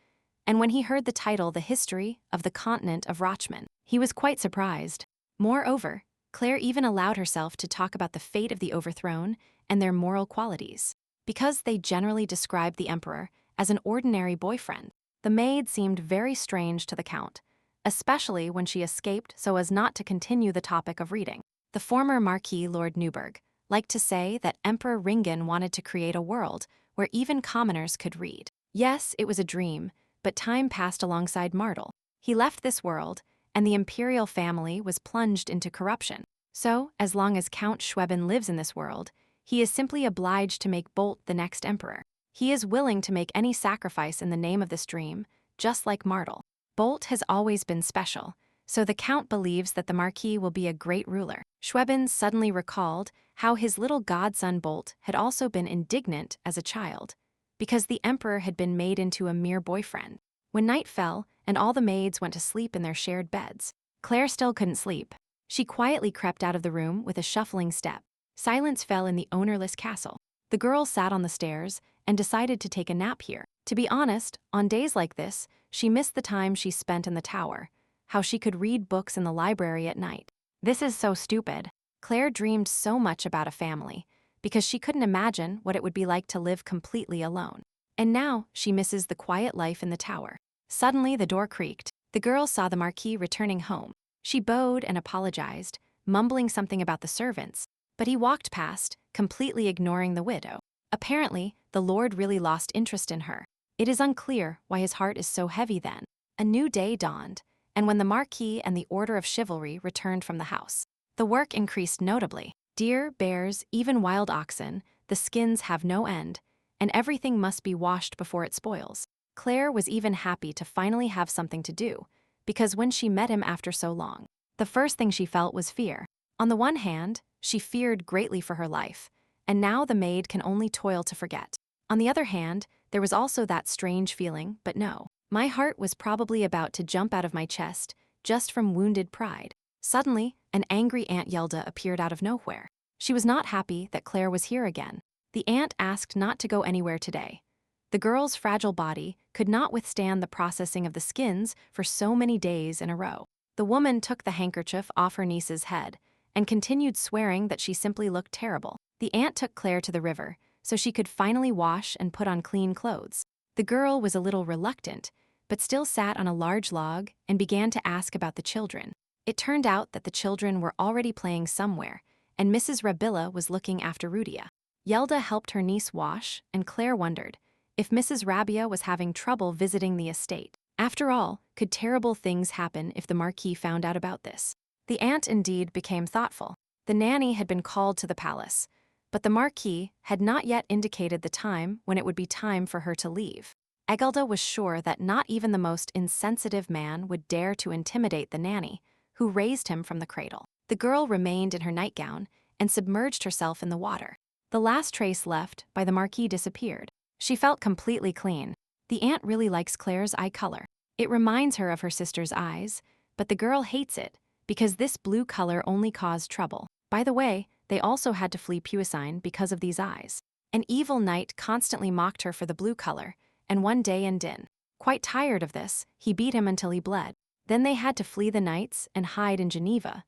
and when he heard the title, The History of the Continent of Rachman, he was quite surprised. Moreover, Claire even allowed herself to talk about the fate of the overthrown and their moral qualities. Because they generally described the emperor as an ordinary boyfriend, the maid seemed very strange to the Count, especially when she escaped so as not to continue the topic of reading. The former Marquis Lord Newburgh liked to say that Emperor Ringen wanted to create a world where even commoners could read. Yes, it was a dream, but time passed alongside Martel. He left this world, and the imperial family was plunged into corruption. So, as long as Count Schweben lives in this world, he is simply obliged to make Bolt the next emperor. He is willing to make any sacrifice in the name of this dream, just like Martel. Bolt has always been special, so the Count believes that the Marquis will be a great ruler. Schweben suddenly recalled how his little godson Bolt had also been indignant as a child, because the emperor had been made into a mere boyfriend. When night fell and all the maids went to sleep in their shared beds, Claire still couldn't sleep. She quietly crept out of the room with a shuffling step. Silence fell in the ownerless castle. The girl sat on the stairs and decided to take a nap here. To be honest, on days like this, she missed the time she spent in the tower, how she could read books in the library at night. This is so stupid. Claire dreamed so much about a family, because she couldn't imagine what it would be like to live completely alone. And now she misses the quiet life in the tower. Suddenly the door creaked. The girl saw the Marquis returning home. She bowed and apologized, mumbling something about the servants, but he walked past, completely ignoring the widow. Apparently, the lord really lost interest in her. It is unclear why his heart is so heavy then. A new day dawned, and when the Marquis and the Order of Chivalry returned from the house, the work increased notably. Deer, bears, even wild oxen, the skins have no end, and everything must be washed before it spoils. Claire was even happy to finally have something to do, because when she met him after so long, the first thing she felt was fear. On the one hand, she feared greatly for her life, and now the maid can only toil to forget. On the other hand, there was also that strange feeling, but no. My heart was probably about to jump out of my chest, just from wounded pride. Suddenly, an angry Aunt Yelda appeared out of nowhere. She was not happy that Claire was here again. The aunt asked not to go anywhere today. The girl's fragile body could not withstand the processing of the skins for so many days in a row. The woman took the handkerchief off her niece's head and continued swearing that she simply looked terrible. The aunt took Claire to the river so she could finally wash and put on clean clothes. The girl was a little reluctant, but still sat on a large log and began to ask about the children. It turned out that the children were already playing somewhere, and Mrs. Rabilla was looking after Rudia. Yelda helped her niece wash, and Claire wondered if Mrs. Rabia was having trouble visiting the estate. After all, could terrible things happen if the Marquis found out about this? The aunt indeed became thoughtful. The nanny had been called to the palace, but the Marquis had not yet indicated the time when it would be time for her to leave. Egilda was sure that not even the most insensitive man would dare to intimidate the nanny, who raised him from the cradle. The girl remained in her nightgown and submerged herself in the water. The last trace left by the Marquis disappeared. She felt completely clean. The aunt really likes Claire's eye color. It reminds her of her sister's eyes, but the girl hates it because this blue color only caused trouble. By the way, they also had to flee Puisine because of these eyes. An evil knight constantly mocked her for the blue color, and one day in Din, quite tired of this, he beat him until he bled. Then they had to flee the knights and hide in Geneva.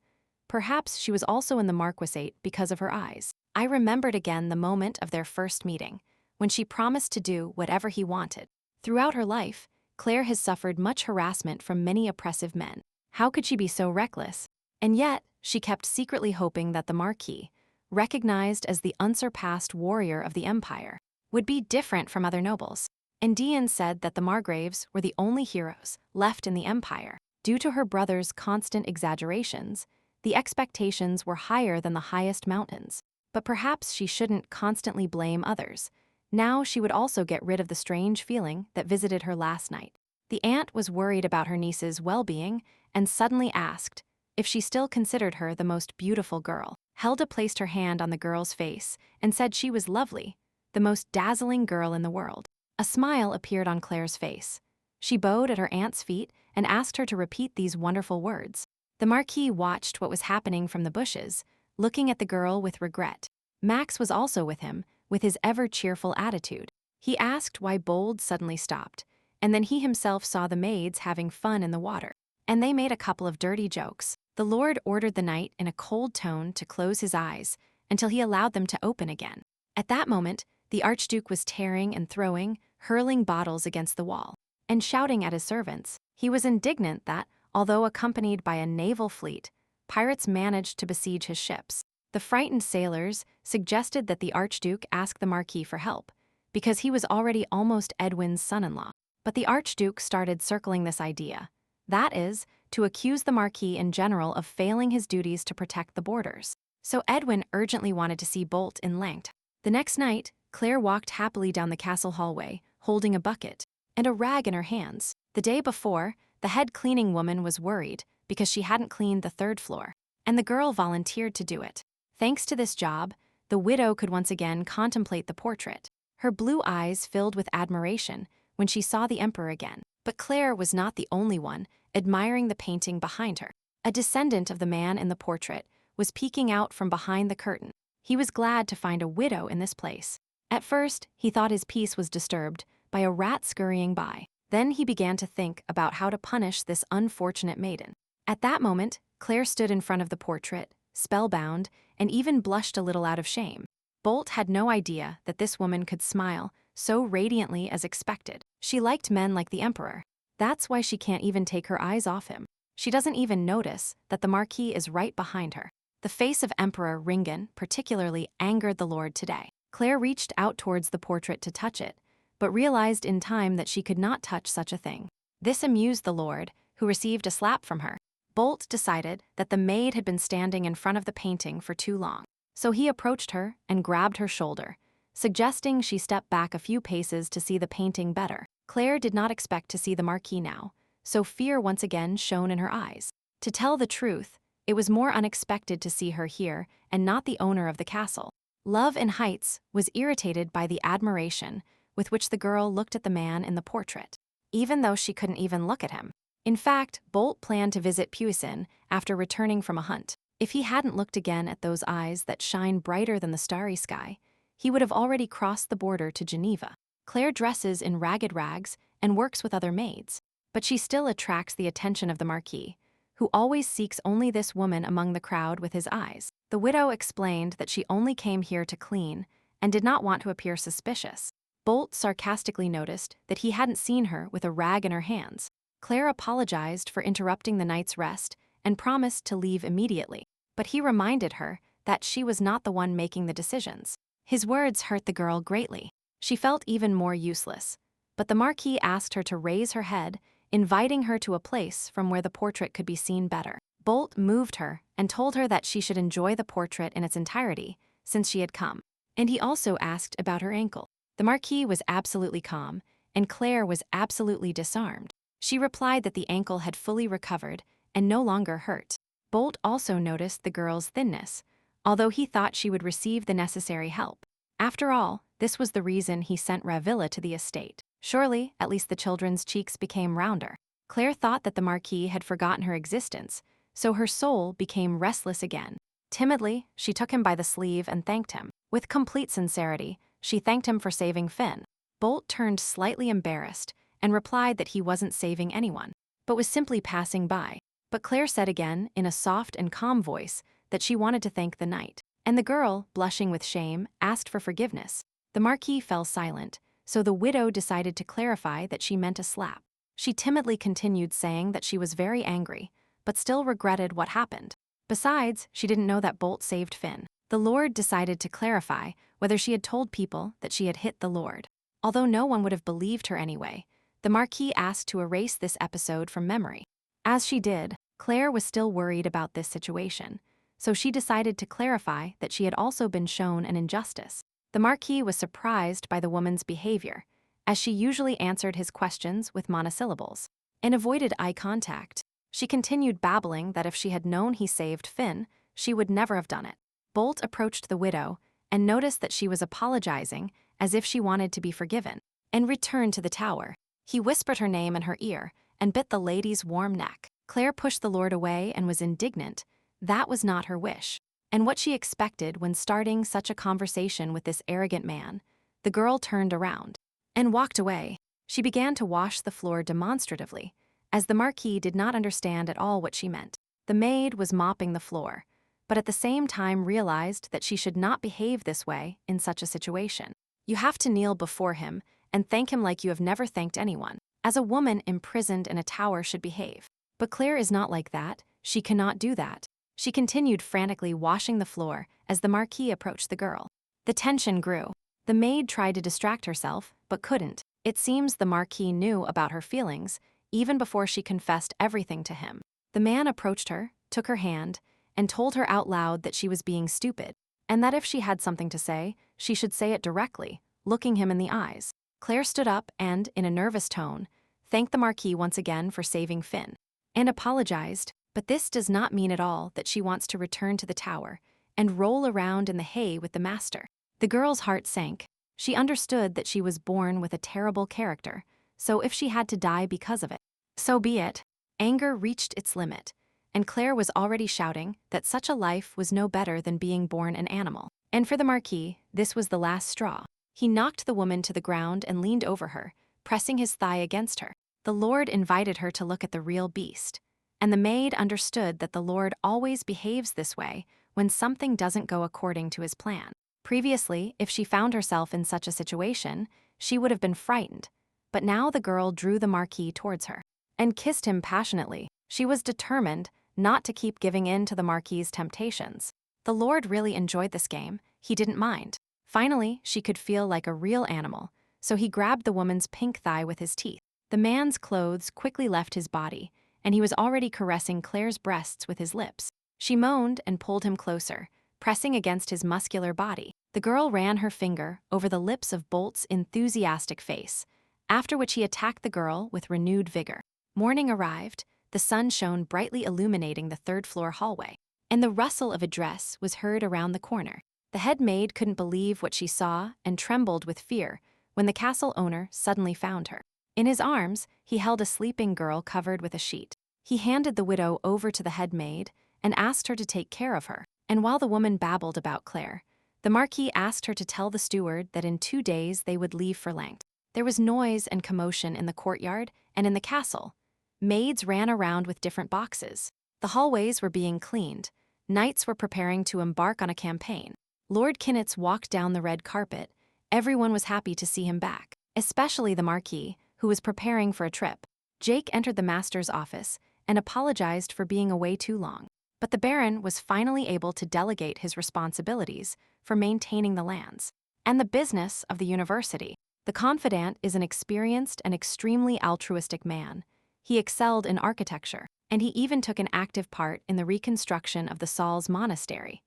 Perhaps she was also in the Marquisate because of her eyes. I remembered again the moment of their first meeting, when she promised to do whatever he wanted. Throughout her life, Claire has suffered much harassment from many oppressive men. How could she be so reckless? And yet, she kept secretly hoping that the Marquis, recognized as the unsurpassed warrior of the empire, would be different from other nobles. Indian said that the Margraves were the only heroes left in the empire. Due to her brother's constant exaggerations, the expectations were higher than the highest mountains. But perhaps she shouldn't constantly blame others. Now she would also get rid of the strange feeling that visited her last night. The aunt was worried about her niece's well-being and suddenly asked if she still considered her the most beautiful girl. Helda placed her hand on the girl's face and said she was lovely, the most dazzling girl in the world. A smile appeared on Claire's face. She bowed at her aunt's feet and asked her to repeat these wonderful words. The Marquis watched what was happening from the bushes, looking at the girl with regret. Max was also with him, with his ever-cheerful attitude. He asked why Bold suddenly stopped, and then he himself saw the maids having fun in the water. And they made a couple of dirty jokes. The Lord ordered the knight in a cold tone to close his eyes until he allowed them to open again. At that moment, the Archduke was tearing and throwing, hurling bottles against the wall, and shouting at his servants. He was indignant that, although accompanied by a naval fleet, pirates managed to besiege his ships. The frightened sailors suggested that the Archduke ask the Marquis for help, because he was already almost Edwin's son-in-law. But the Archduke started circling this idea. That is, to accuse the Marquis in general of failing his duties to protect the borders. So Edwin urgently wanted to see Bolt in Langt. The next night, Claire walked happily down the castle hallway, holding a bucket and a rag in her hands. The day before, the head cleaning woman was worried because she hadn't cleaned the third floor, and the girl volunteered to do it. Thanks to this job, the widow could once again contemplate the portrait. Her blue eyes filled with admiration when she saw the emperor again. But Claire was not the only one admiring the painting behind her. A descendant of the man in the portrait was peeking out from behind the curtain. He was glad to find a widow in this place. At first, he thought his peace was disturbed by a rat scurrying by. Then he began to think about how to punish this unfortunate maiden. At that moment, Claire stood in front of the portrait, spellbound, and even blushed a little out of shame. Bolt had no idea that this woman could smile so radiantly as expected. She liked men like the emperor. That's why she can't even take her eyes off him. She doesn't even notice that the Marquis is right behind her. The face of Emperor Ringen particularly angered the Lord today. Claire reached out towards the portrait to touch it, but realized in time that she could not touch such a thing. This amused the Lord, who received a slap from her. Bolt decided that the maid had been standing in front of the painting for too long. So he approached her and grabbed her shoulder, suggesting she step back a few paces to see the painting better. Claire did not expect to see the Marquis now, so fear once again shone in her eyes. To tell the truth, it was more unexpected to see her here and not the owner of the castle. Love in Heights was irritated by the admiration with which the girl looked at the man in the portrait, even though she couldn't even look at him. In fact, Bolt planned to visit Puisin after returning from a hunt. If he hadn't looked again at those eyes that shine brighter than the starry sky, he would have already crossed the border to Geneva. Claire dresses in ragged rags and works with other maids, but she still attracts the attention of the Marquis, who always seeks only this woman among the crowd with his eyes. The widow explained that she only came here to clean and did not want to appear suspicious. Bolt sarcastically noticed that he hadn't seen her with a rag in her hands. Claire apologized for interrupting the night's rest and promised to leave immediately, but he reminded her that she was not the one making the decisions. His words hurt the girl greatly. She felt even more useless, but the Marquis asked her to raise her head, inviting her to a place from where the portrait could be seen better. Bolt moved her and told her that she should enjoy the portrait in its entirety, since she had come. And he also asked about her ankle. The Marquis was absolutely calm, and Claire was absolutely disarmed. She replied that the ankle had fully recovered and no longer hurt. Bolt also noticed the girl's thinness, although he thought she would receive the necessary help. After all, this was the reason he sent Ravilla to the estate. Surely, at least the children's cheeks became rounder. Claire thought that the Marquis had forgotten her existence, so her soul became restless again. Timidly, she took him by the sleeve and thanked him. With complete sincerity, she thanked him for saving Finn. Bolt turned slightly embarrassed and replied that he wasn't saving anyone, but was simply passing by. But Claire said again, in a soft and calm voice, that she wanted to thank the knight. And the girl, blushing with shame, asked for forgiveness. The Marquis fell silent, so the widow decided to clarify that she meant a slap. She timidly continued saying that she was very angry, but still regretted what happened. Besides, she didn't know that Bolt saved Finn. The Lord decided to clarify whether she had told people that she had hit the Lord. Although no one would have believed her anyway, the Marquis asked to erase this episode from memory. As she did, Claire was still worried about this situation, so she decided to clarify that she had also been shown an injustice. The Marquis was surprised by the woman's behavior, as she usually answered his questions with monosyllables, and avoided eye contact. She continued babbling that if she had known he saved Finn, she would never have done it. Bolt approached the widow and noticed that she was apologizing as if she wanted to be forgiven, and returned to the tower. He whispered her name in her ear and bit the lady's warm neck. Claire pushed the Lord away and was indignant. That was not her wish, and what she expected when starting such a conversation with this arrogant man. The girl turned around and walked away. She began to wash the floor demonstratively, as the Marquis did not understand at all what she meant. The maid was mopping the floor, but at the same time realized that she should not behave this way in such a situation. You have to kneel before him and thank him like you have never thanked anyone, as a woman imprisoned in a tower should behave. But Claire is not like that. She cannot do that. She continued frantically washing the floor as the Marquis approached the girl. The tension grew. The maid tried to distract herself, but couldn't. It seems the Marquis knew about her feelings, even before she confessed everything to him. The man approached her, took her hand, and told her out loud that she was being stupid, and that if she had something to say, she should say it directly, looking him in the eyes. Claire stood up and, in a nervous tone, thanked the Marquis once again for saving Finn, and apologized, but this does not mean at all that she wants to return to the tower and roll around in the hay with the master. The girl's heart sank. She understood that she was born with a terrible character, so if she had to die because of it, so be it. Anger reached its limit, and Claire was already shouting that such a life was no better than being born an animal. And for the Marquis, this was the last straw. He knocked the woman to the ground and leaned over her, pressing his thigh against her. The Lord invited her to look at the real beast, and the maid understood that the Lord always behaves this way when something doesn't go according to his plan. Previously, if she found herself in such a situation, she would have been frightened, but now the girl drew the Marquis towards her and kissed him passionately. She was determined not to keep giving in to the Marquis's temptations. The Lord really enjoyed this game. He didn't mind. Finally, she could feel like a real animal, so he grabbed the woman's pink thigh with his teeth. The man's clothes quickly left his body, and he was already caressing Claire's breasts with his lips. She moaned and pulled him closer, pressing against his muscular body. The girl ran her finger over the lips of Bolt's enthusiastic face, after which he attacked the girl with renewed vigor. Morning arrived, the sun shone brightly illuminating the third-floor hallway, and the rustle of a dress was heard around the corner. The head maid couldn't believe what she saw and trembled with fear when the castle owner suddenly found her. In his arms, he held a sleeping girl covered with a sheet. He handed the widow over to the head maid and asked her to take care of her. And while the woman babbled about Claire, the Marquis asked her to tell the steward that in 2 days they would leave for Langt. There was noise and commotion in the courtyard and in the castle. Maids ran around with different boxes. The hallways were being cleaned. Knights were preparing to embark on a campaign. Lord Kinitz walked down the red carpet. Everyone was happy to see him back, especially the Marquis, who was preparing for a trip. Jake entered the master's office and apologized for being away too long. But the Baron was finally able to delegate his responsibilities for maintaining the lands and the business of the university. The Confidant is an experienced and extremely altruistic man. He excelled in architecture, and he even took an active part in the reconstruction of the Saul's monastery.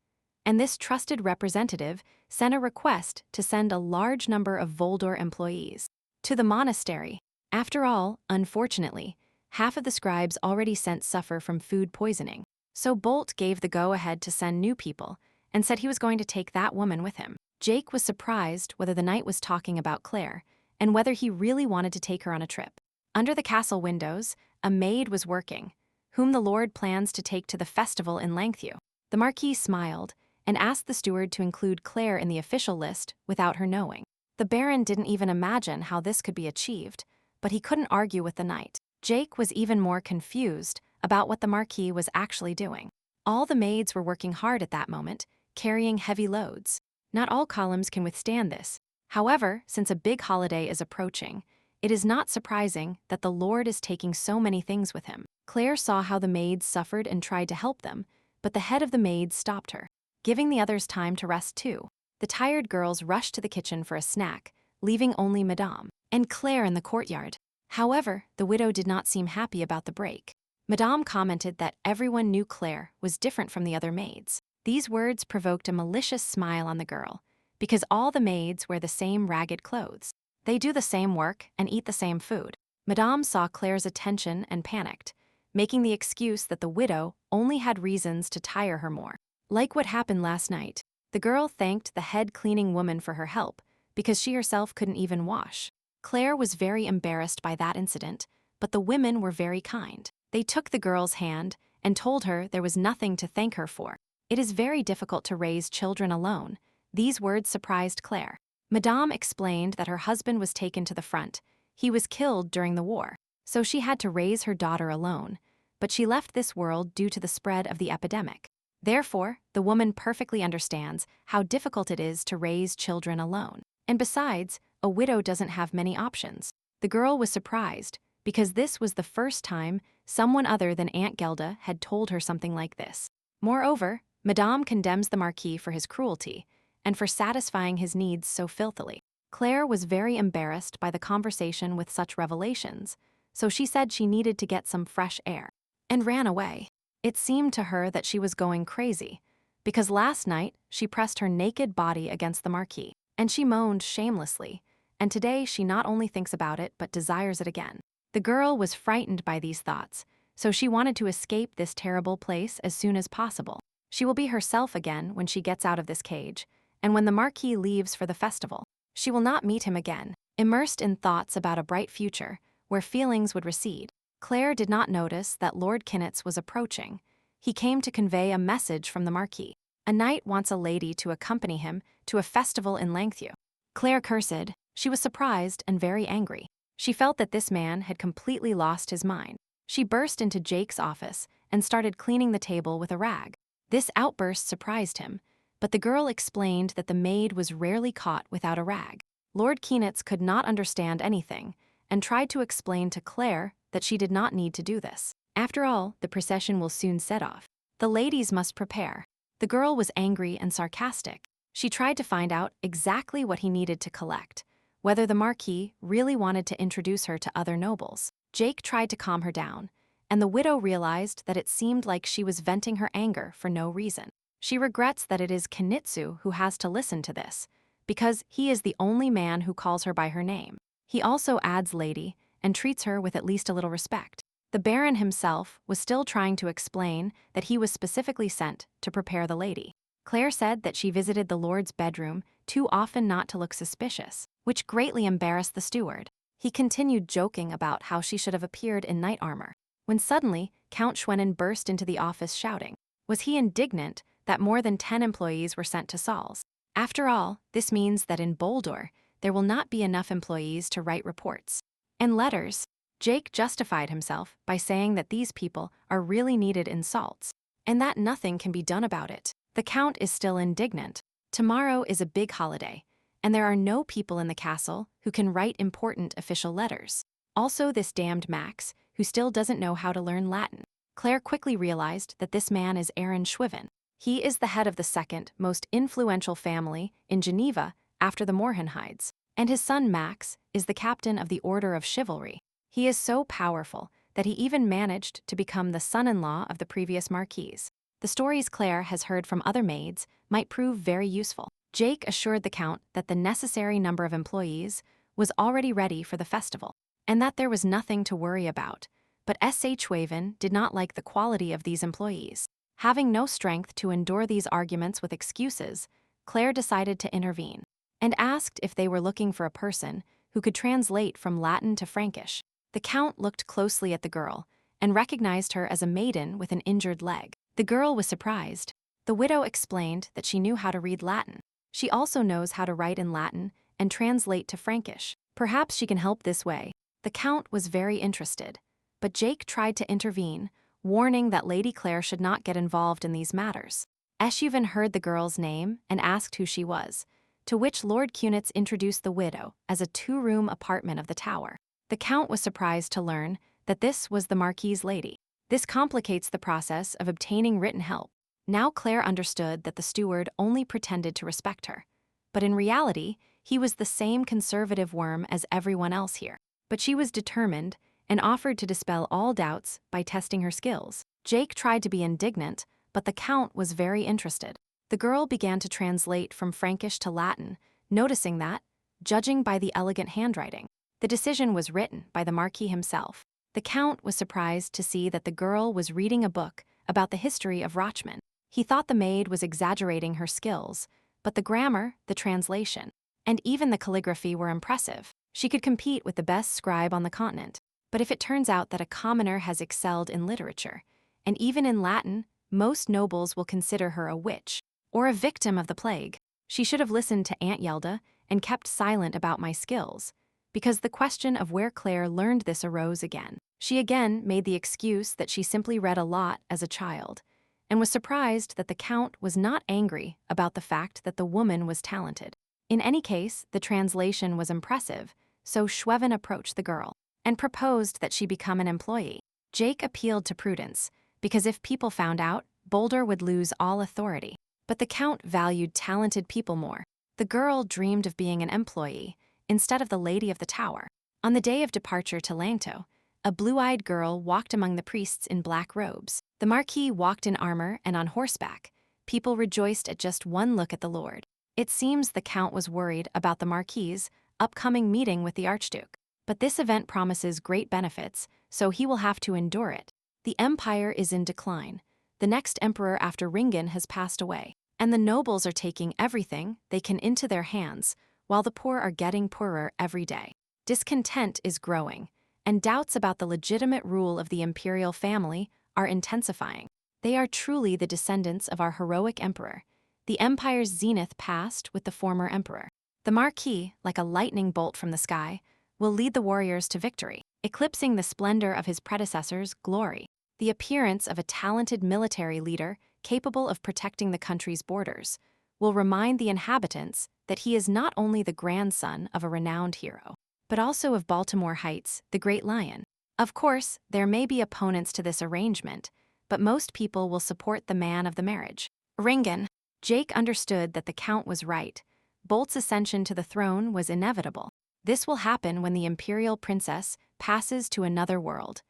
And this trusted representative sent a request to send a large number of Voldor employees to the monastery. After all, unfortunately, half of the scribes already suffer from food poisoning. So Bolt gave the go-ahead to send new people and said he was going to take that woman with him. Jake was surprised whether the knight was talking about Claire and whether he really wanted to take her on a trip. Under the castle windows, a maid was working, whom the lord plans to take to the festival in Langthew. The Marquis smiled and asked the steward to include Claire in the official list without her knowing. The Baron didn't even imagine how this could be achieved, but he couldn't argue with the knight. Jake was even more confused about what the Marquis was actually doing. All the maids were working hard at that moment, carrying heavy loads. Not all columns can withstand this. However, since a big holiday is approaching, it is not surprising that the Lord is taking so many things with him. Claire saw how the maids suffered and tried to help them, but the head of the maids stopped her, giving the others time to rest too. The tired girls rushed to the kitchen for a snack, leaving only Madame and Claire in the courtyard. However, the widow did not seem happy about the break. Madame commented that everyone knew Claire was different from the other maids. These words provoked a malicious smile on the girl, because all the maids wear the same ragged clothes. They do the same work and eat the same food. Madame saw Claire's attention and panicked, making the excuse that the widow only had reasons to tire her more. Like what happened last night, the girl thanked the head cleaning woman for her help because she herself couldn't even wash. Claire was very embarrassed by that incident, but the women were very kind. They took the girl's hand and told her there was nothing to thank her for. It is very difficult to raise children alone. These words surprised Claire. Madame explained that her husband was taken to the front. He was killed during the war, so she had to raise her daughter alone, but she left this world due to the spread of the epidemic. Therefore, the woman perfectly understands how difficult it is to raise children alone. And besides, a widow doesn't have many options. The girl was surprised, because this was the first time someone other than Aunt Gelda had told her something like this. Moreover, Madame condemns the Marquis for his cruelty and for satisfying his needs so filthily. Claire was very embarrassed by the conversation with such revelations, so she said she needed to get some fresh air and ran away. It seemed to her that she was going crazy, because last night she pressed her naked body against the Marquis, and she moaned shamelessly, and today she not only thinks about it but desires it again. The girl was frightened by these thoughts, so she wanted to escape this terrible place as soon as possible. She will be herself again when she gets out of this cage, and when the Marquis leaves for the festival, she will not meet him again. Immersed in thoughts about a bright future, where feelings would recede, Claire did not notice that Lord Kinitz was approaching. He came to convey a message from the Marquis. A knight wants a lady to accompany him to a festival in Langthew. Claire cursed. She was surprised and very angry. She felt that this man had completely lost his mind. She burst into Jake's office and started cleaning the table with a rag. This outburst surprised him, but the girl explained that the maid was rarely caught without a rag. Lord Kinitz could not understand anything and tried to explain to Claire that she did not need to do this. After all, the procession will soon set off. The ladies must prepare. The girl was angry and sarcastic. She tried to find out exactly what he needed to collect, whether the Marquis really wanted to introduce her to other nobles. Jake tried to calm her down, and the widow realized that it seemed like she was venting her anger for no reason. She regrets that it is Kinnitsu who has to listen to this, because he is the only man who calls her by her name. He also adds lady and treats her with at least a little respect. The Baron himself was still trying to explain that he was specifically sent to prepare the lady. Claire said that she visited the Lord's bedroom too often not to look suspicious, which greatly embarrassed the steward. He continued joking about how she should have appeared in knight armor, when suddenly Count Schwenin burst into the office shouting. Was he indignant that more than 10 employees were sent to Saul's? After all, this means that in Boldor, there will not be enough employees to write reports and letters. Jake justified himself by saying that these people are really needed in Salts, and that nothing can be done about it. The Count is still indignant. Tomorrow is a big holiday, and there are no people in the castle who can write important official letters. Also this damned Max, who still doesn't know how to learn Latin. Claire quickly realized that this man is Aaron Schwiven. He is the head of the second most influential family in Geneva after the Morhenheids, and his son Max is the captain of the Order of Chivalry. He is so powerful that he even managed to become the son-in-law of the previous marquise. The stories Claire has heard from other maids might prove very useful. Jake assured the Count that the necessary number of employees was already ready for the festival, and that there was nothing to worry about. But S.H. Waven did not like the quality of these employees. Having no strength to endure these arguments with excuses, Claire decided to intervene, and asked if they were looking for a person who could translate from Latin to Frankish. The Count looked closely at the girl and recognized her as a maiden with an injured leg. The girl was surprised. The widow explained that she knew how to read Latin. She also knows how to write in Latin and translate to Frankish. Perhaps she can help this way. The Count was very interested, but Jake tried to intervene, warning that Lady Claire should not get involved in these matters. Eshuven heard the girl's name and asked who she was, to which Lord Kunitz introduced the widow as a 2-room apartment of the tower. The Count was surprised to learn that this was the Marquis's lady. This complicates the process of obtaining written help. Now Claire understood that the steward only pretended to respect her, but in reality, he was the same conservative worm as everyone else here. But she was determined and offered to dispel all doubts by testing her skills. Jake tried to be indignant, but the Count was very interested. The girl began to translate from Frankish to Latin, noticing that, judging by the elegant handwriting, the decision was written by the Marquis himself. The Count was surprised to see that the girl was reading a book about the history of Rochman. He thought the maid was exaggerating her skills, but the grammar, the translation, and even the calligraphy were impressive. She could compete with the best scribe on the continent. But if it turns out that a commoner has excelled in literature, and even in Latin, most nobles will consider her a witch or a victim of the plague. She should have listened to Aunt Yelda and kept silent about my skills, because the question of where Claire learned this arose again. She again made the excuse that she simply read a lot as a child, and was surprised that the Count was not angry about the fact that the woman was talented. In any case, the translation was impressive, so Schweven approached the girl and proposed that she become an employee. Jake appealed to prudence, because if people found out, Boulder would lose all authority. But the Count valued talented people more. The girl dreamed of being an employee instead of the lady of the tower. On the day of departure to Langto, a blue-eyed girl walked among the priests in black robes. The Marquis walked in armor and on horseback. People rejoiced at just one look at the Lord. It seems the Count was worried about the Marquis's upcoming meeting with the Archduke. But this event promises great benefits, so he will have to endure it. The empire is in decline. The next emperor after Ringen has passed away, and the nobles are taking everything they can into their hands, while the poor are getting poorer every day. Discontent is growing, and doubts about the legitimate rule of the imperial family are intensifying. They are truly the descendants of our heroic emperor. The empire's zenith passed with the former emperor. The Marquis, like a lightning bolt from the sky, will lead the warriors to victory, eclipsing the splendor of his predecessor's glory. The appearance of a talented military leader capable of protecting the country's borders will remind the inhabitants that he is not only the grandson of a renowned hero, but also of Baltimore Heights, the Great Lion. Of course, there may be opponents to this arrangement, but most people will support the man of the marriage. Ringen. Jake understood that the Count was right. Bolt's ascension to the throne was inevitable. This will happen when the imperial princess passes to another world.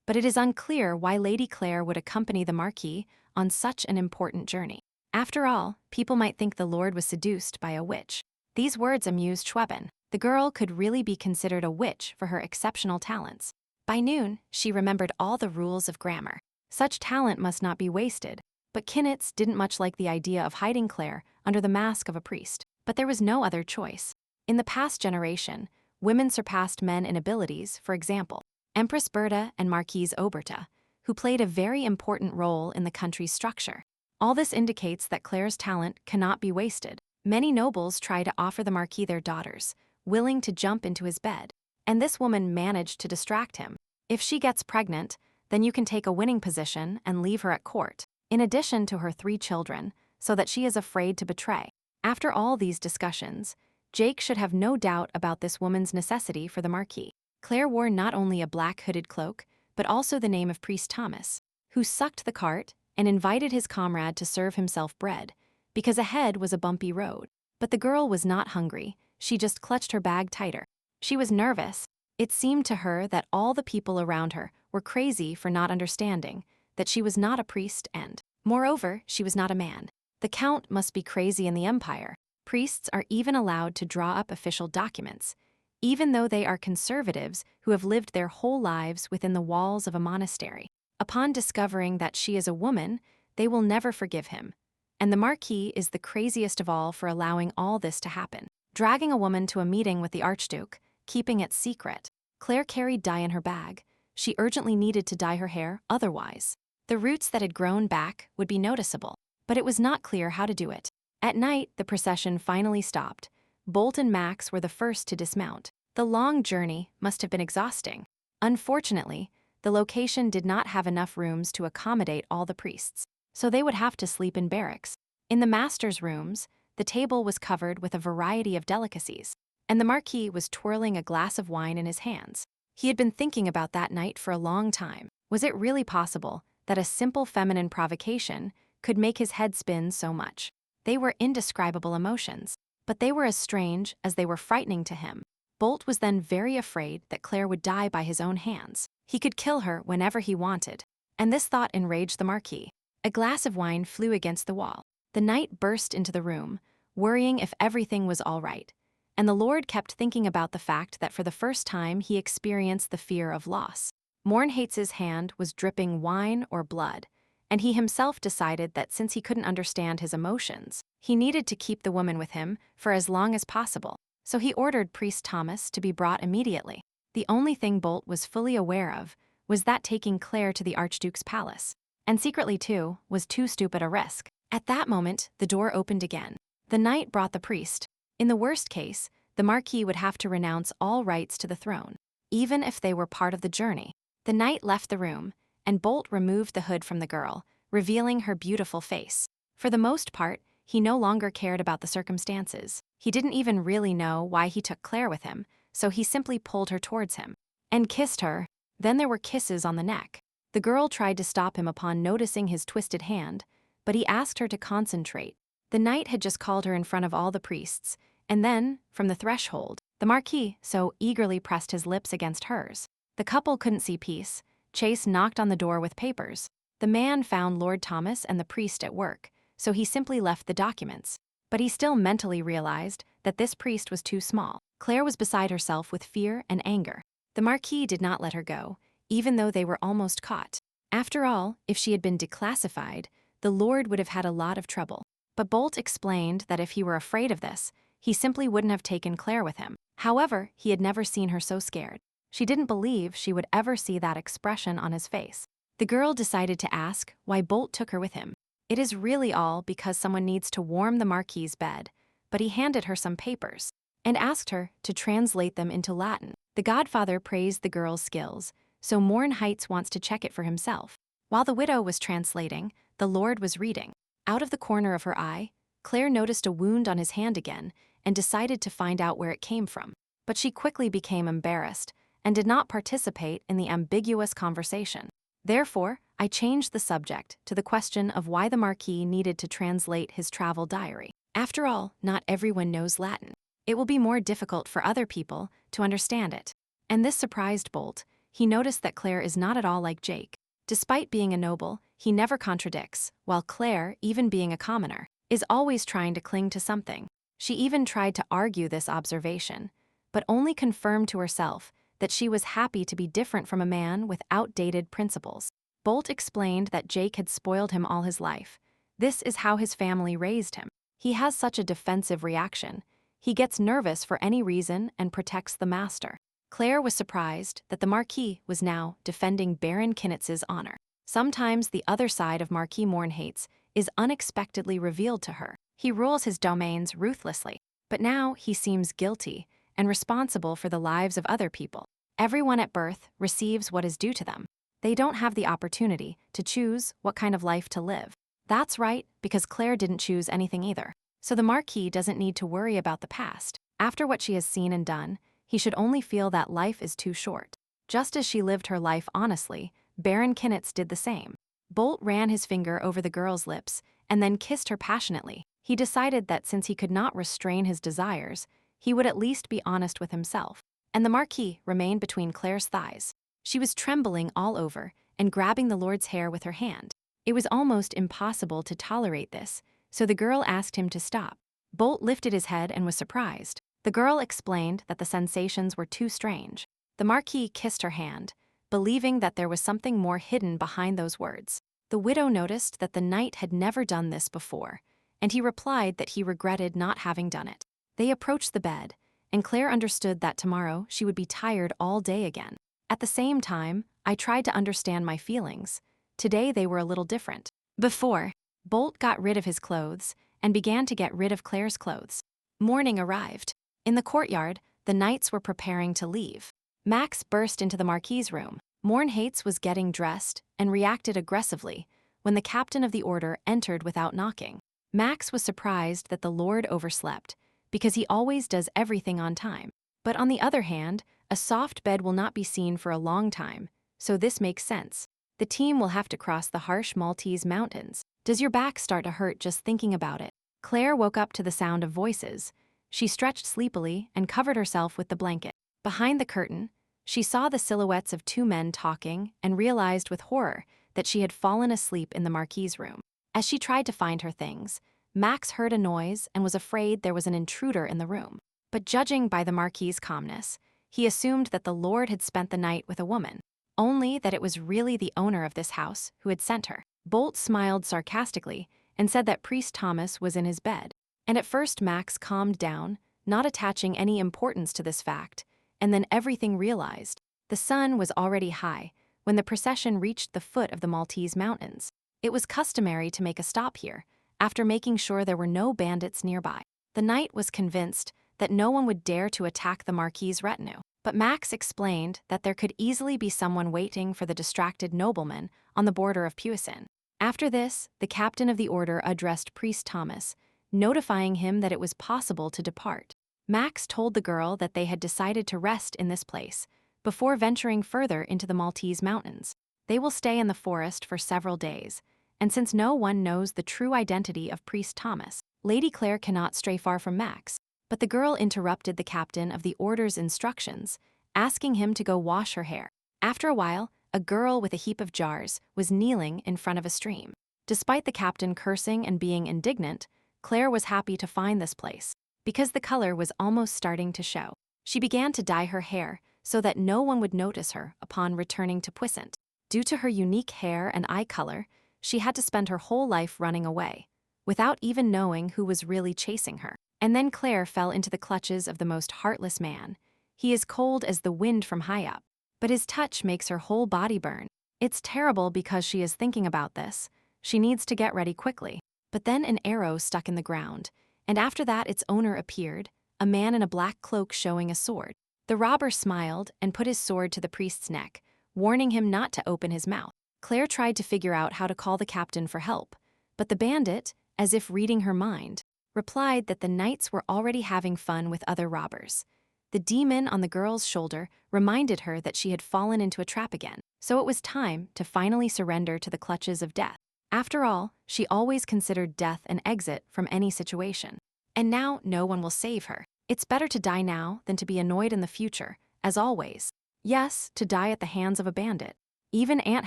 But it is unclear why Lady Claire would accompany the Marquis on such an important journey. After all, people might think the Lord was seduced by a witch. These words amused Schweben. The girl could really be considered a witch for her exceptional talents. By noon, she remembered all the rules of grammar. Such talent must not be wasted. But Kinitz didn't much like the idea of hiding Claire under the mask of a priest. But there was no other choice. In the past generation, women surpassed men in abilities, for example, Empress Berta and Marquise Oberta, who played a very important role in the country's structure. All this indicates that Claire's talent cannot be wasted. Many nobles try to offer the Marquis their daughters, willing to jump into his bed. And this woman managed to distract him. If she gets pregnant, then you can take a winning position and leave her at court, in addition to her 3 children, so that she is afraid to betray. After all these discussions, Jake should have no doubt about this woman's necessity for the Marquis. Claire wore not only a black hooded cloak, but also the name of Priest Thomas, who sucked the cart and invited his comrade to serve himself bread, because ahead was a bumpy road. But the girl was not hungry, she just clutched her bag tighter. She was nervous. It seemed to her that all the people around her were crazy for not understanding that she was not a priest and, moreover, she was not a man. The Count must be crazy in the Empire. Priests are even allowed to draw up official documents, even though they are conservatives who have lived their whole lives within the walls of a monastery. Upon discovering that she is a woman, they will never forgive him. And the Marquis is the craziest of all for allowing all this to happen. Dragging a woman to a meeting with the Archduke, keeping it secret. Claire carried dye in her bag. She urgently needed to dye her hair, otherwise the roots that had grown back would be noticeable. But it was not clear how to do it. At night, the procession finally stopped. Bolt and Max were the first to dismount. The long journey must have been exhausting. Unfortunately, the location did not have enough rooms to accommodate all the priests, so they would have to sleep in barracks. In the master's rooms, the table was covered with a variety of delicacies, and the Marquis was twirling a glass of wine in his hands. He had been thinking about that night for a long time. Was it really possible that a simple feminine provocation could make his head spin so much? They were indescribable emotions, but they were as strange as they were frightening to him. Bolt was then very afraid that Claire would die by his own hands. He could kill her whenever he wanted, and this thought enraged the Marquis. A glass of wine flew against the wall. The knight burst into the room, worrying if everything was all right, and the Lord kept thinking about the fact that for the first time he experienced the fear of loss. Mornhatz's hand was dripping wine or blood, and he himself decided that since he couldn't understand his emotions, he needed to keep the woman with him for as long as possible. So he ordered Priest Thomas to be brought immediately. The only thing Bolt was fully aware of was that taking Claire to the Archduke's palace, and secretly too, was too stupid a risk. At that moment, the door opened again. The knight brought the priest. In the worst case, the Marquis would have to renounce all rights to the throne, even if they were part of the journey. The knight left the room, and Bolt removed the hood from the girl, revealing her beautiful face. For the most part, he no longer cared about the circumstances. He didn't even really know why he took Claire with him, so he simply pulled her towards him and kissed her. Then there were kisses on the neck. The girl tried to stop him upon noticing his twisted hand, but he asked her to concentrate. The knight had just called her in front of all the priests, and then, from the threshold, the Marquis so eagerly pressed his lips against hers. The couple couldn't see peace. Chase knocked on the door with papers. The man found Lord Thomas and the priest at work, so he simply left the documents. But he still mentally realized that this priest was too small. Claire was beside herself with fear and anger. The Marquis did not let her go, even though they were almost caught. After all, if she had been declassified, the Lord would have had a lot of trouble. But Bolt explained that if he were afraid of this, he simply wouldn't have taken Claire with him. However, he had never seen her so scared. She didn't believe she would ever see that expression on his face. The girl decided to ask why Bolt took her with him. It is really all because someone needs to warm the Marquis's bed, but he handed her some papers and asked her to translate them into Latin. The godfather praised the girl's skills, so Mornheitz wants to check it for himself. While the widow was translating, the Lord was reading. Out of the corner of her eye, Claire noticed a wound on his hand again and decided to find out where it came from. But she quickly became embarrassed and did not participate in the ambiguous conversation. Therefore, I changed the subject to the question of why the Marquis needed to translate his travel diary. After all, not everyone knows Latin. It will be more difficult for other people to understand it. And this surprised Bolt. He noticed that Claire is not at all like Jake. Despite being a noble, he never contradicts, while Claire, even being a commoner, is always trying to cling to something. She even tried to argue this observation, but only confirmed to herself that she was happy to be different from a man with outdated principles. Bolt explained that Jake had spoiled him all his life. This is how his family raised him. He has such a defensive reaction. He gets nervous for any reason and protects the master. Claire was surprised that the Marquis was now defending Baron Kinnitz's honor. Sometimes the other side of Marquis Morn hates is unexpectedly revealed to her. He rules his domains ruthlessly, but now he seems guilty and responsible for the lives of other people. Everyone at birth receives what is due to them. They don't have the opportunity to choose what kind of life to live. That's right, because Claire didn't choose anything either. So the Marquis doesn't need to worry about the past. After what she has seen and done, he should only feel that life is too short. Just as she lived her life honestly, Baron Kinnitz did the same. Bolt ran his finger over the girl's lips and then kissed her passionately. He decided that since he could not restrain his desires, he would at least be honest with himself. And the Marquis remained between Claire's thighs. She was trembling all over and grabbing the Lord's hair with her hand. It was almost impossible to tolerate this, so the girl asked him to stop. Bolt lifted his head and was surprised. The girl explained that the sensations were too strange. The Marquis kissed her hand, believing that there was something more hidden behind those words. The widow noticed that the knight had never done this before, and he replied that he regretted not having done it. They approached the bed, and Claire understood that tomorrow she would be tired all day again. At the same time, I tried to understand my feelings. Today they were a little different. Before, Bolt got rid of his clothes and began to get rid of Claire's clothes. Morning arrived. In the courtyard, the knights were preparing to leave. Max burst into the Marquis's room. Mornhates was getting dressed and reacted aggressively when the captain of the order entered without knocking. Max was surprised that the Lord overslept, because he always does everything on time. But on the other hand, a soft bed will not be seen for a long time, so this makes sense. The team will have to cross the harsh Maltese mountains. Does your back start to hurt just thinking about it? Claire woke up to the sound of voices. She stretched sleepily and covered herself with the blanket. Behind the curtain, she saw the silhouettes of two men talking and realized with horror that she had fallen asleep in the Marquis's room. As she tried to find her things, Max heard a noise and was afraid there was an intruder in the room. But judging by the Marquis's calmness, he assumed that the Lord had spent the night with a woman, only that it was really the owner of this house who had sent her. Bolt smiled sarcastically and said that Priest Thomas was in his bed. And at first Max calmed down, not attaching any importance to this fact, and then everything realized. The sun was already high when the procession reached the foot of the Maltese mountains. It was customary to make a stop here, after making sure there were no bandits nearby. The knight was convinced that no one would dare to attack the Marquis's retinue, but Max explained that there could easily be someone waiting for the distracted nobleman on the border of Puisin. After this, the captain of the order addressed Priest Thomas, notifying him that it was possible to depart. Max told the girl that they had decided to rest in this place before venturing further into the Maltese mountains. They will stay in the forest for several days, and since no one knows the true identity of Priest Thomas, Lady Claire cannot stray far from Max. But the girl interrupted the captain of the order's instructions, asking him to go wash her hair. After a while, a girl with a heap of jars was kneeling in front of a stream. Despite the captain cursing and being indignant, Claire was happy to find this place, because the color was almost starting to show. She began to dye her hair so that no one would notice her upon returning to Puissant. Due to her unique hair and eye color, she had to spend her whole life running away, without even knowing who was really chasing her. And then Claire fell into the clutches of the most heartless man. He is cold as the wind from high up, but his touch makes her whole body burn. It's terrible because she is thinking about this. She needs to get ready quickly. But then an arrow stuck in the ground, and after that its owner appeared, a man in a black cloak showing a sword. The robber smiled and put his sword to the priest's neck, warning him not to open his mouth. Claire tried to figure out how to call the captain for help, but the bandit, as if reading her mind, replied that the knights were already having fun with other robbers. The demon on the girl's shoulder reminded her that she had fallen into a trap again, so it was time to finally surrender to the clutches of death. After all, she always considered death an exit from any situation. And now no one will save her. It's better to die now than to be annoyed in the future, as always. Yes, to die at the hands of a bandit. Even Aunt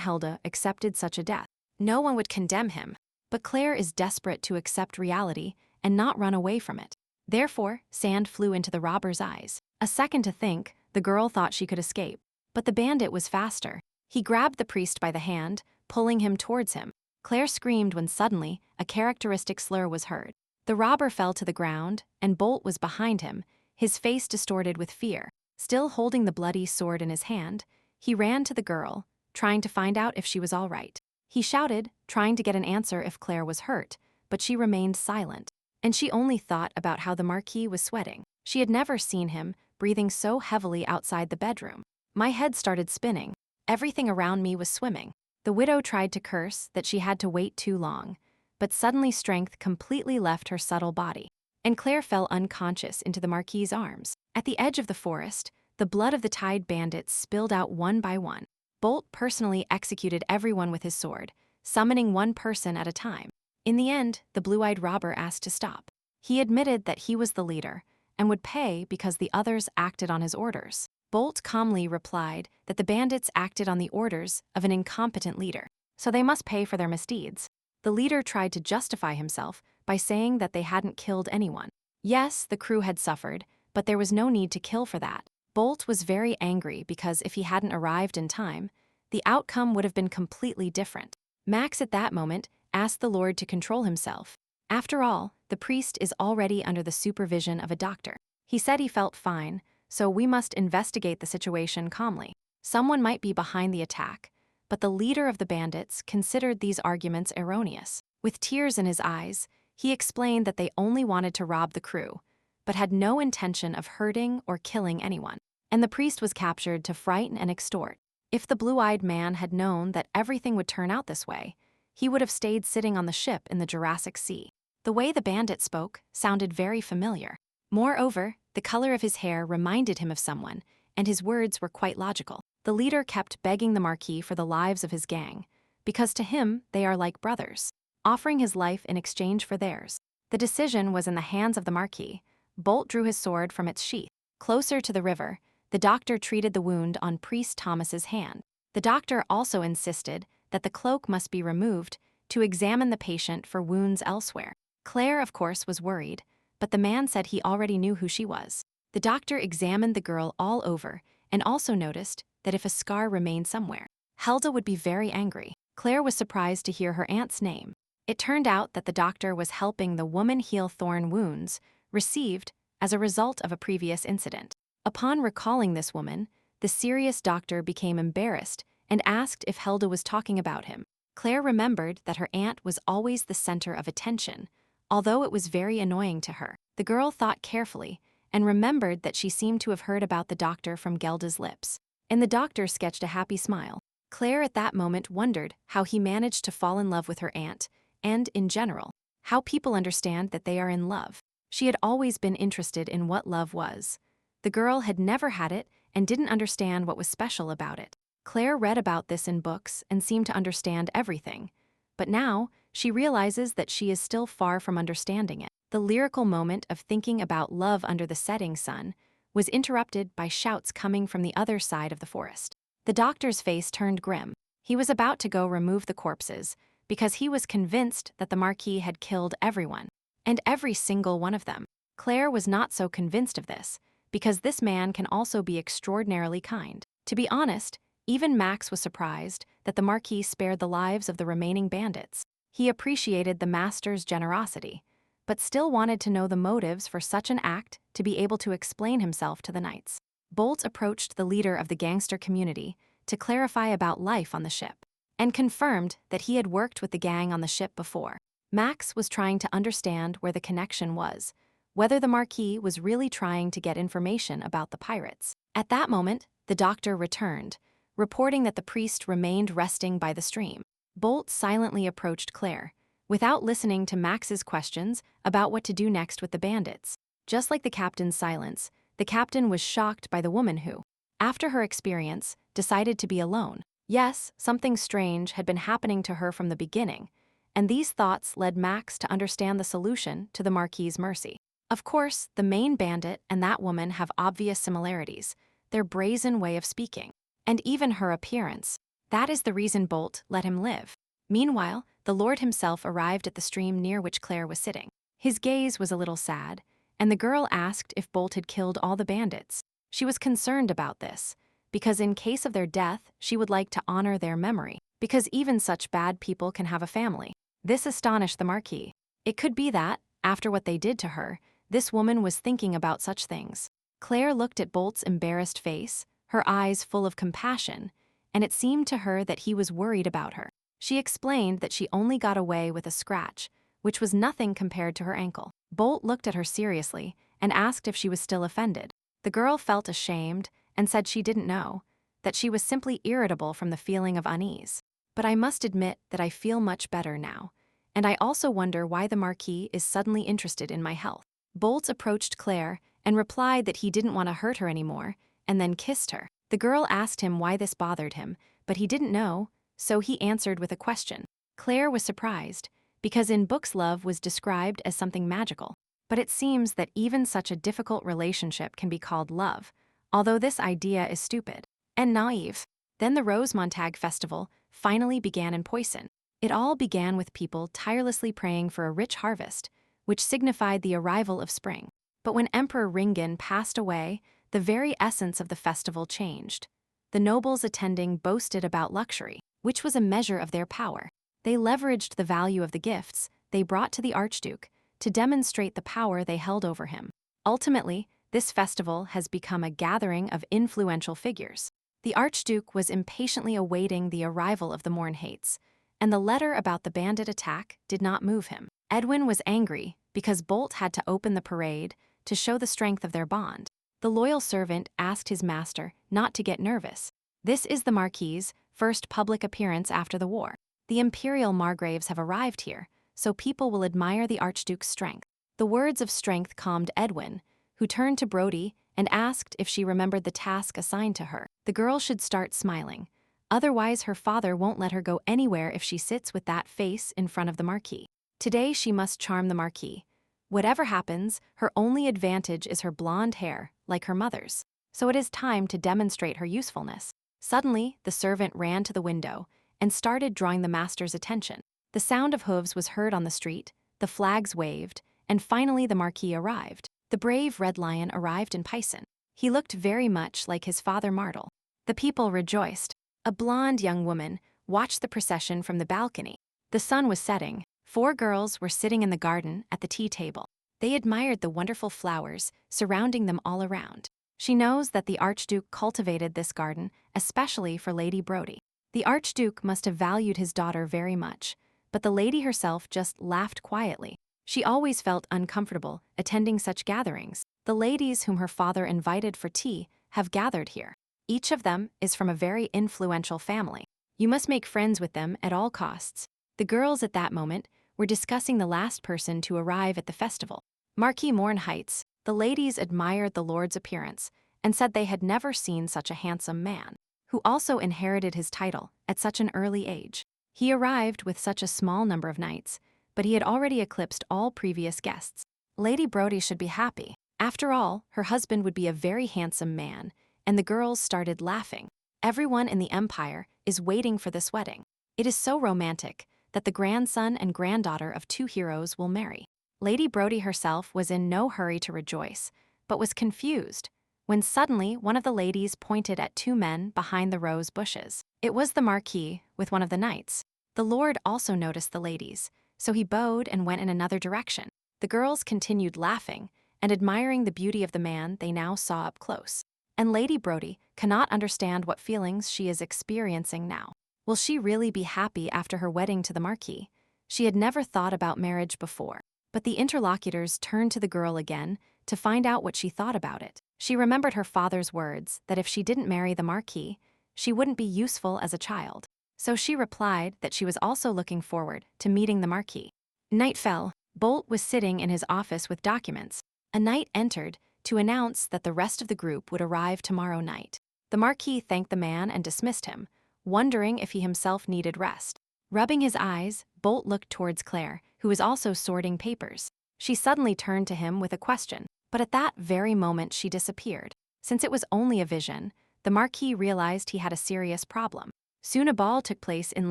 Hilda accepted such a death. No one would condemn him, but Claire is desperate to accept reality and not run away from it. Therefore, sand flew into the robber's eyes. A second to think, the girl thought she could escape. But the bandit was faster. He grabbed the priest by the hand, pulling him towards him. Claire screamed when suddenly, a characteristic slur was heard. The robber fell to the ground, and Bolt was behind him, his face distorted with fear. Still holding the bloody sword in his hand, he ran to the girl, trying to find out if she was all right. He shouted, trying to get an answer if Claire was hurt, but she remained silent. And she only thought about how the Marquis was sweating. She had never seen him breathing so heavily outside the bedroom. My head started spinning. Everything around me was swimming. The widow tried to curse that she had to wait too long, but suddenly strength completely left her subtle body, and Claire fell unconscious into the Marquis's arms. At the edge of the forest, the blood of the tied bandits spilled out one by one. Bolt personally executed everyone with his sword, summoning one person at a time. In the end, the blue-eyed robber asked to stop. He admitted that he was the leader and would pay because the others acted on his orders. Bolt calmly replied that the bandits acted on the orders of an incompetent leader, so they must pay for their misdeeds. The leader tried to justify himself by saying that they hadn't killed anyone. Yes, the crew had suffered, but there was no need to kill for that. Bolt was very angry because if he hadn't arrived in time, the outcome would have been completely different. Max at that moment asked the Lord to control himself. After all, the priest is already under the supervision of a doctor. He said he felt fine, so we must investigate the situation calmly. Someone might be behind the attack, but the leader of the bandits considered these arguments erroneous. With tears in his eyes, he explained that they only wanted to rob the crew, but had no intention of hurting or killing anyone. And the priest was captured to frighten and extort. If the blue-eyed man had known that everything would turn out this way, he would have stayed sitting on the ship in the Jurassic Sea. The way the bandit spoke sounded very familiar. Moreover, the color of his hair reminded him of someone, and his words were quite logical. The leader kept begging the Marquis for the lives of his gang, because to him they are like brothers, offering his life in exchange for theirs. The decision was in the hands of the Marquis. Bolt drew his sword from its sheath. Closer to the river, the doctor treated the wound on Priest Thomas's hand. The doctor also insisted that the cloak must be removed to examine the patient for wounds elsewhere. Claire, of course, was worried, but the man said he already knew who she was. The doctor examined the girl all over and also noticed that if a scar remained somewhere, Helda would be very angry. Claire was surprised to hear her aunt's name. It turned out that the doctor was helping the woman heal thorn wounds received as a result of a previous incident. Upon recalling this woman, the serious doctor became embarrassed and asked if Helda was talking about him. Claire remembered that her aunt was always the center of attention, although it was very annoying to her. The girl thought carefully and remembered that she seemed to have heard about the doctor from Gelda's lips. And the doctor sketched a happy smile. Claire at that moment wondered how he managed to fall in love with her aunt, and, in general, how people understand that they are in love. She had always been interested in what love was. The girl had never had it and didn't understand what was special about it. Claire read about this in books and seemed to understand everything, but now she realizes that she is still far from understanding it. The lyrical moment of thinking about love under the setting sun was interrupted by shouts coming from the other side of the forest. The doctor's face turned grim. He was about to go remove the corpses because he was convinced that the Marquis had killed everyone, and every single one of them. Claire was not so convinced of this, because this man can also be extraordinarily kind. To be honest, even Max was surprised that the Marquis spared the lives of the remaining bandits. He appreciated the master's generosity, but still wanted to know the motives for such an act to be able to explain himself to the knights. Bolt approached the leader of the gangster community to clarify about life on the ship, and confirmed that he had worked with the gang on the ship before. Max was trying to understand where the connection was, whether the Marquis was really trying to get information about the pirates. At that moment, the doctor returned, reporting that the priest remained resting by the stream. Bolt silently approached Claire, without listening to Max's questions about what to do next with the bandits. Just like the captain's silence, the captain was shocked by the woman who, after her experience, decided to be alone. Yes, something strange had been happening to her from the beginning, and these thoughts led Max to understand the solution to the Marquis's mercy. Of course, the main bandit and that woman have obvious similarities, their brazen way of speaking, and even her appearance. That is the reason Bolt let him live. Meanwhile, the Lord himself arrived at the stream near which Claire was sitting. His gaze was a little sad, and the girl asked if Bolt had killed all the bandits. She was concerned about this, because in case of their death, she would like to honor their memory, because even such bad people can have a family. This astonished the Marquis. It could be that, after what they did to her, this woman was thinking about such things. Claire looked at Bolt's embarrassed face, her eyes full of compassion, and it seemed to her that he was worried about her. She explained that she only got away with a scratch, which was nothing compared to her ankle. Bolt looked at her seriously and asked if she was still offended. The girl felt ashamed and said she didn't know, that she was simply irritable from the feeling of unease. But I must admit that I feel much better now, and I also wonder why the Marquis is suddenly interested in my health. Bolt approached Claire and replied that he didn't want to hurt her anymore, and then kissed her. The girl asked him why this bothered him, but he didn't know, so he answered with a question. Claire was surprised, because in books love was described as something magical. But it seems that even such a difficult relationship can be called love, although this idea is stupid and naive. Then the Rosemontag Festival finally began in Poison. It all began with people tirelessly praying for a rich harvest, which signified the arrival of spring. But when Emperor Ringan passed away, the very essence of the festival changed. The nobles attending boasted about luxury, which was a measure of their power. They leveraged the value of the gifts they brought to the Archduke to demonstrate the power they held over him. Ultimately, this festival has become a gathering of influential figures. The Archduke was impatiently awaiting the arrival of the Mornhates, and the letter about the bandit attack did not move him. Edwin was angry because Bolt had to open the parade to show the strength of their bond. The loyal servant asked his master not to get nervous. This is the Marquis's first public appearance after the war. The imperial Margraves have arrived here, so people will admire the Archduke's strength. The words of strength calmed Edwin, who turned to Brody and asked if she remembered the task assigned to her. The girl should start smiling. Otherwise, her father won't let her go anywhere if she sits with that face in front of the Marquis. Today she must charm the Marquis. Whatever happens, her only advantage is her blonde hair, like her mother's. So it is time to demonstrate her usefulness. Suddenly, the servant ran to the window and started drawing the master's attention. The sound of hooves was heard on the street, the flags waved, and finally the Marquis arrived. The brave Red Lion arrived in Payson. He looked very much like his father Martel. The people rejoiced. A blonde young woman watched the procession from the balcony. The sun was setting. 4 girls were sitting in the garden at the tea table. They admired the wonderful flowers surrounding them all around. She knows that the Archduke cultivated this garden especially for Lady Brody. The Archduke must have valued his daughter very much, but the lady herself just laughed quietly. She always felt uncomfortable attending such gatherings. The ladies whom her father invited for tea have gathered here. Each of them is from a very influential family. You must make friends with them at all costs. The girls at that moment were discussing the last person to arrive at the festival. Marquis Mornheights. The ladies admired the lord's appearance and said they had never seen such a handsome man, who also inherited his title at such an early age. He arrived with such a small number of knights, but he had already eclipsed all previous guests. Lady Brody should be happy. After all, her husband would be a very handsome man, and the girls started laughing. Everyone in the empire is waiting for this wedding. It is so romantic that the grandson and granddaughter of 2 heroes will marry. Lady Brody herself was in no hurry to rejoice, but was confused when suddenly one of the ladies pointed at 2 men behind the rose bushes. It was the Marquis with one of the knights. The lord also noticed the ladies, so he bowed and went in another direction. The girls continued laughing and admiring the beauty of the man they now saw up close. And Lady Brody cannot understand what feelings she is experiencing now. Will she really be happy after her wedding to the Marquis? She had never thought about marriage before. But the interlocutors turned to the girl again to find out what she thought about it. She remembered her father's words that if she didn't marry the Marquis, she wouldn't be useful as a child. So she replied that she was also looking forward to meeting the Marquis. Night fell. Bolt was sitting in his office with documents. A knight entered to announce that the rest of the group would arrive tomorrow night. The Marquis thanked the man and dismissed him, wondering if he himself needed rest. Rubbing his eyes, Bolt looked towards Claire, who was also sorting papers. She suddenly turned to him with a question, but at that very moment she disappeared. Since it was only a vision, the Marquis realized he had a serious problem. Soon a ball took place in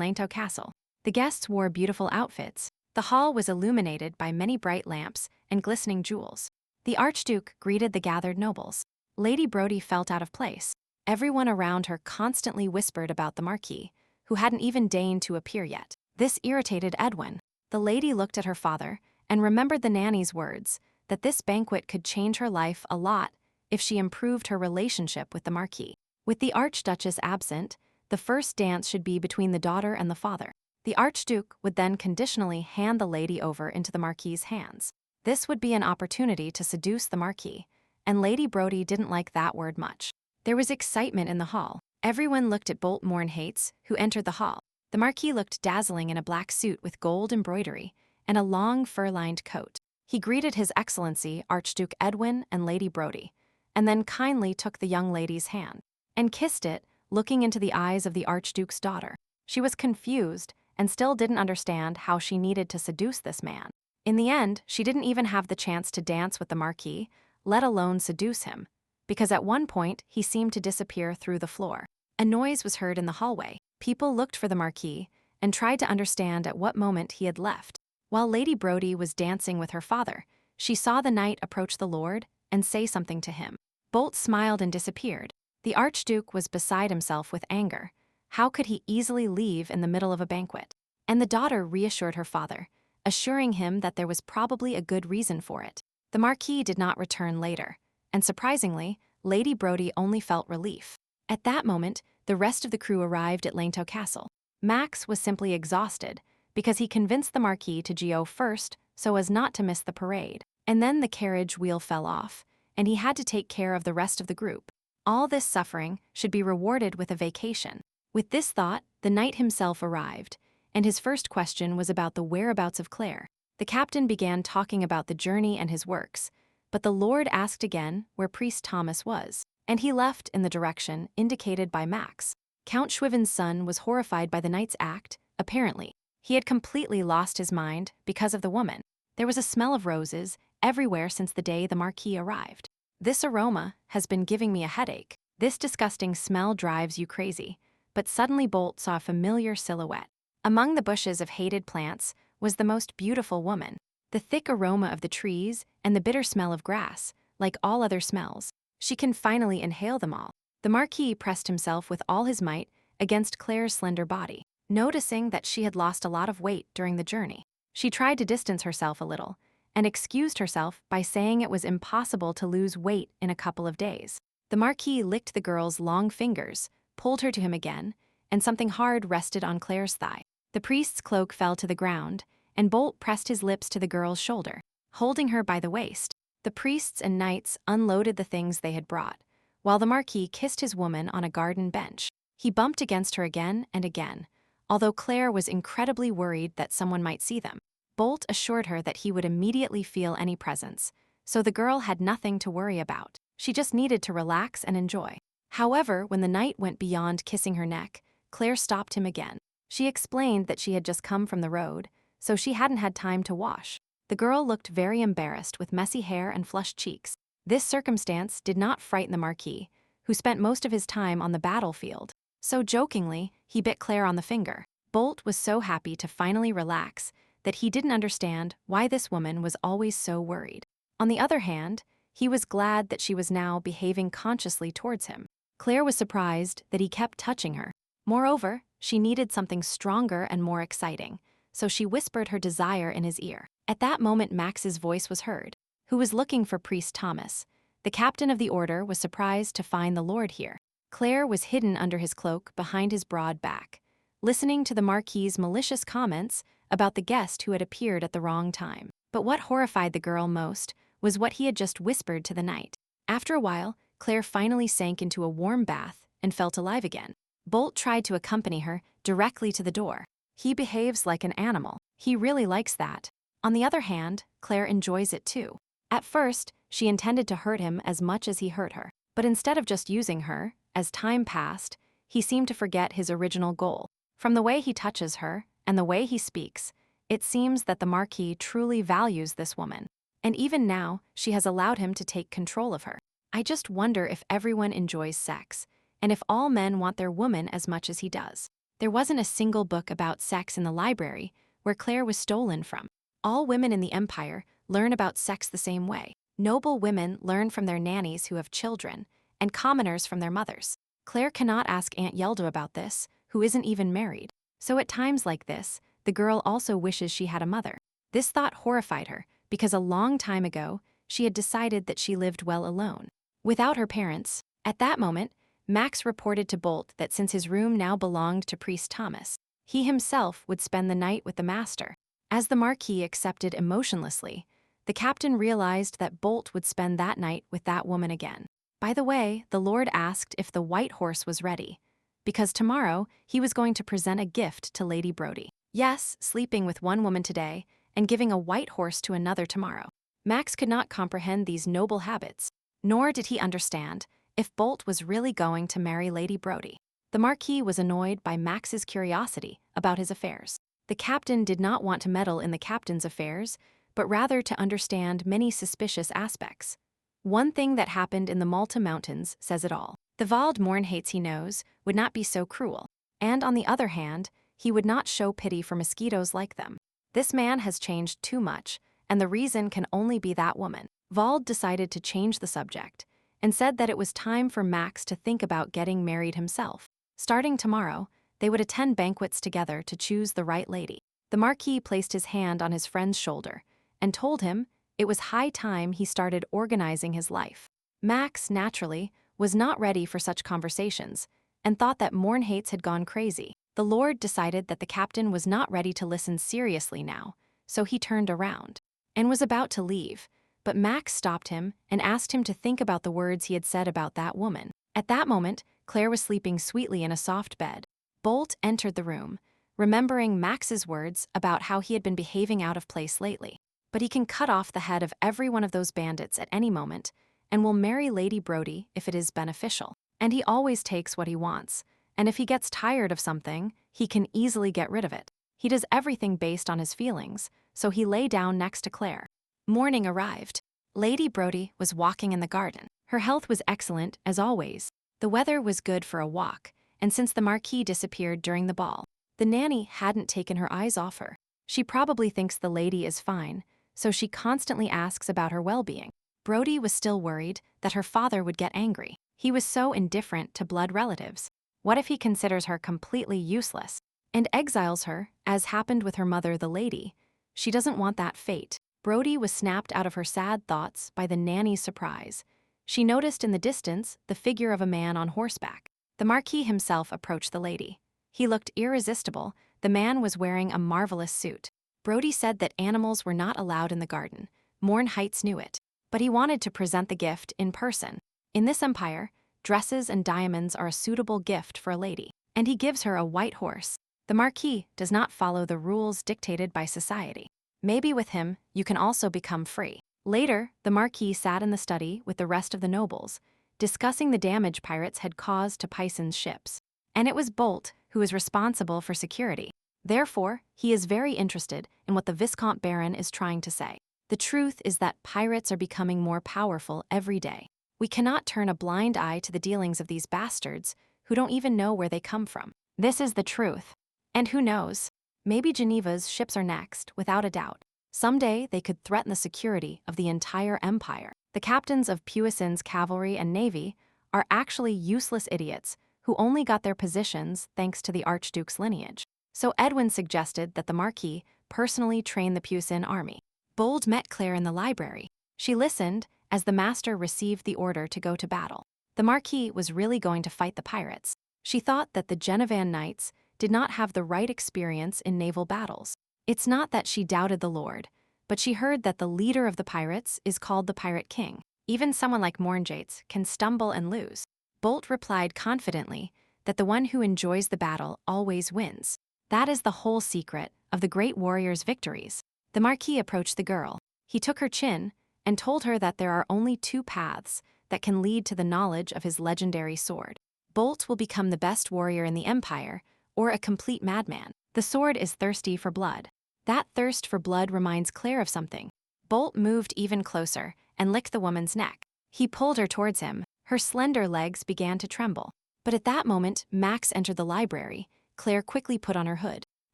Langtao Castle. The guests wore beautiful outfits. The hall was illuminated by many bright lamps and glistening jewels. The Archduke greeted the gathered nobles. Lady Brody felt out of place. Everyone around her constantly whispered about the Marquis, who hadn't even deigned to appear yet. This irritated Edwin. The lady looked at her father and remembered the nanny's words that this banquet could change her life a lot if she improved her relationship with the Marquis. With the Archduchess absent, the first dance should be between the daughter and the father. The Archduke would then conditionally hand the lady over into the Marquis's hands. This would be an opportunity to seduce the Marquis, and Lady Brody didn't like that word much. There was excitement in the hall. Everyone looked at Bolt Mournhates, who entered the hall. The Marquis looked dazzling in a black suit with gold embroidery and a long fur-lined coat. He greeted His Excellency Archduke Edwin and Lady Brody, and then kindly took the young lady's hand and kissed it, looking into the eyes of the Archduke's daughter. She was confused and still didn't understand how she needed to seduce this man. In the end, she didn't even have the chance to dance with the Marquis, let alone seduce him, because at one point he seemed to disappear through the floor. A noise was heard in the hallway. People looked for the Marquis and tried to understand at what moment he had left. While Lady Brody was dancing with her father, she saw the knight approach the lord and say something to him. Bolt smiled and disappeared. The Archduke was beside himself with anger. How could he easily leave in the middle of a banquet? And the daughter reassured her father, assuring him that there was probably a good reason for it. The Marquis did not return later, and surprisingly, Lady Brody only felt relief. At that moment, the rest of the crew arrived at Langtao Castle. Max was simply exhausted because he convinced the Marquis to go first so as not to miss the parade. And then the carriage wheel fell off, and he had to take care of the rest of the group. All this suffering should be rewarded with a vacation. With this thought, the knight himself arrived, and his first question was about the whereabouts of Claire. The captain began talking about the journey and his works, but the lord asked again where Priest Thomas was, and he left in the direction indicated by Max. Count Schwiven's son was horrified by the knight's act, apparently. He had completely lost his mind because of the woman. There was a smell of roses everywhere since the day the Marquis arrived. This aroma has been giving me a headache. This disgusting smell drives you crazy. But suddenly Bolt saw a familiar silhouette. Among the bushes of hated plants was the most beautiful woman. The thick aroma of the trees and the bitter smell of grass, like all other smells. She can finally inhale them all. The Marquis pressed himself with all his might against Claire's slender body, noticing that she had lost a lot of weight during the journey. She tried to distance herself a little and excused herself by saying it was impossible to lose weight in a couple of days. The Marquis licked the girl's long fingers, pulled her to him again, and something hard rested on Claire's thigh. The priest's cloak fell to the ground, and Bolt pressed his lips to the girl's shoulder, holding her by the waist. The priests and knights unloaded the things they had brought, while the Marquis kissed his woman on a garden bench. He bumped against her again and again, although Claire was incredibly worried that someone might see them. Bolt assured her that he would immediately feel any presence, so the girl had nothing to worry about. She just needed to relax and enjoy. However, when the knight went beyond kissing her neck, Claire stopped him again. She explained that she had just come from the road, so she hadn't had time to wash. The girl looked very embarrassed with messy hair and flushed cheeks. This circumstance did not frighten the Marquis, who spent most of his time on the battlefield. So jokingly, he bit Claire on the finger. Bolt was so happy to finally relax that he didn't understand why this woman was always so worried. On the other hand, he was glad that she was now behaving consciously towards him. Claire was surprised that he kept touching her. Moreover, she needed something stronger and more exciting, so she whispered her desire in his ear. At that moment, Max's voice was heard, who was looking for Priest Thomas. The captain of the order was surprised to find the lord here. Claire was hidden under his cloak behind his broad back, listening to the Marquis's malicious comments about the guest who had appeared at the wrong time. But what horrified the girl most was what he had just whispered to the knight. After a while, Claire finally sank into a warm bath and felt alive again. Bolt tried to accompany her directly to the door. He behaves like an animal. He really likes that. On the other hand, Claire enjoys it too. At first, she intended to hurt him as much as he hurt her. But instead of just using her, as time passed, he seemed to forget his original goal. From the way he touches her and the way he speaks, it seems that the Marquis truly values this woman. And even now, she has allowed him to take control of her. I just wonder if everyone enjoys sex, and if all men want their woman as much as he does. There wasn't a single book about sex in the library where Claire was stolen from. All women in the empire learn about sex the same way. Noble women learn from their nannies who have children, and commoners from their mothers. Claire cannot ask Aunt Yelda about this, who isn't even married. So at times like this, the girl also wishes she had a mother. This thought horrified her, because a long time ago, she had decided that she lived well alone, without her parents. At that moment, Max reported to Bolt that since his room now belonged to Priest Thomas, he himself would spend the night with the master. As the Marquis accepted emotionlessly, the captain realized that Bolt would spend that night with that woman again. By the way, the Lord asked if the white horse was ready, because tomorrow he was going to present a gift to Lady Brody. Yes, sleeping with one woman today and giving a white horse to another tomorrow. Max could not comprehend these noble habits, nor did he understand if Bolt was really going to marry Lady Brody. The Marquis was annoyed by Max's curiosity about his affairs. The captain did not want to meddle in the captain's affairs, but rather to understand many suspicious aspects. One thing that happened in the Malta Mountains says it all. The Vald Mornhates he knows would not be so cruel, and on the other hand, he would not show pity for mosquitoes like them. This man has changed too much, and the reason can only be that woman. Vald decided to change the subject, and said that it was time for Max to think about getting married himself. Starting tomorrow, they would attend banquets together to choose the right lady. The Marquis placed his hand on his friend's shoulder and told him it was high time he started organizing his life. Max, naturally, was not ready for such conversations and thought that Mornhates had gone crazy. The Lord decided that the captain was not ready to listen seriously now, so he turned around and was about to leave, but Max stopped him and asked him to think about the words he had said about that woman. At that moment, Claire was sleeping sweetly in a soft bed. Bolt entered the room, remembering Max's words about how he had been behaving out of place lately. But he can cut off the head of every one of those bandits at any moment and will marry Lady Brody if it is beneficial. And he always takes what he wants, and if he gets tired of something, he can easily get rid of it. He does everything based on his feelings, so he lay down next to Claire. Morning arrived. Lady Brody was walking in the garden. Her health was excellent, as always. The weather was good for a walk, and since the Marquis disappeared during the ball, the nanny hadn't taken her eyes off her. She probably thinks the lady is fine, so she constantly asks about her well-being. Brody was still worried that her father would get angry. He was so indifferent to blood relatives. What if he considers her completely useless and exiles her, as happened with her mother, the lady? She doesn't want that fate. Brody was snapped out of her sad thoughts by the nanny's surprise. She noticed in the distance the figure of a man on horseback. The Marquis himself approached the lady. He looked irresistible. The man was wearing a marvelous suit. Brody said that animals were not allowed in the garden. Mornhates knew it. But he wanted to present the gift in person. In this empire, dresses and diamonds are a suitable gift for a lady, and he gives her a white horse. The Marquis does not follow the rules dictated by society. Maybe with him, you can also become free. Later, the Marquis sat in the study with the rest of the nobles, discussing the damage pirates had caused to Pison's ships. And it was Bolt who is responsible for security. Therefore, he is very interested in what the Viscount Baron is trying to say. The truth is that pirates are becoming more powerful every day. We cannot turn a blind eye to the dealings of these bastards who don't even know where they come from. This is the truth. And who knows? Maybe Geneva's ships are next, without a doubt. Someday they could threaten the security of the entire empire. The captains of Puissant's cavalry and navy are actually useless idiots who only got their positions thanks to the Archduke's lineage. So Edwin suggested that the Marquis personally train the Puissant army. Bold met Claire in the library. She listened as the master received the order to go to battle. The Marquis was really going to fight the pirates. She thought that the Genevan knights did not have the right experience in naval battles. It's not that she doubted the Lord, but she heard that the leader of the pirates is called the Pirate King. Even someone like Mornhates can stumble and lose. Bolt replied confidently that the one who enjoys the battle always wins. That is the whole secret of the great warrior's victories. The Marquis approached the girl. He took her chin and told her that there are only two paths that can lead to the knowledge of his legendary sword. Bolt will become the best warrior in the empire, or a complete madman. The sword is thirsty for blood. That thirst for blood reminds Claire of something. Bolt moved even closer and licked the woman's neck. He pulled her towards him. Her slender legs began to tremble. But at that moment, Max entered the library, Claire quickly put on her hood,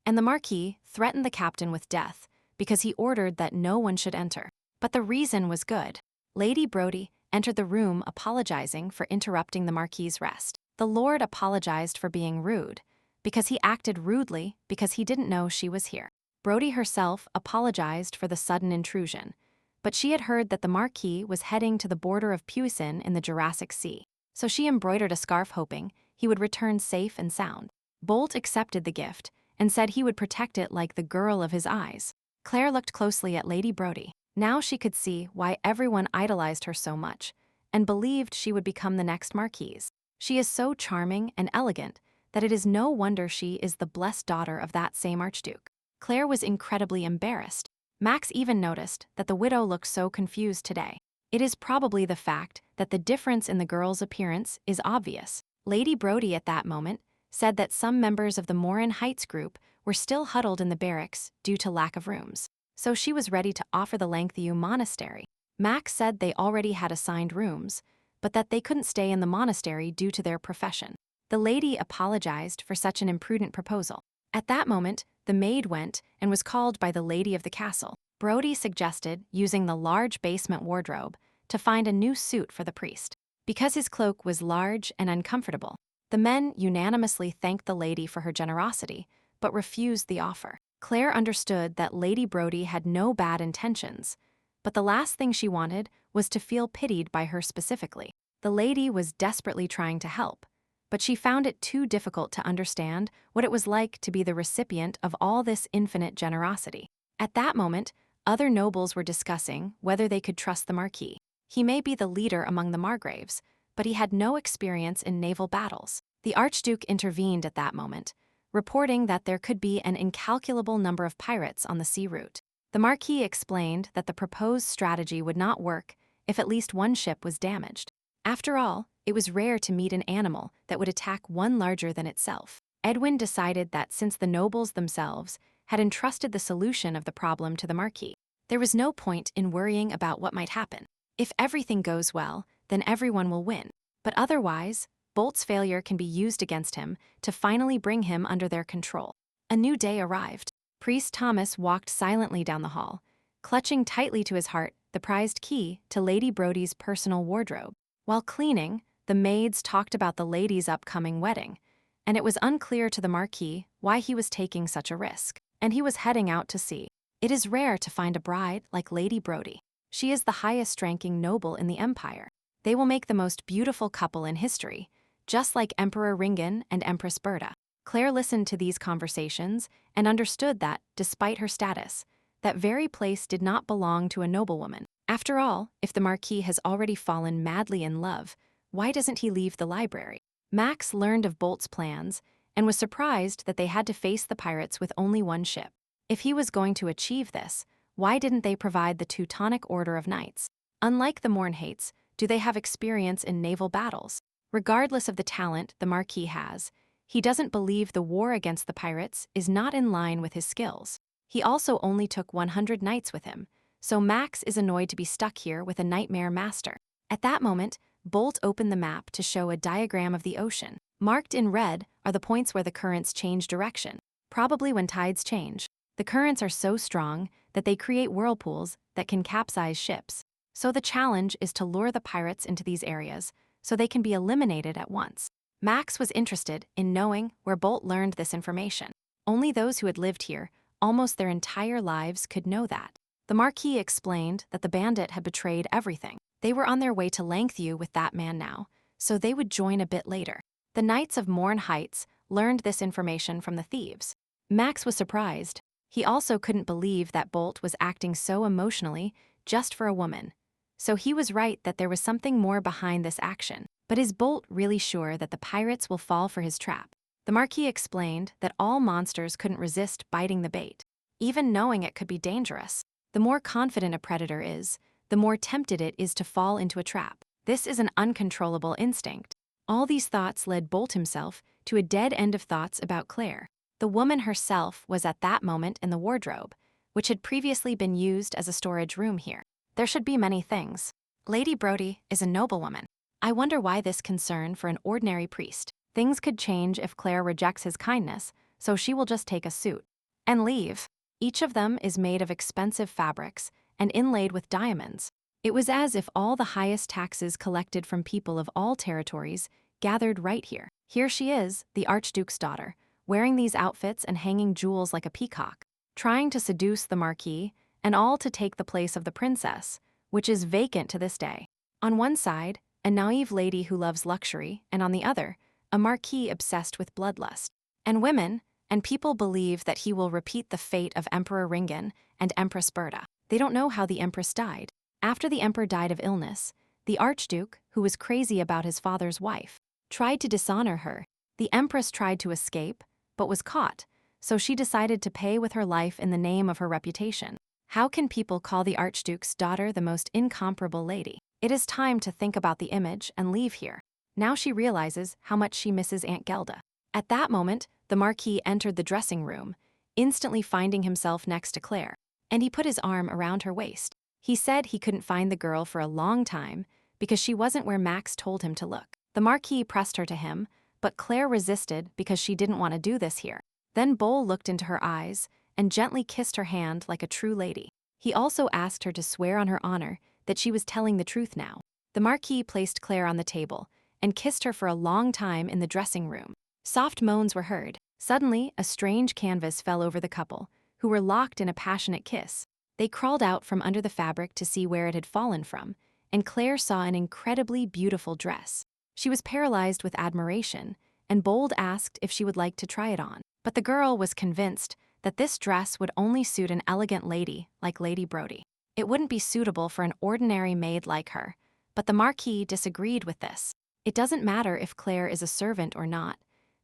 and the Marquis threatened the captain with death because he ordered that no one should enter. But the reason was good. Lady Brodie entered the room apologizing for interrupting the Marquis's rest. The Lord apologized for being rude, because he acted rudely because he didn't know she was here. Brodie herself apologized for the sudden intrusion, but she had heard that the Marquis was heading to the border of Puisin in the Jurassic Sea, so she embroidered a scarf hoping he would return safe and sound. Bolt accepted the gift and said he would protect it like the girl of his eyes. Claire looked closely at Lady Brodie. Now she could see why everyone idolized her so much and believed she would become the next Marquise. She is so charming and elegant that it is no wonder she is the blessed daughter of that same Archduke. Claire was incredibly embarrassed. Max even noticed that the widow looked so confused today. It is probably the fact that the difference in the girl's appearance is obvious. Lady Brodie at that moment said that some members of the Morin Heights group were still huddled in the barracks due to lack of rooms, so she was ready to offer the Lengthiu monastery. Max said they already had assigned rooms, but that they couldn't stay in the monastery due to their profession. The lady apologized for such an imprudent proposal. At that moment, the maid went and was called by the lady of the castle. Brodie suggested using the large basement wardrobe to find a new suit for the priest. Because his cloak was large and uncomfortable, the men unanimously thanked the lady for her generosity, but refused the offer. Claire understood that Lady Brodie had no bad intentions, but the last thing she wanted was to feel pitied by her specifically. The lady was desperately trying to help, but she found it too difficult to understand what it was like to be the recipient of all this infinite generosity. At that moment, other nobles were discussing whether they could trust the Marquis. He may be the leader among the Margraves, but he had no experience in naval battles. The Archduke intervened at that moment, reporting that there could be an incalculable number of pirates on the sea route. The Marquis explained that the proposed strategy would not work if at least one ship was damaged. After all, it was rare to meet an animal that would attack one larger than itself. Edwin decided that since the nobles themselves had entrusted the solution of the problem to the Marquis, there was no point in worrying about what might happen. If everything goes well, then everyone will win. But otherwise, Bolt's failure can be used against him to finally bring him under their control. A new day arrived. Priest Thomas walked silently down the hall, clutching tightly to his heart the prized key to Lady Brodie's personal wardrobe. While cleaning, the maids talked about the lady's upcoming wedding, and it was unclear to the Marquis why he was taking such a risk, and he was heading out to sea. It is rare to find a bride like Lady Brodie. She is the highest-ranking noble in the empire. They will make the most beautiful couple in history, just like Emperor Ringan and Empress Berta. Claire listened to these conversations and understood that, despite her status, that very place did not belong to a noblewoman. After all, if the Marquis has already fallen madly in love, why doesn't he leave the library? Max learned of Bolt's plans and was surprised that they had to face the pirates with only one ship. If he was going to achieve this, why didn't they provide the Teutonic Order of Knights? Unlike the Mournhates, do they have experience in naval battles? Regardless of the talent the Marquis has, he doesn't believe the war against the pirates is not in line with his skills. He also only took 100 knights with him, so Max is annoyed to be stuck here with a nightmare master. At that moment, Bolt opened the map to show a diagram of the ocean. Marked in red are the points where the currents change direction, probably when tides change. The currents are so strong that they create whirlpools that can capsize ships. So the challenge is to lure the pirates into these areas so they can be eliminated at once. Max was interested in knowing where Bolt learned this information. Only those who had lived here almost their entire lives could know that. The Marquis explained that the bandit had betrayed everything. They were on their way to Lengthiu with that man now, so they would join a bit later. The Knights of Mourn Heights learned this information from the thieves. Max was surprised. He also couldn't believe that Bolt was acting so emotionally just for a woman. So he was right that there was something more behind this action. But is Bolt really sure that the pirates will fall for his trap? The Marquis explained that all monsters couldn't resist biting the bait, even knowing it could be dangerous. The more confident a predator is, the more tempted it is to fall into a trap. This is an uncontrollable instinct. All these thoughts led Bolt himself to a dead end of thoughts about Claire. The woman herself was at that moment in the wardrobe, which had previously been used as a storage room here. There should be many things. Lady Brodie is a noblewoman. I wonder why this concern for an ordinary priest. Things could change if Claire rejects his kindness, so she will just take a suit and leave. Each of them is made of expensive fabrics and inlaid with diamonds. It was as if all the highest taxes collected from people of all territories gathered right here. Here she is, the Archduke's daughter, wearing these outfits and hanging jewels like a peacock, trying to seduce the Marquis, and all to take the place of the princess, which is vacant to this day. On one side, a naive lady who loves luxury, and on the other, a Marquis obsessed with bloodlust. And women, and people believe that he will repeat the fate of Emperor Ringan and Empress Berta. They don't know how the Empress died. After the Emperor died of illness, the Archduke, who was crazy about his father's wife, tried to dishonor her. The Empress tried to escape, but was caught, so she decided to pay with her life in the name of her reputation. How can people call the Archduke's daughter the most incomparable lady? It is time to think about the image and leave here. Now she realizes how much she misses Aunt Gelda. At that moment, the Marquis entered the dressing room, instantly finding himself next to Claire, and he put his arm around her waist. He said he couldn't find the girl for a long time because she wasn't where Max told him to look. The Marquis pressed her to him, but Claire resisted because she didn't want to do this here. Then Bol looked into her eyes and gently kissed her hand like a true lady. He also asked her to swear on her honor that she was telling the truth now. The Marquis placed Claire on the table and kissed her for a long time in the dressing room. Soft moans were heard. Suddenly, a strange canvas fell over the couple, who were locked in a passionate kiss. They crawled out from under the fabric to see where it had fallen from, and Claire saw an incredibly beautiful dress. She was paralyzed with admiration, and Bold asked if she would like to try it on. But the girl was convinced that this dress would only suit an elegant lady like Lady Brody. It wouldn't be suitable for an ordinary maid like her, but the Marquis disagreed with this. It doesn't matter if Claire is a servant or not.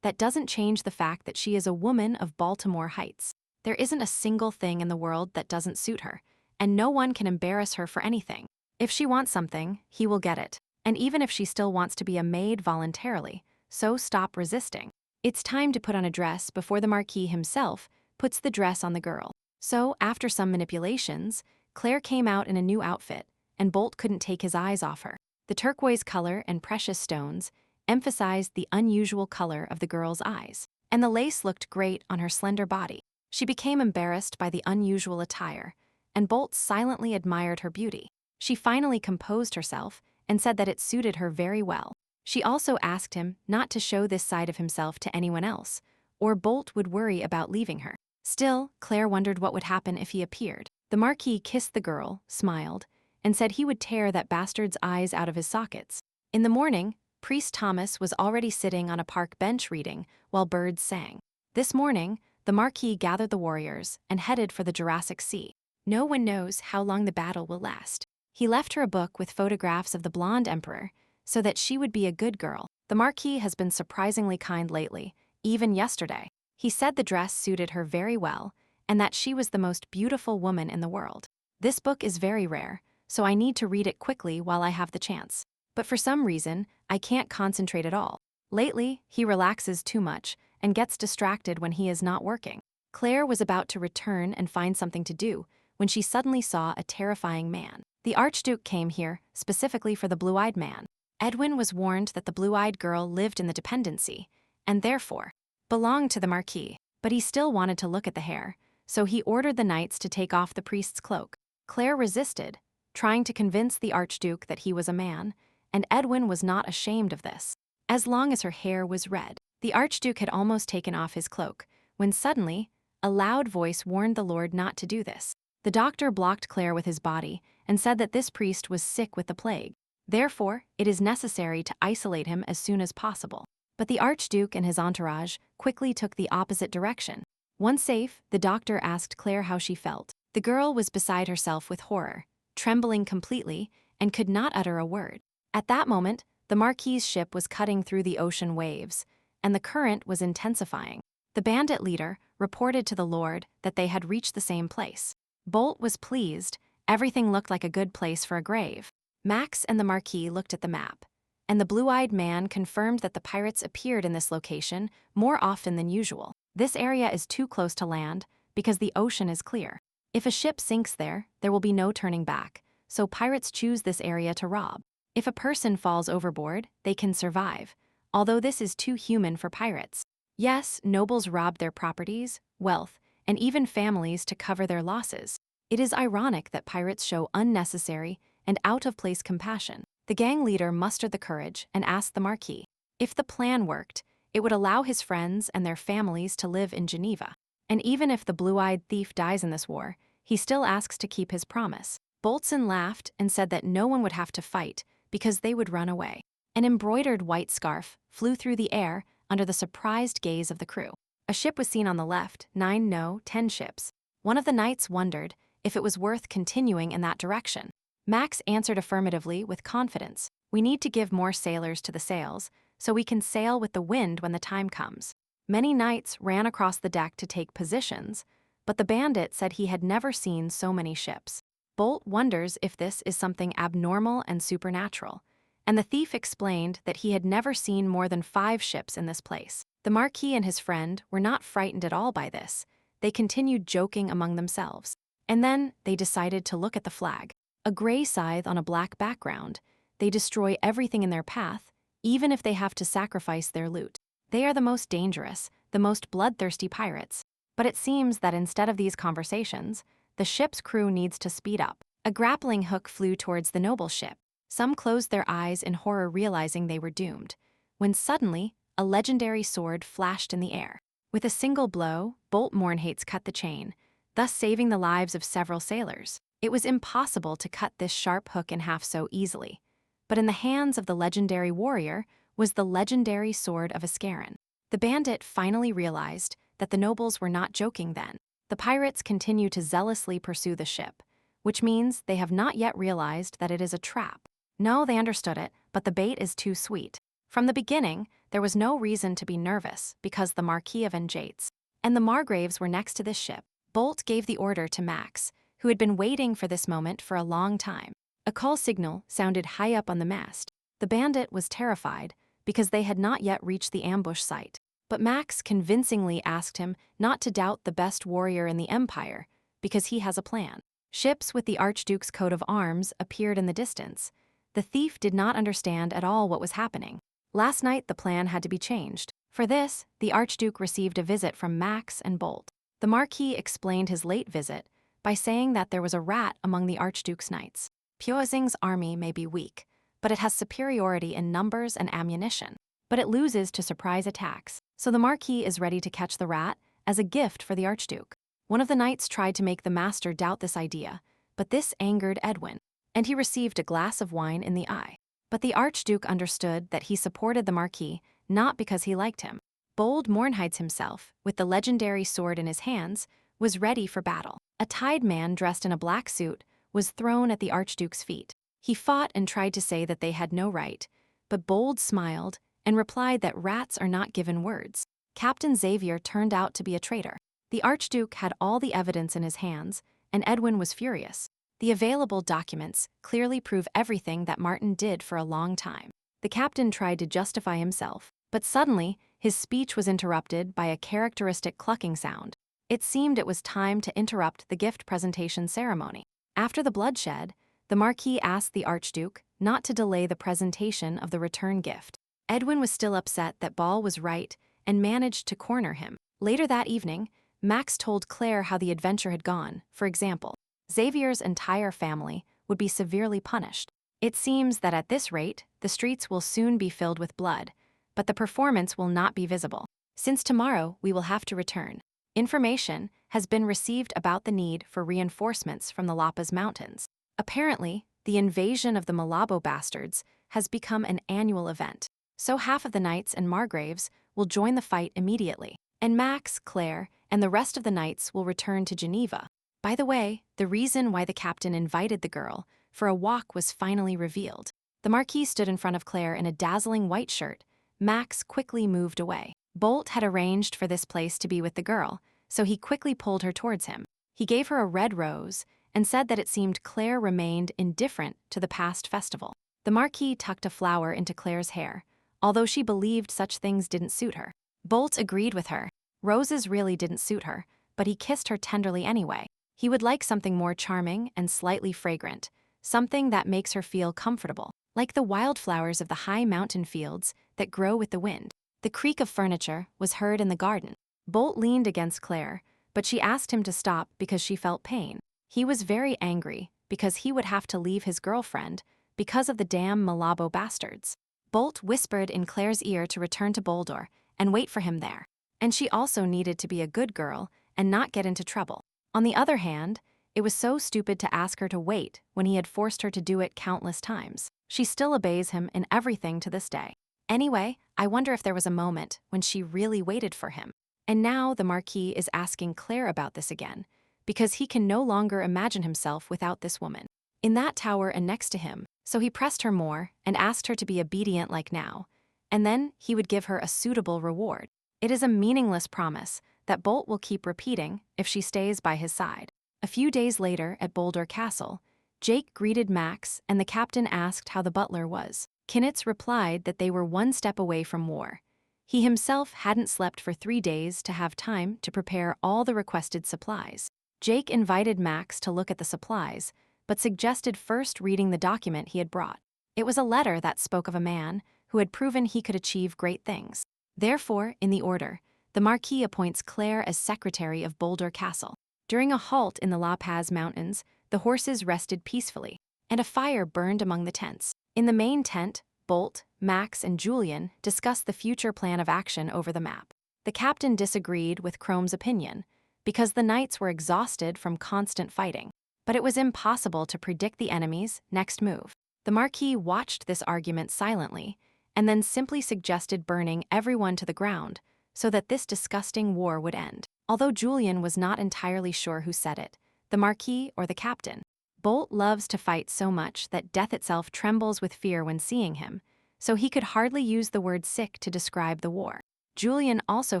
That doesn't change the fact that she is a woman of Baltimore Heights. There isn't a single thing in the world that doesn't suit her, and no one can embarrass her for anything. If she wants something, he will get it. And even if she still wants to be a maid voluntarily, so stop resisting. It's time to put on a dress before the Marquis himself puts the dress on the girl. So, after some manipulations, Claire came out in a new outfit, and Bolt couldn't take his eyes off her. The turquoise color and precious stones emphasized the unusual color of the girl's eyes, and the lace looked great on her slender body. She became embarrassed by the unusual attire, and Bolt silently admired her beauty. She finally composed herself and said that it suited her very well. She also asked him not to show this side of himself to anyone else, or Bolt would worry about leaving her. Still, Claire wondered what would happen if he appeared. The Marquis kissed the girl, smiled, and said he would tear that bastard's eyes out of his sockets. In the morning, Priest Thomas was already sitting on a park bench reading while birds sang. This morning, the Marquis gathered the warriors and headed for the Jurassic Sea. No one knows how long the battle will last. He left her a book with photographs of the blonde emperor so that she would be a good girl. The Marquis has been surprisingly kind lately, even yesterday. He said the dress suited her very well and that she was the most beautiful woman in the world. This book is very rare, so I need to read it quickly while I have the chance. But for some reason, I can't concentrate at all. Lately, he relaxes too much and gets distracted when he is not working. Claire was about to return and find something to do when she suddenly saw a terrifying man. The Archduke came here specifically for the blue-eyed man. Edwin was warned that the blue-eyed girl lived in the dependency and therefore belonged to the Marquis, but he still wanted to look at the hair, so he ordered the knights to take off the priest's cloak. Claire resisted, trying to convince the Archduke that he was a man, and Edwin was not ashamed of this. As long as her hair was red, the Archduke had almost taken off his cloak, when suddenly, a loud voice warned the Lord not to do this. The doctor blocked Claire with his body and said that this priest was sick with the plague. Therefore, it is necessary to isolate him as soon as possible. But the Archduke and his entourage quickly took the opposite direction. Once safe, the doctor asked Claire how she felt. The girl was beside herself with horror, trembling completely, and could not utter a word. At that moment, the Marquis's ship was cutting through the ocean waves, and the current was intensifying. The bandit leader reported to the Lord that they had reached the same place. Bolt was pleased. Everything looked like a good place for a grave. Max and the Marquis looked at the map, and the blue-eyed man confirmed that the pirates appeared in this location more often than usual. This area is too close to land because the ocean is clear. If a ship sinks there, there will be no turning back, so pirates choose this area to rob. If a person falls overboard, they can survive. although this is too human for pirates. Yes, nobles robbed their properties, wealth, and even families to cover their losses. It is ironic that pirates show unnecessary and out-of-place compassion. The gang leader mustered the courage and asked the Marquis if the plan worked, it would allow his friends and their families to live in Geneva. And even if the blue-eyed thief dies in this war, he still asks to keep his promise. Bolton laughed and said that no one would have to fight because they would run away. An embroidered white scarf flew through the air under the surprised gaze of the crew. A ship was seen on the left, 9 no, 10 ships. One of the knights wondered if it was worth continuing in that direction. Max answered affirmatively with confidence. We need to give more sailors to the sails, so we can sail with the wind when the time comes. Many knights ran across the deck to take positions, but the bandit said he had never seen so many ships. Bolt wonders if this is something abnormal and supernatural, and the thief explained that he had never seen more than 5 ships in this place. The Marquis and his friend were not frightened at all by this. They continued joking among themselves. And then they decided to look at the flag. A gray scythe on a black background. They destroy everything in their path, even if they have to sacrifice their loot. They are the most dangerous, the most bloodthirsty pirates. But it seems that instead of these conversations, the ship's crew needs to speed up. A grappling hook flew towards the noble ship. Some closed their eyes in horror, realizing they were doomed, when suddenly, a legendary sword flashed in the air. With a single blow, Bolt Mournhates cut the chain, thus saving the lives of several sailors. It was impossible to cut this sharp hook in half so easily, but in the hands of the legendary warrior was the legendary sword of Iscaron. The bandit finally realized that the nobles were not joking then. The pirates continue to zealously pursue the ship, which means they have not yet realized that it is a trap. No, they understood it, but the bait is too sweet. From the beginning, there was no reason to be nervous because the Marquis of Anjates and the Margraves were next to this ship. Bolt gave the order to Max, who had been waiting for this moment for a long time. A call signal sounded high up on the mast. The bandit was terrified because they had not yet reached the ambush site. But Max convincingly asked him not to doubt the best warrior in the Empire because he has a plan. Ships with the Archduke's coat of arms appeared in the distance. The thief did not understand at all what was happening. Last night, the plan had to be changed. For this, the Archduke received a visit from Max and Bolt. The Marquis explained his late visit by saying that there was a rat among the Archduke's knights. Pyoezing's army may be weak, but it has superiority in numbers and ammunition. But it loses to surprise attacks, so the Marquis is ready to catch the rat as a gift for the Archduke. One of the knights tried to make the master doubt this idea, but this angered Edwin, and he received a glass of wine in the eye. But the Archduke understood that he supported the Marquis not because he liked him. Bold Mournhides himself, with the legendary sword in his hands, was ready for battle. A tied man dressed in a black suit was thrown at the Archduke's feet. He fought and tried to say that they had no right, but Bold smiled and replied that rats are not given words. Captain Xavier turned out to be a traitor. The Archduke had all the evidence in his hands, and Edwin was furious. The available documents clearly prove everything that Martin did for a long time. The captain tried to justify himself, but suddenly his speech was interrupted by a characteristic clucking sound. It seemed it was time to interrupt the gift presentation ceremony. After the bloodshed, the Marquis asked the Archduke not to delay the presentation of the return gift. Edwin was still upset that Ball was right and managed to corner him. Later that evening, Max told Claire how the adventure had gone. For example, Xavier's entire family would be severely punished. It seems that at this rate, the streets will soon be filled with blood, but the performance will not be visible. Since tomorrow we will have to return. Information has been received about the need for reinforcements from the Lapas Mountains. Apparently, the invasion of the Malabo bastards has become an annual event, so half of the knights and Margraves will join the fight immediately, and Max, Claire, and the rest of the knights will return to Geneva. By the way, the reason why the captain invited the girl for a walk was finally revealed. The Marquis stood in front of Claire in a dazzling white shirt. Max quickly moved away. Bolt had arranged for this place to be with the girl, so he quickly pulled her towards him. He gave her a red rose and said that it seemed Claire remained indifferent to the past festival. The Marquis tucked a flower into Claire's hair, although she believed such things didn't suit her. Bolt agreed with her. Roses really didn't suit her, but he kissed her tenderly anyway. He would like something more charming and slightly fragrant, something that makes her feel comfortable, like the wildflowers of the high mountain fields that grow with the wind. The creak of furniture was heard in the garden. Bolt leaned against Claire, but she asked him to stop because she felt pain. He was very angry because he would have to leave his girlfriend because of the damn Malabo bastards. Bolt whispered in Claire's ear to return to Boulder and wait for him there. And she also needed to be a good girl and not get into trouble. On the other hand, it was so stupid to ask her to wait when he had forced her to do it countless times. She still obeys him in everything to this day. Anyway, I wonder if there was a moment when she really waited for him. And now the Marquis is asking Claire about this again, because he can no longer imagine himself without this woman in that tower and next to him. So he pressed her more and asked her to be obedient like now, and then he would give her a suitable reward. It is a meaningless promise that Bolt will keep repeating if she stays by his side. A few days later at Boulder Castle, Jake greeted Max and the captain asked how the butler was. Knitz replied that they were one step away from war. He himself hadn't slept for 3 days to have time to prepare all the requested supplies. Jake invited Max to look at the supplies, but suggested first reading the document he had brought. It was a letter that spoke of a man who had proven he could achieve great things. Therefore, in the order, the Marquis appoints Claire as secretary of Boulder Castle. During a halt in the La Paz Mountains, the horses rested peacefully, and a fire burned among the tents. In the main tent, Bolt, Max, and Julian discussed the future plan of action over the map. The captain disagreed with Chrome's opinion, because the knights were exhausted from constant fighting. But it was impossible to predict the enemy's next move. The Marquis watched this argument silently, and then simply suggested burning everyone to the ground, so that this disgusting war would end. Although Julian was not entirely sure who said it, the Marquis or the captain. Bolt loves to fight so much that death itself trembles with fear when seeing him, so he could hardly use the word sick to describe the war. Julian also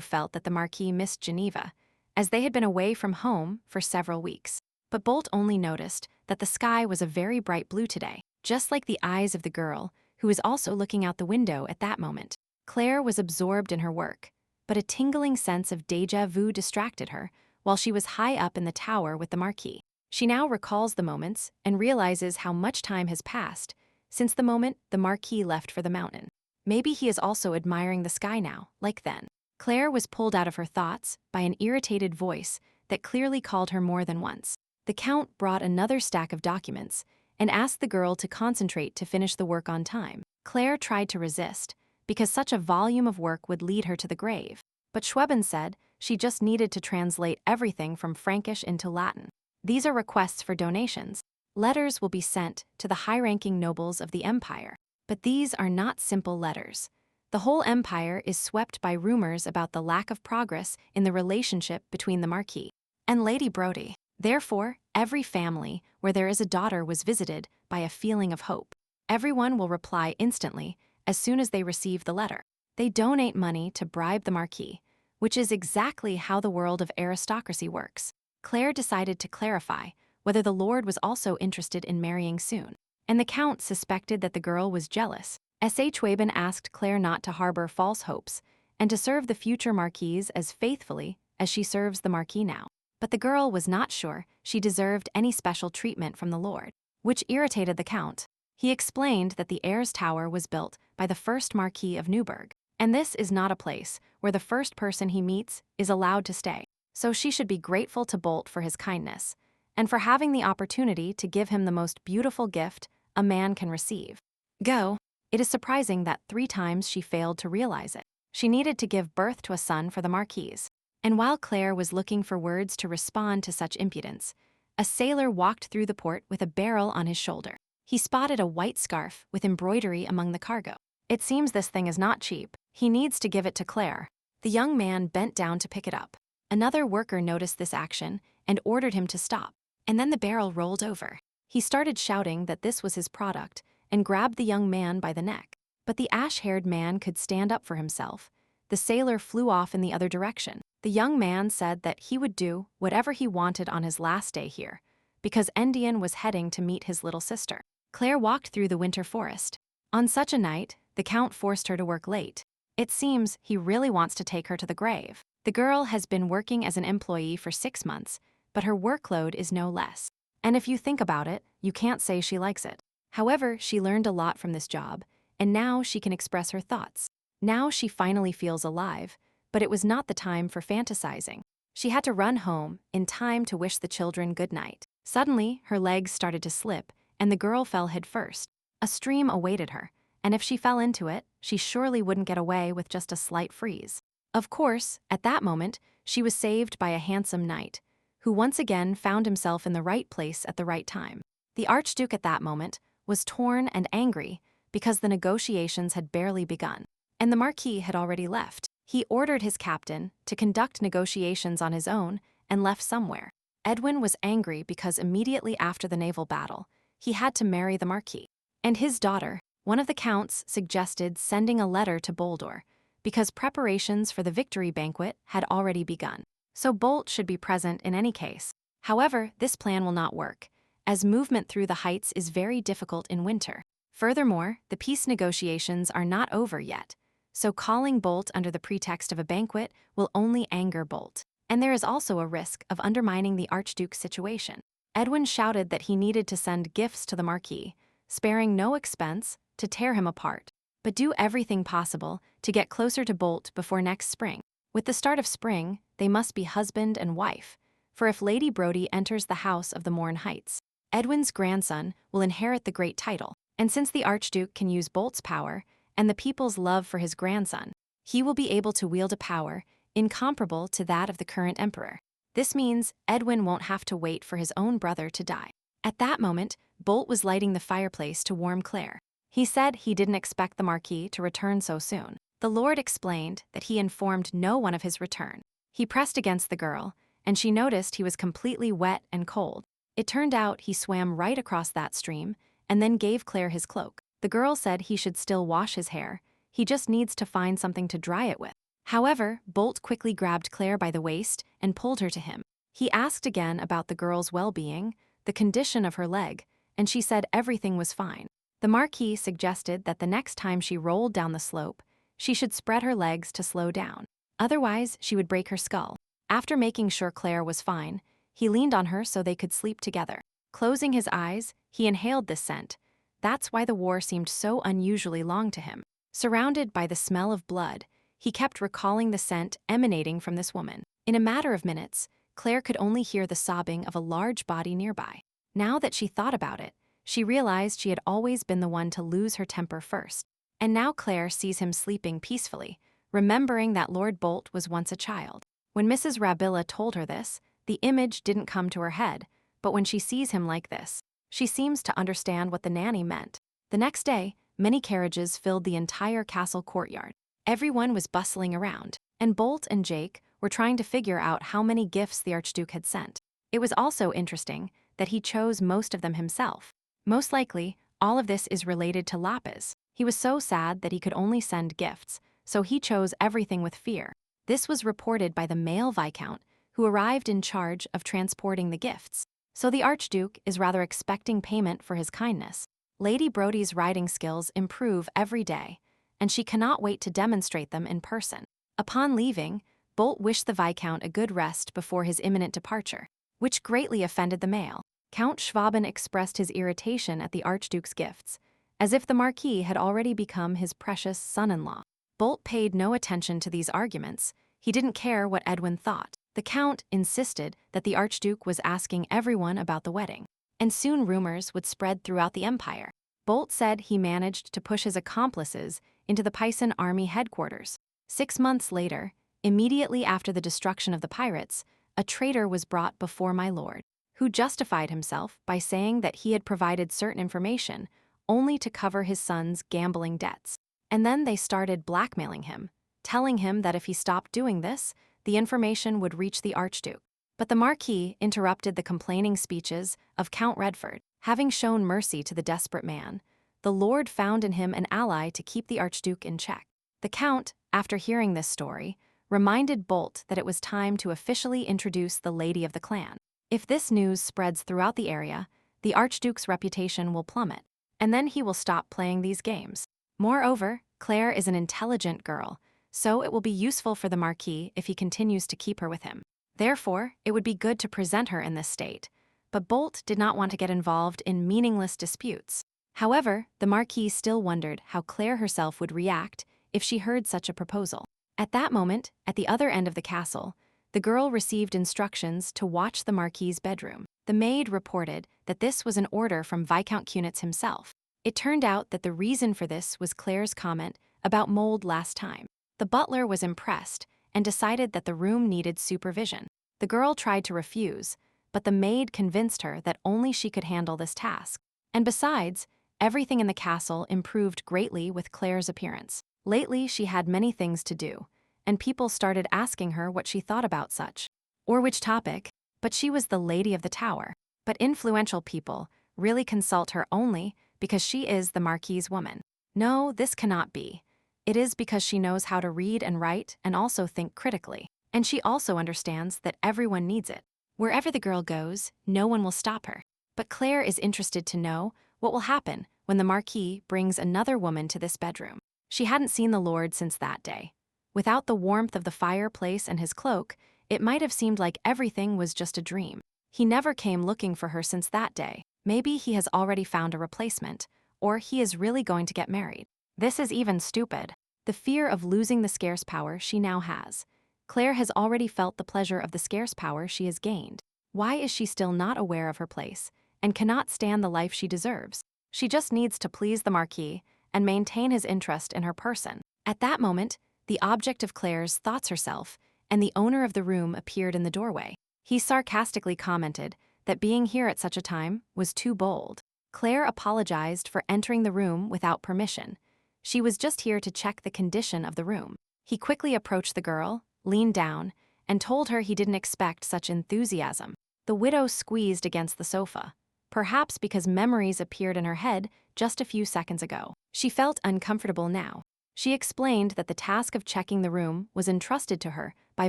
felt that the Marquis missed Geneva, as they had been away from home for several weeks. But Bolt only noticed that the sky was a very bright blue today, just like the eyes of the girl, who was also looking out the window at that moment. Claire was absorbed in her work, but a tingling sense of déjà vu distracted her while she was high up in the tower with the Marquis. She now recalls the moments and realizes how much time has passed since the moment the Marquis left for the mountain. Maybe he is also admiring the sky now, like then. Claire was pulled out of her thoughts by an irritated voice that clearly called her more than once. The Count brought another stack of documents and asked the girl to concentrate to finish the work on time. Claire tried to resist, because such a volume of work would lead her to the grave. But Schweben said she just needed to translate everything from Frankish into Latin. These are requests for donations. Letters will be sent to the high-ranking nobles of the empire. But these are not simple letters. The whole empire is swept by rumors about the lack of progress in the relationship between the Marquis and Lady Brodie. Therefore, every family where there is a daughter was visited by a feeling of hope. Everyone will reply instantly as soon as they receive the letter. They donate money to bribe the Marquis, which is exactly how the world of aristocracy works. Claire decided to clarify whether the Lord was also interested in marrying soon, and the Count suspected that the girl was jealous. S.H. Waben asked Claire not to harbor false hopes and to serve the future Marquise as faithfully as she serves the Marquis now. But the girl was not sure she deserved any special treatment from the Lord, which irritated the Count. He explained that the heir's tower was built by the first Marquis of Newburgh, and this is not a place where the first person he meets is allowed to stay. So she should be grateful to Bolt for his kindness, and for having the opportunity to give him the most beautiful gift a man can receive. Go. It is surprising that 3 times she failed to realize it. She needed to give birth to a son for the Marquise. And while Claire was looking for words to respond to such impudence, a sailor walked through the port with a barrel on his shoulder. He spotted a white scarf with embroidery among the cargo. It seems this thing is not cheap. He needs to give it to Claire. The young man bent down to pick it up. Another worker noticed this action and ordered him to stop. And then the barrel rolled over. He started shouting that this was his product and grabbed the young man by the neck. But the ash-haired man could stand up for himself. The sailor flew off in the other direction. The young man said that he would do whatever he wanted on his last day here, because Endian was heading to meet his little sister. Claire walked through the winter forest. On such a night, the Count forced her to work late. It seems he really wants to take her to the grave. The girl has been working as an employee for 6 months, but her workload is no less. And if you think about it, you can't say she likes it. However, she learned a lot from this job, and now she can express her thoughts. Now she finally feels alive, but it was not the time for fantasizing. She had to run home, in time to wish the children good night. Suddenly, her legs started to slip, and the girl fell headfirst. A stream awaited her, and if she fell into it, she surely wouldn't get away with just a slight freeze. Of course, at that moment, she was saved by a handsome knight, who once again found himself in the right place at the right time. The Archduke at that moment was torn and angry because the negotiations had barely begun, and the Marquis had already left. He ordered his captain to conduct negotiations on his own and left somewhere. Edwin was angry because immediately after the naval battle, he had to marry the Marquis. And his daughter, one of the counts, suggested sending a letter to Boldor, because preparations for the victory banquet had already begun. So Bolt should be present in any case. However, this plan will not work, as movement through the heights is very difficult in winter. Furthermore, the peace negotiations are not over yet, so calling Bolt under the pretext of a banquet will only anger Bolt. And there is also a risk of undermining the Archduke's situation. Edwin shouted that he needed to send gifts to the Marquis, sparing no expense, to tear him apart, but do everything possible to get closer to Bolt before next spring. With the start of spring, they must be husband and wife, for if Lady Brodie enters the house of the Morn Heights, Edwin's grandson will inherit the great title, and since the Archduke can use Bolt's power and the people's love for his grandson, he will be able to wield a power incomparable to that of the current emperor. This means Edwin won't have to wait for his own brother to die. At that moment, Bolt was lighting the fireplace to warm Claire. He said he didn't expect the Marquis to return so soon. The Lord explained that he informed no one of his return. He pressed against the girl, and she noticed he was completely wet and cold. It turned out he swam right across that stream, and then gave Claire his cloak. The girl said he should still wash his hair, he just needs to find something to dry it with. However, Bolt quickly grabbed Claire by the waist and pulled her to him. He asked again about the girl's well-being, the condition of her leg, and she said everything was fine. The Marquis suggested that the next time she rolled down the slope, she should spread her legs to slow down. Otherwise, she would break her skull. After making sure Claire was fine, he leaned on her so they could sleep together. Closing his eyes, he inhaled this scent. That's why the war seemed so unusually long to him. Surrounded by the smell of blood, he kept recalling the scent emanating from this woman. In a matter of minutes, Claire could only hear the sobbing of a large body nearby. Now that she thought about it, she realized she had always been the one to lose her temper first. And now Claire sees him sleeping peacefully, remembering that Lord Bolt was once a child. When Mrs. Rabilla told her this, the image didn't come to her head, but when she sees him like this, she seems to understand what the nanny meant. The next day, many carriages filled the entire castle courtyard. Everyone was bustling around, and Bolt and Jake were trying to figure out how many gifts the Archduke had sent. It was also interesting that he chose most of them himself. Most likely, all of this is related to Lapis. He was so sad that he could only send gifts, so he chose everything with fear. This was reported by the male Viscount, who arrived in charge of transporting the gifts. So the Archduke is rather expecting payment for his kindness. Lady Brodie's riding skills improve every day, and she cannot wait to demonstrate them in person. Upon leaving, Bolt wished the Viscount a good rest before his imminent departure, which greatly offended the male. Count Schwaben expressed his irritation at the Archduke's gifts, as if the Marquis had already become his precious son-in-law. Bolt paid no attention to these arguments. He didn't care what Edwin thought. The Count insisted that the Archduke was asking everyone about the wedding, and soon rumors would spread throughout the empire. Bolt said he managed to push his accomplices into the Payson army headquarters. 6 months later, immediately after the destruction of the pirates, a traitor was brought before my lord, who justified himself by saying that he had provided certain information only to cover his son's gambling debts. And then they started blackmailing him, telling him that if he stopped doing this, the information would reach the Archduke. But the Marquis interrupted the complaining speeches of Count Redford. Having shown mercy to the desperate man, the Lord found in him an ally to keep the Archduke in check. The Count, after hearing this story, reminded Bolt that it was time to officially introduce the lady of the clan. If this news spreads throughout the area, the Archduke's reputation will plummet, and then he will stop playing these games. Moreover, Claire is an intelligent girl, so it will be useful for the Marquis if he continues to keep her with him. Therefore, it would be good to present her in this state, but Bolt did not want to get involved in meaningless disputes. However, the Marquis still wondered how Claire herself would react if she heard such a proposal. At that moment, at the other end of the castle, the girl received instructions to watch the Marquis's bedroom. The maid reported that this was an order from Viscount Kunitz himself. It turned out that the reason for this was Claire's comment about mold last time. The butler was impressed and decided that the room needed supervision. The girl tried to refuse, but the maid convinced her that only she could handle this task. And besides, everything in the castle improved greatly with Claire's appearance. Lately, she had many things to do, and people started asking her what she thought about such, or which topic, but she was the lady of the tower. But influential people really consult her only because she is the Marquis's woman. No, this cannot be. It is because she knows how to read and write and also think critically. And she also understands that everyone needs it. Wherever the girl goes, no one will stop her. But Claire is interested to know what will happen when the Marquis brings another woman to this bedroom. She hadn't seen the Lord since that day. Without the warmth of the fireplace and his cloak, it might have seemed like everything was just a dream. He never came looking for her since that day. Maybe he has already found a replacement, or he is really going to get married. This is even stupid. The fear of losing the scarce power she now has. Claire has already felt the pleasure of the scarce power she has gained. Why is she still not aware of her place and cannot stand the life she deserves? She just needs to please the Marquis and maintain his interest in her person. At that moment, the object of Claire's thoughts herself, and the owner of the room appeared in the doorway. He sarcastically commented that being here at such a time was too bold. Claire apologized for entering the room without permission. She was just here to check the condition of the room. He quickly approached the girl, leaned down, and told her he didn't expect such enthusiasm. The widow squeezed against the sofa, perhaps because memories appeared in her head just a few seconds ago. She felt uncomfortable now. She explained that the task of checking the room was entrusted to her by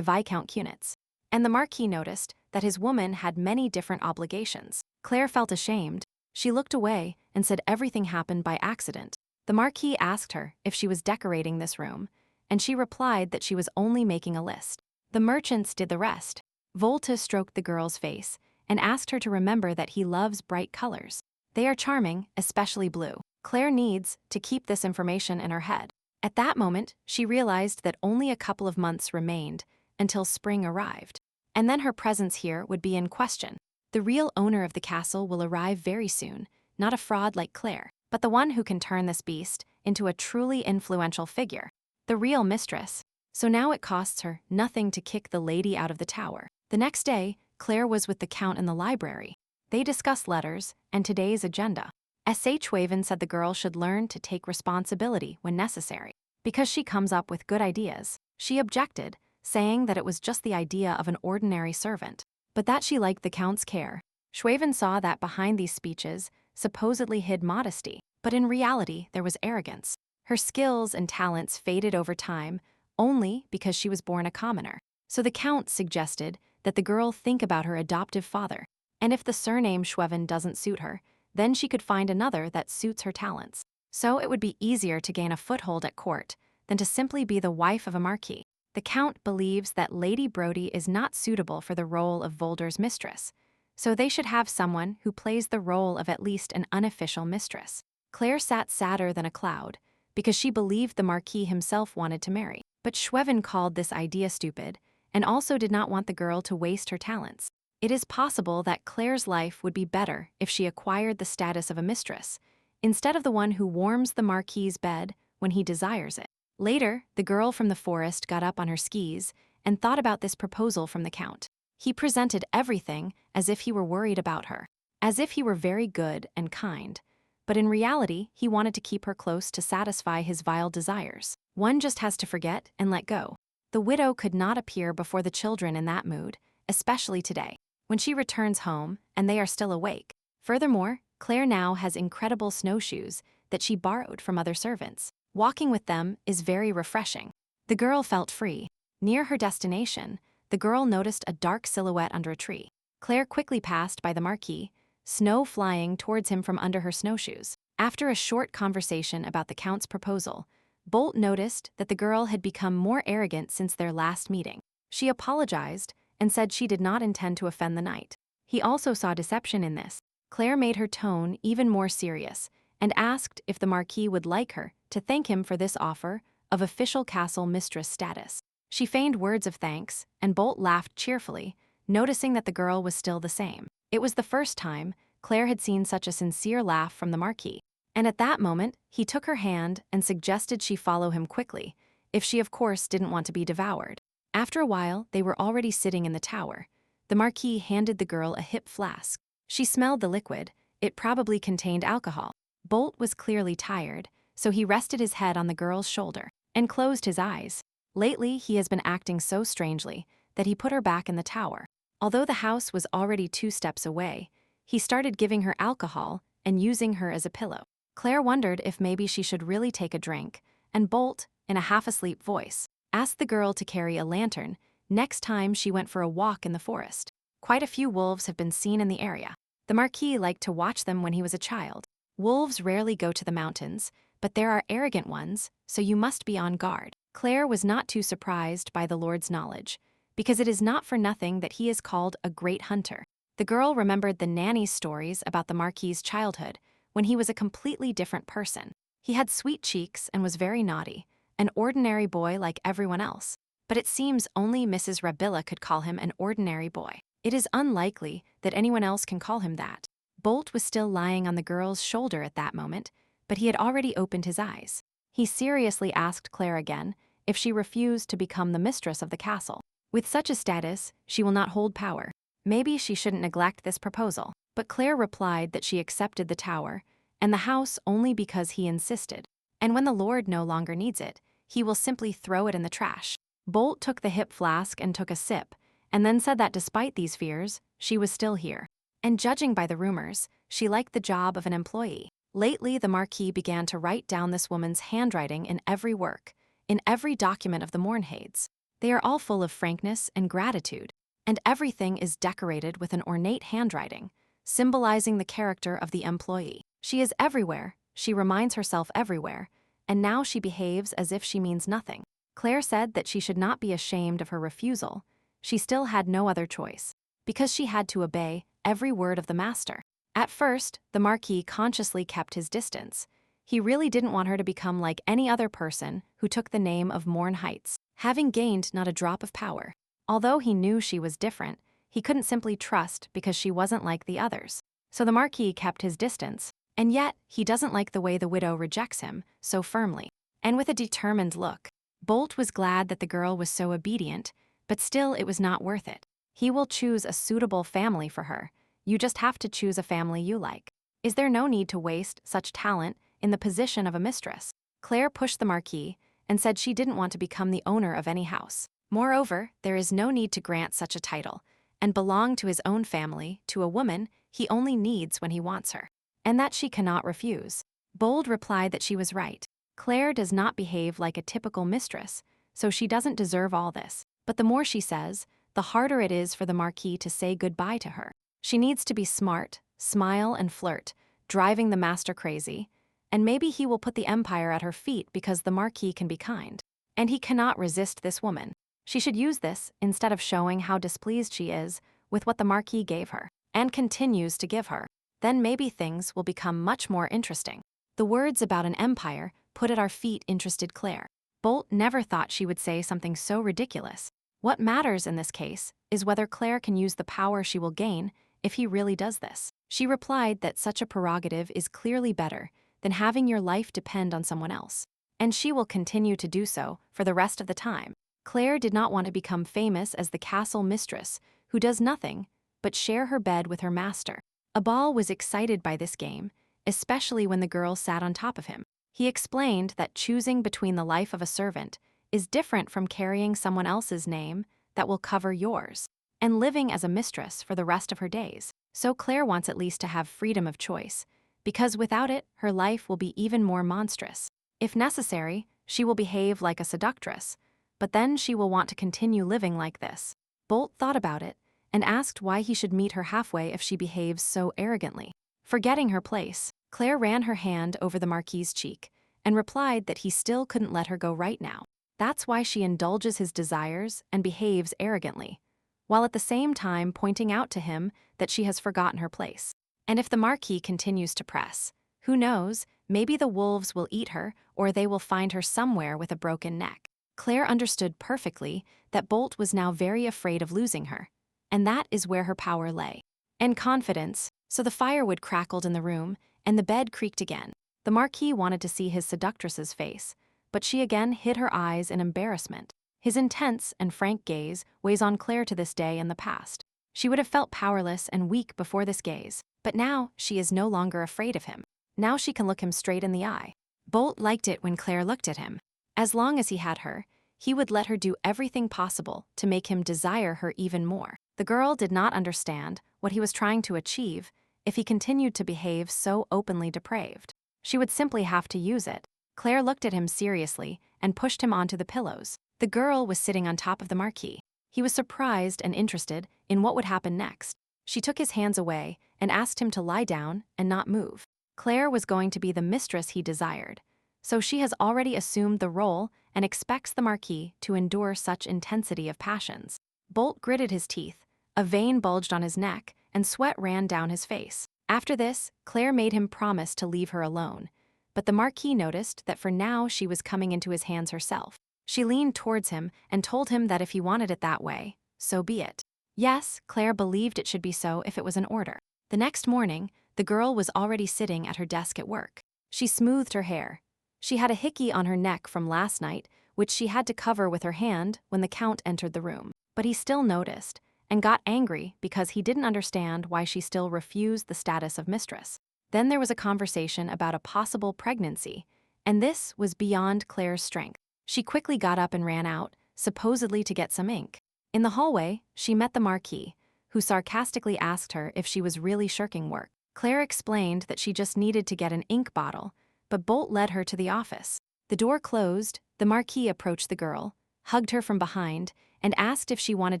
Viscount Kunitz, and the Marquis noticed that his woman had many different obligations. Claire felt ashamed. She looked away and said everything happened by accident. The Marquis asked her if she was decorating this room, and she replied that she was only making a list. The merchants did the rest. Volta stroked the girl's face and asked her to remember that he loves bright colors. They are charming, especially blue. Claire needs to keep this information in her head. At that moment, she realized that only a couple of months remained until spring arrived, and then her presence here would be in question. The real owner of the castle will arrive very soon, not a fraud like Claire, but the one who can turn this beast into a truly influential figure, the real mistress. So now it costs her nothing to kick the lady out of the tower. The next day, Claire was with the Count in the library. They discussed letters and today's agenda. S.H. Waven said the girl should learn to take responsibility when necessary, because she comes up with good ideas. She objected, saying that it was just the idea of an ordinary servant, but that she liked the Count's care. Schwaven saw that behind these speeches supposedly hid modesty, but in reality there was arrogance. Her skills and talents faded over time only because she was born a commoner. So the Count suggested that the girl think about her adoptive father, and if the surname Schweven doesn't suit her, then she could find another that suits her talents. So it would be easier to gain a foothold at court than to simply be the wife of a marquis. The Count believes that Lady Brody is not suitable for the role of Volder's mistress, so they should have someone who plays the role of at least an unofficial mistress. Claire sat sadder than a cloud, because she believed the Marquis himself wanted to marry. But Schweven called this idea stupid, and also did not want the girl to waste her talents. It is possible that Claire's life would be better if she acquired the status of a mistress, instead of the one who warms the Marquis's bed when he desires it. Later, the girl from the forest got up on her skis and thought about this proposal from the Count. He presented everything as if he were worried about her, as if he were very good and kind, but in reality, he wanted to keep her close to satisfy his vile desires. One just has to forget and let go. The widow could not appear before the children in that mood, especially today, when she returns home and they are still awake. Furthermore, Claire now has incredible snowshoes that she borrowed from other servants. Walking with them is very refreshing. The girl felt free. Near her destination, the girl noticed a dark silhouette under a tree. Claire quickly passed by the Marquis, snow flying towards him from under her snowshoes. After a short conversation about the Count's proposal, Bolt noticed that the girl had become more arrogant since their last meeting. She apologized and said she did not intend to offend the knight. He also saw deception in this. Claire made her tone even more serious and asked if the Marquis would like her to thank him for this offer of official castle mistress status. She feigned words of thanks, and Bolt laughed cheerfully, noticing that the girl was still the same. It was the first time Claire had seen such a sincere laugh from the Marquis. And at that moment, he took her hand and suggested she follow him quickly, if she of course didn't want to be devoured. After a while, they were already sitting in the tower. The Marquis handed the girl a hip flask. She smelled the liquid. It probably contained alcohol. Bolt was clearly tired, so he rested his head on the girl's shoulder and closed his eyes. Lately, he has been acting so strangely that he put her back in the tower. Although the house was already 2 steps away, he started giving her alcohol and using her as a pillow. Claire wondered if maybe she should really take a drink, and Bolt, in a half-asleep voice, asked the girl to carry a lantern next time she went for a walk in the forest. Quite a few wolves have been seen in the area. The Marquis liked to watch them when he was a child. Wolves rarely go to the mountains, but there are arrogant ones, so you must be on guard. Claire was not too surprised by the Lord's knowledge, because it is not for nothing that he is called a great hunter. The girl remembered the nanny's stories about the Marquis's childhood, when he was a completely different person. He had sweet cheeks and was very naughty, an ordinary boy like everyone else. But it seems only Mrs. Rabilla could call him an ordinary boy. It is unlikely that anyone else can call him that. Bolt was still lying on the girl's shoulder at that moment, but he had already opened his eyes. He seriously asked Claire again if she refused to become the mistress of the castle. With such a status, she will not hold power. Maybe she shouldn't neglect this proposal. But Claire replied that she accepted the tower and the house only because he insisted. And when the Lord no longer needs it, he will simply throw it in the trash. Bolt took the hip flask and took a sip, and then said that despite these fears, she was still here. And judging by the rumors, she liked the job of an employee. Lately, the Marquis began to write down this woman's handwriting in every work, in every document of the Mournhades. They are all full of frankness and gratitude, and everything is decorated with an ornate handwriting, symbolizing the character of the employee. She is everywhere, she reminds herself everywhere, and now she behaves as if she means nothing. Claire said that she should not be ashamed of her refusal. She still had no other choice, because she had to obey every word of the master. At first, the Marquis consciously kept his distance. He really didn't want her to become like any other person who took the name of Morn Heights, having gained not a drop of power. Although he knew she was different, he couldn't simply trust because she wasn't like the others. So the Marquis kept his distance, and yet he doesn't like the way the widow rejects him so firmly. And with a determined look, Bolt was glad that the girl was so obedient, but still it was not worth it. He will choose a suitable family for her. You just have to choose a family you like. Is there no need to waste such talent in the position of a mistress? Claire pushed the Marquis and said she didn't want to become the owner of any house. Moreover, there is no need to grant such a title and belong to his own family to a woman he only needs when he wants her, and that she cannot refuse. Bold replied that she was right. Claire does not behave like a typical mistress, so she doesn't deserve all this. But the more she says, the harder it is for the Marquis to say goodbye to her. She needs to be smart, smile and flirt, driving the master crazy, and maybe he will put the empire at her feet because the Marquis can be kind. And he cannot resist this woman. She should use this instead of showing how displeased she is with what the Marquis gave her, and continues to give her. Then maybe things will become much more interesting. The words about an empire put at our feet interested Claire. Bolt never thought she would say something so ridiculous. What matters in this case is whether Claire can use the power she will gain if he really does this. She replied that such a prerogative is clearly better than having your life depend on someone else, and she will continue to do so for the rest of the time. Claire did not want to become famous as the castle mistress who does nothing but share her bed with her master. Abal was excited by this game, especially when the girl sat on top of him. He explained that choosing between the life of a servant is different from carrying someone else's name that will cover yours, and living as a mistress for the rest of her days. So Claire wants at least to have freedom of choice, because without it, her life will be even more monstrous. If necessary, she will behave like a seductress, but then she will want to continue living like this. Bolt thought about it and asked why he should meet her halfway if she behaves so arrogantly. Forgetting her place, Claire ran her hand over the Marquis's cheek and replied that he still couldn't let her go right now. That's why she indulges his desires and behaves arrogantly. while at the same time pointing out to him that she has forgotten her place. And if the Marquis continues to press, who knows, maybe the wolves will eat her or they will find her somewhere with a broken neck. Claire understood perfectly that Bolt was now very afraid of losing her, and that is where her power lay. And confidence, so the firewood crackled in the room, and the bed creaked again. The Marquis wanted to see his seductress's face, but she again hid her eyes in embarrassment. His intense and frank gaze weighs on Claire to this day in the past. She would have felt powerless and weak before this gaze, but now she is no longer afraid of him. Now she can look him straight in the eye. Bolt liked it when Claire looked at him. As long as he had her, he would let her do everything possible to make him desire her even more. The girl did not understand what he was trying to achieve if he continued to behave so openly depraved. She would simply have to use it. Claire looked at him seriously and pushed him onto the pillows. The girl was sitting on top of the Marquis. He was surprised and interested in what would happen next. She took his hands away and asked him to lie down and not move. Claire was going to be the mistress he desired, so she has already assumed the role and expects the Marquis to endure such intensity of passions. Bolt gritted his teeth, a vein bulged on his neck, and sweat ran down his face. After this, Claire made him promise to leave her alone, but the Marquis noticed that for now she was coming into his hands herself. She leaned towards him and told him that if he wanted it that way, so be it. Yes, Claire believed it should be so if it was an order. The next morning, the girl was already sitting at her desk at work. She smoothed her hair. She had a hickey on her neck from last night, which she had to cover with her hand when the Count entered the room. But he still noticed, and got angry because he didn't understand why she still refused the status of mistress. Then there was a conversation about a possible pregnancy, and this was beyond Claire's strength. She quickly got up and ran out, supposedly to get some ink. In the hallway, she met the Marquis, who sarcastically asked her if she was really shirking work. Claire explained that she just needed to get an ink bottle, but Bolt led her to the office. The door closed, the Marquis approached the girl, hugged her from behind, and asked if she wanted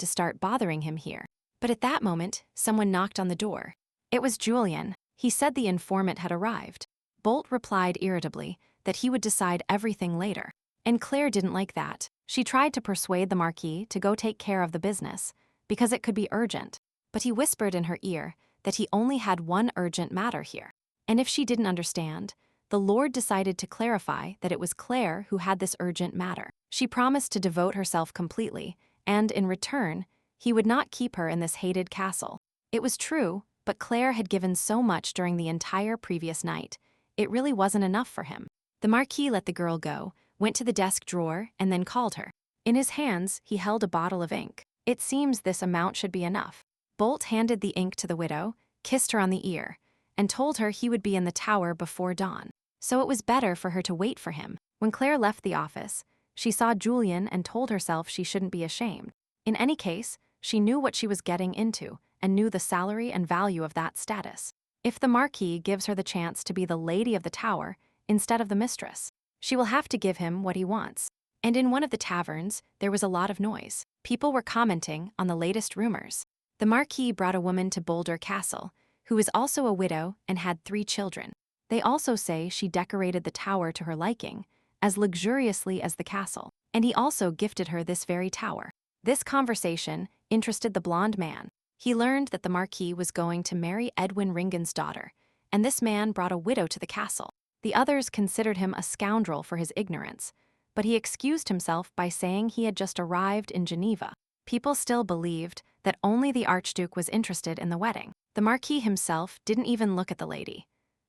to start bothering him here. But at that moment, someone knocked on the door. It was Julian. He said the informant had arrived. Bolt replied irritably that he would decide everything later. And Claire didn't like that. She tried to persuade the Marquis to go take care of the business, because it could be urgent. But he whispered in her ear that he only had one urgent matter here. And if she didn't understand, the Lord decided to clarify that it was Claire who had this urgent matter. She promised to devote herself completely, and in return, he would not keep her in this hated castle. It was true, but Claire had given so much during the entire previous night, it really wasn't enough for him. The Marquis let the girl go, went to the desk drawer, and then called her. In his hands, he held a bottle of ink. It seems this amount should be enough. Bolt handed the ink to the widow, kissed her on the ear, and told her he would be in the tower before dawn. So it was better for her to wait for him. When Claire left the office, she saw Julian and told herself she shouldn't be ashamed. In any case, she knew what she was getting into and knew the salary and value of that status. If the Marquis gives her the chance to be the lady of the tower instead of the mistress, she will have to give him what he wants. And in one of the taverns, there was a lot of noise. People were commenting on the latest rumors. The Marquis brought a woman to Boulder Castle, who is also a widow and had 3 children. They also say she decorated the tower to her liking, as luxuriously as the castle, and he also gifted her this very tower. This conversation interested the blonde man. He learned that the Marquis was going to marry Edwin Ringen's daughter, and this man brought a widow to the castle. The others considered him a scoundrel for his ignorance, but he excused himself by saying he had just arrived in Geneva. People still believed that only the Archduke was interested in the wedding. The Marquis himself didn't even look at the lady.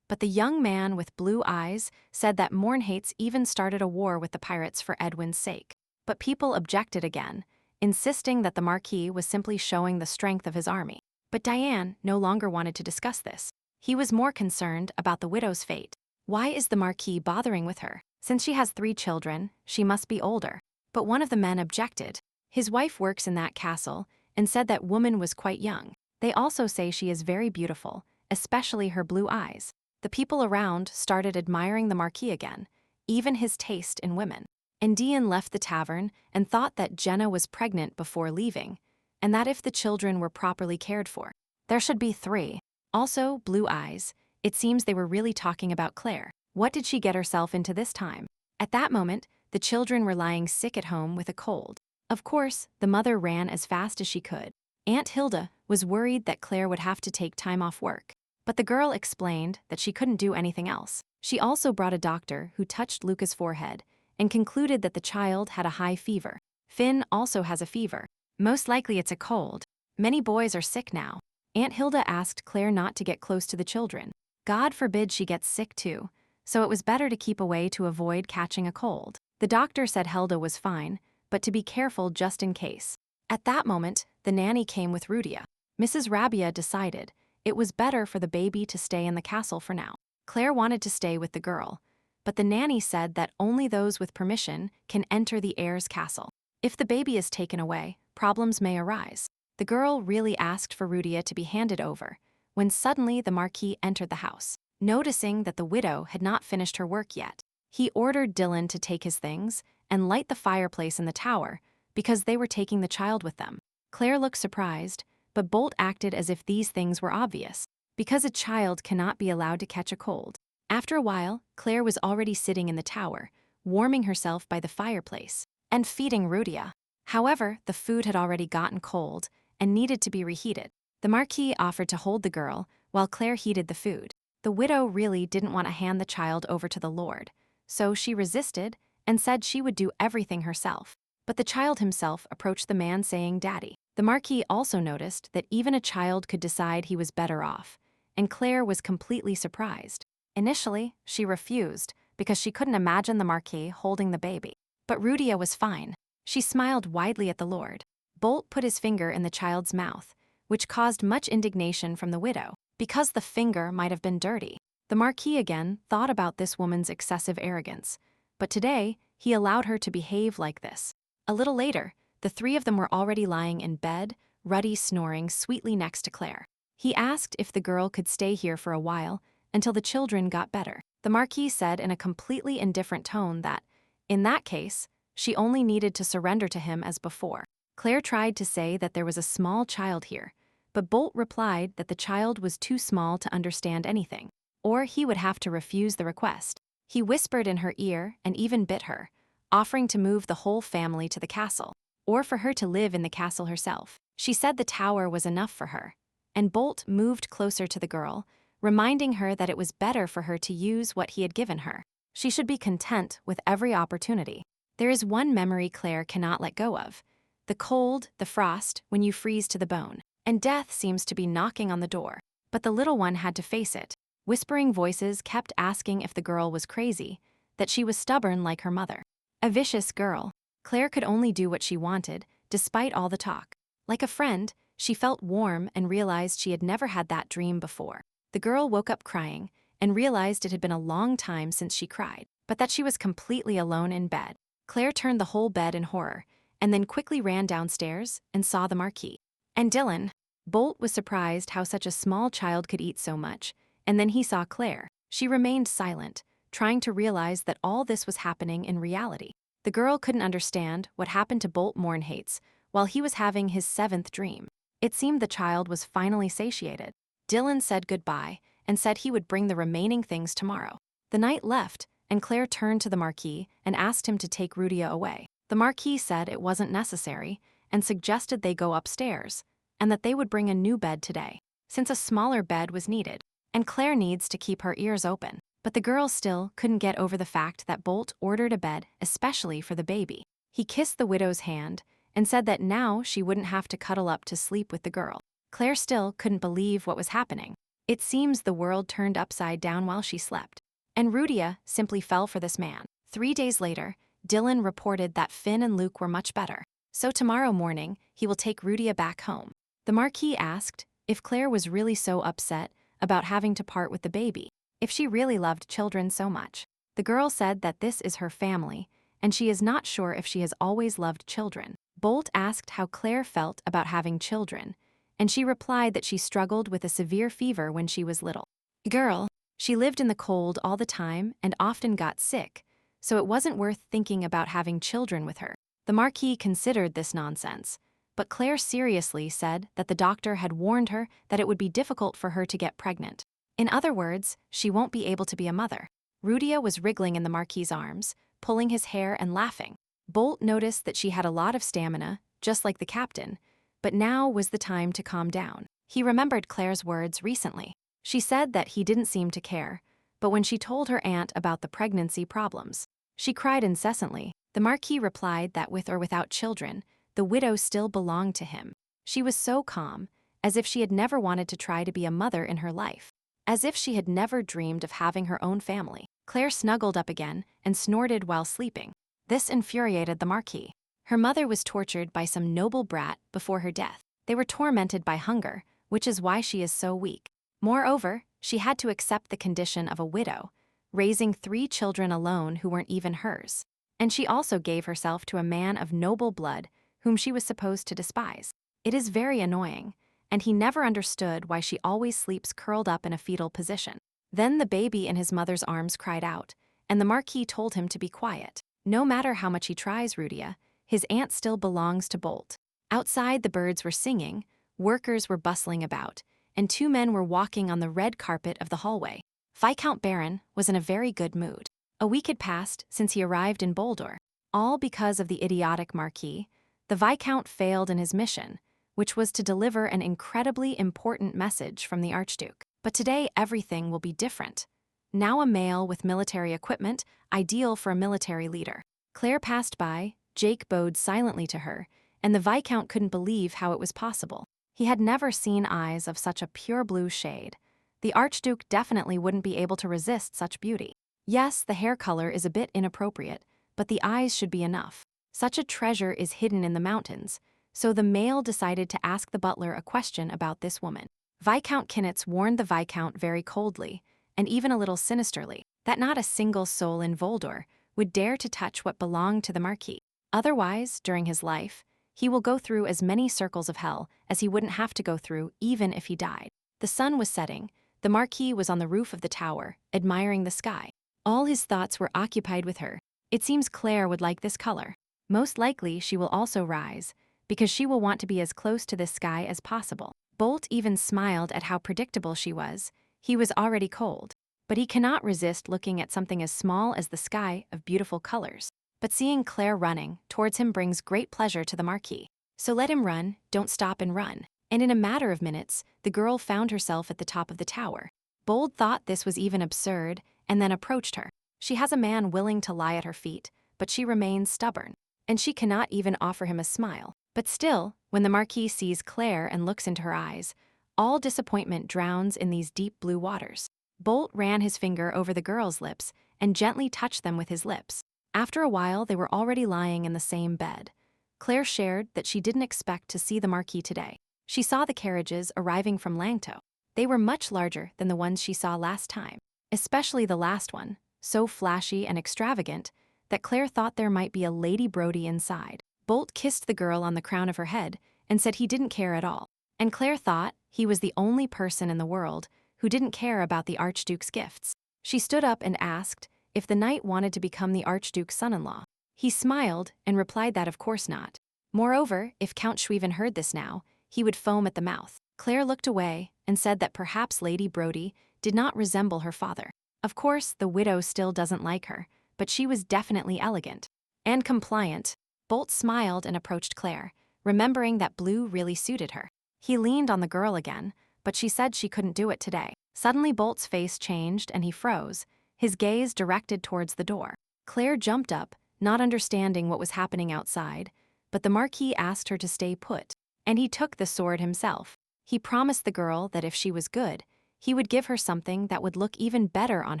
But the young man with blue eyes said that Mornhates even started a war with the pirates for Edwin's sake. But people objected again, insisting that the Marquis was simply showing the strength of his army. But Diane no longer wanted to discuss this. He was more concerned about the widow's fate. Why is the Marquis bothering with her? Since she has 3 children, she must be older. But one of the men objected. His wife works in that castle and said that woman was quite young. They also say she is very beautiful, especially her blue eyes. The people around started admiring the Marquis again, even his taste in women. And Diane left the tavern and thought that Jenna was pregnant before leaving, and that if the children were properly cared for, there should be 3. Also, blue eyes. It seems they were really talking about Claire. What did she get herself into this time? At that moment, the children were lying sick at home with a cold. Of course, the mother ran as fast as she could. Aunt Hilda was worried that Claire would have to take time off work, but the girl explained that she couldn't do anything else. She also brought a doctor who touched Luca's forehead and concluded that the child had a high fever. Finn also has a fever. Most likely it's a cold. Many boys are sick now. Aunt Hilda asked Claire not to get close to the children. God forbid she gets sick too, so it was better to keep away to avoid catching a cold. The doctor said Hilda was fine, but to be careful just in case. At that moment, the nanny came with Rudia. Mrs. Rabia decided it was better for the baby to stay in the castle for now. Claire wanted to stay with the girl, but the nanny said that only those with permission can enter the heir's castle. If the baby is taken away, problems may arise. The girl really asked for Rudia to be handed over, when suddenly the Marquis entered the house. Noticing that the widow had not finished her work yet, he ordered Dylan to take his things and light the fireplace in the tower because they were taking the child with them. Claire looked surprised, but Bolt acted as if these things were obvious, because a child cannot be allowed to catch a cold. After a while, Claire was already sitting in the tower, warming herself by the fireplace and feeding Rudia. However, the food had already gotten cold and needed to be reheated. The Marquis offered to hold the girl while Claire heated the food. The widow really didn't want to hand the child over to the Lord, so she resisted and said she would do everything herself. But the child himself approached the man saying, "Daddy." The Marquis also noticed that even a child could decide he was better off, and Claire was completely surprised. Initially, she refused because she couldn't imagine the Marquis holding the baby. But Rudia was fine. She smiled widely at the Lord. Bolt put his finger in the child's mouth, which caused much indignation from the widow, because the finger might have been dirty. The Marquis again thought about this woman's excessive arrogance, but today he allowed her to behave like this. A little later, the three of them were already lying in bed, Ruddy snoring sweetly next to Claire. He asked if the girl could stay here for a while until the children got better. The Marquis said in a completely indifferent tone that, in that case, she only needed to surrender to him as before. Claire tried to say that there was a small child here, but Bolt replied that the child was too small to understand anything, or he would have to refuse the request. He whispered in her ear and even bit her, offering to move the whole family to the castle, or for her to live in the castle herself. She said the tower was enough for her, and Bolt moved closer to the girl, reminding her that it was better for her to use what he had given her. She should be content with every opportunity. There is one memory Claire cannot let go of: the cold, the frost, when you freeze to the bone, and death seems to be knocking on the door. But the little one had to face it. Whispering voices kept asking if the girl was crazy, that she was stubborn like her mother. A vicious girl. Claire could only do what she wanted, despite all the talk. Like a friend, she felt warm and realized she had never had that dream before. The girl woke up crying and realized it had been a long time since she cried, but that she was completely alone in bed. Claire turned the whole bed in horror, and then quickly ran downstairs and saw the Marquis. And Dylan. Bolt was surprised how such a small child could eat so much, and then he saw Claire. She remained silent, trying to realize that all this was happening in reality. The girl couldn't understand what happened to Bolt Mornhates while he was having his 7th dream. It seemed the child was finally satiated. Dylan said goodbye and said he would bring the remaining things tomorrow. The knight left, and Claire turned to the Marquis and asked him to take Rudia away. The Marquis said it wasn't necessary and suggested they go upstairs, and that they would bring a new bed today, since a smaller bed was needed, and Claire needs to keep her ears open. But the girl still couldn't get over the fact that Bolt ordered a bed especially for the baby. He kissed the widow's hand and said that now she wouldn't have to cuddle up to sleep with the girl. Claire still couldn't believe what was happening. It seems the world turned upside down while she slept. And Rudia simply fell for this man. 3 days later, Dylan reported that Finn and Luke were much better. So tomorrow morning, he will take Rudia back home. The Marquis asked if Claire was really so upset about having to part with the baby, if she really loved children so much. The girl said that this is her family, and she is not sure if she has always loved children. Bolt asked how Claire felt about having children, and she replied that she struggled with a severe fever when she was little. Girl, she lived in the cold all the time and often got sick, so it wasn't worth thinking about having children with her. The Marquis considered this nonsense, but Claire seriously said that the doctor had warned her that it would be difficult for her to get pregnant. In other words, she won't be able to be a mother. Rudia was wriggling in the Marquis's arms, pulling his hair and laughing. Bolt noticed that she had a lot of stamina, just like the captain, but now was the time to calm down. He remembered Claire's words recently. She said that he didn't seem to care, but when she told her aunt about the pregnancy problems, she cried incessantly. The Marquis replied that with or without children, the widow still belonged to him. She was so calm, as if she had never wanted to try to be a mother in her life, as if she had never dreamed of having her own family. Claire snuggled up again and snorted while sleeping. This infuriated the Marquis. Her mother was tortured by some noble brat before her death. They were tormented by hunger, which is why she is so weak. Moreover, she had to accept the condition of a widow, raising 3 children alone who weren't even hers. And she also gave herself to a man of noble blood whom she was supposed to despise. It is very annoying, and he never understood why she always sleeps curled up in a fetal position. Then the baby in his mother's arms cried out, and the Marquis told him to be quiet. No matter how much he tries, Rudia, his aunt still belongs to Bolt. Outside, the birds were singing, workers were bustling about, and 2 men were walking on the red carpet of the hallway. Viscount Baron was in a very good mood. A week had passed since he arrived in Boldor. All because of the idiotic Marquis, the Viscount failed in his mission, which was to deliver an incredibly important message from the Archduke. But today everything will be different. Now a male with military equipment, ideal for a military leader. Claire passed by, Jake bowed silently to her, and the Viscount couldn't believe how it was possible. He had never seen eyes of such a pure blue shade. The Archduke definitely wouldn't be able to resist such beauty. Yes, the hair color is a bit inappropriate, but the eyes should be enough. Such a treasure is hidden in the mountains, so the male decided to ask the butler a question about this woman. Viscount Kinnitz warned the Viscount very coldly, and even a little sinisterly, that not a single soul in Voldor would dare to touch what belonged to the Marquis. Otherwise, during his life, he will go through as many circles of hell as he wouldn't have to go through even if he died. The sun was setting. The Marquis was on the roof of the tower, admiring the sky. All his thoughts were occupied with her. It seems Claire would like this color. Most likely she will also rise, because she will want to be as close to this sky as possible. Bolt even smiled at how predictable she was. He was already cold, but he cannot resist looking at something as small as the sky of beautiful colors. But seeing Claire running towards him brings great pleasure to the Marquis. So let him run, don't stop and run. And in a matter of minutes, the girl found herself at the top of the tower. Bold thought this was even absurd, and then approached her. She has a man willing to lie at her feet, but she remains stubborn, and she cannot even offer him a smile. But still, when the Marquis sees Claire and looks into her eyes, all disappointment drowns in these deep blue waters. Bolt ran his finger over the girl's lips and gently touched them with his lips. After a while, they were already lying in the same bed. Claire shared that she didn't expect to see the Marquis today. She saw the carriages arriving from Langto. They were much larger than the ones she saw last time, especially the last one, so flashy and extravagant that Claire thought there might be a Lady Brody inside. Bolt kissed the girl on the crown of her head and said he didn't care at all. And Claire thought he was the only person in the world who didn't care about the Archduke's gifts. She stood up and asked if the knight wanted to become the Archduke's son-in-law. He smiled and replied that of course not. Moreover, if Count Schwieven heard this now, he would foam at the mouth. Claire looked away and said that perhaps Lady Brody did not resemble her father. Of course, the widow still doesn't like her, but she was definitely elegant and compliant. Bolt smiled and approached Claire, remembering that blue really suited her. He leaned on the girl again, but she said she couldn't do it today. Suddenly Bolt's face changed and he froze, his gaze directed towards the door. Claire jumped up, not understanding what was happening outside, but the Marquis asked her to stay put, and he took the sword himself. He promised the girl that if she was good, he would give her something that would look even better on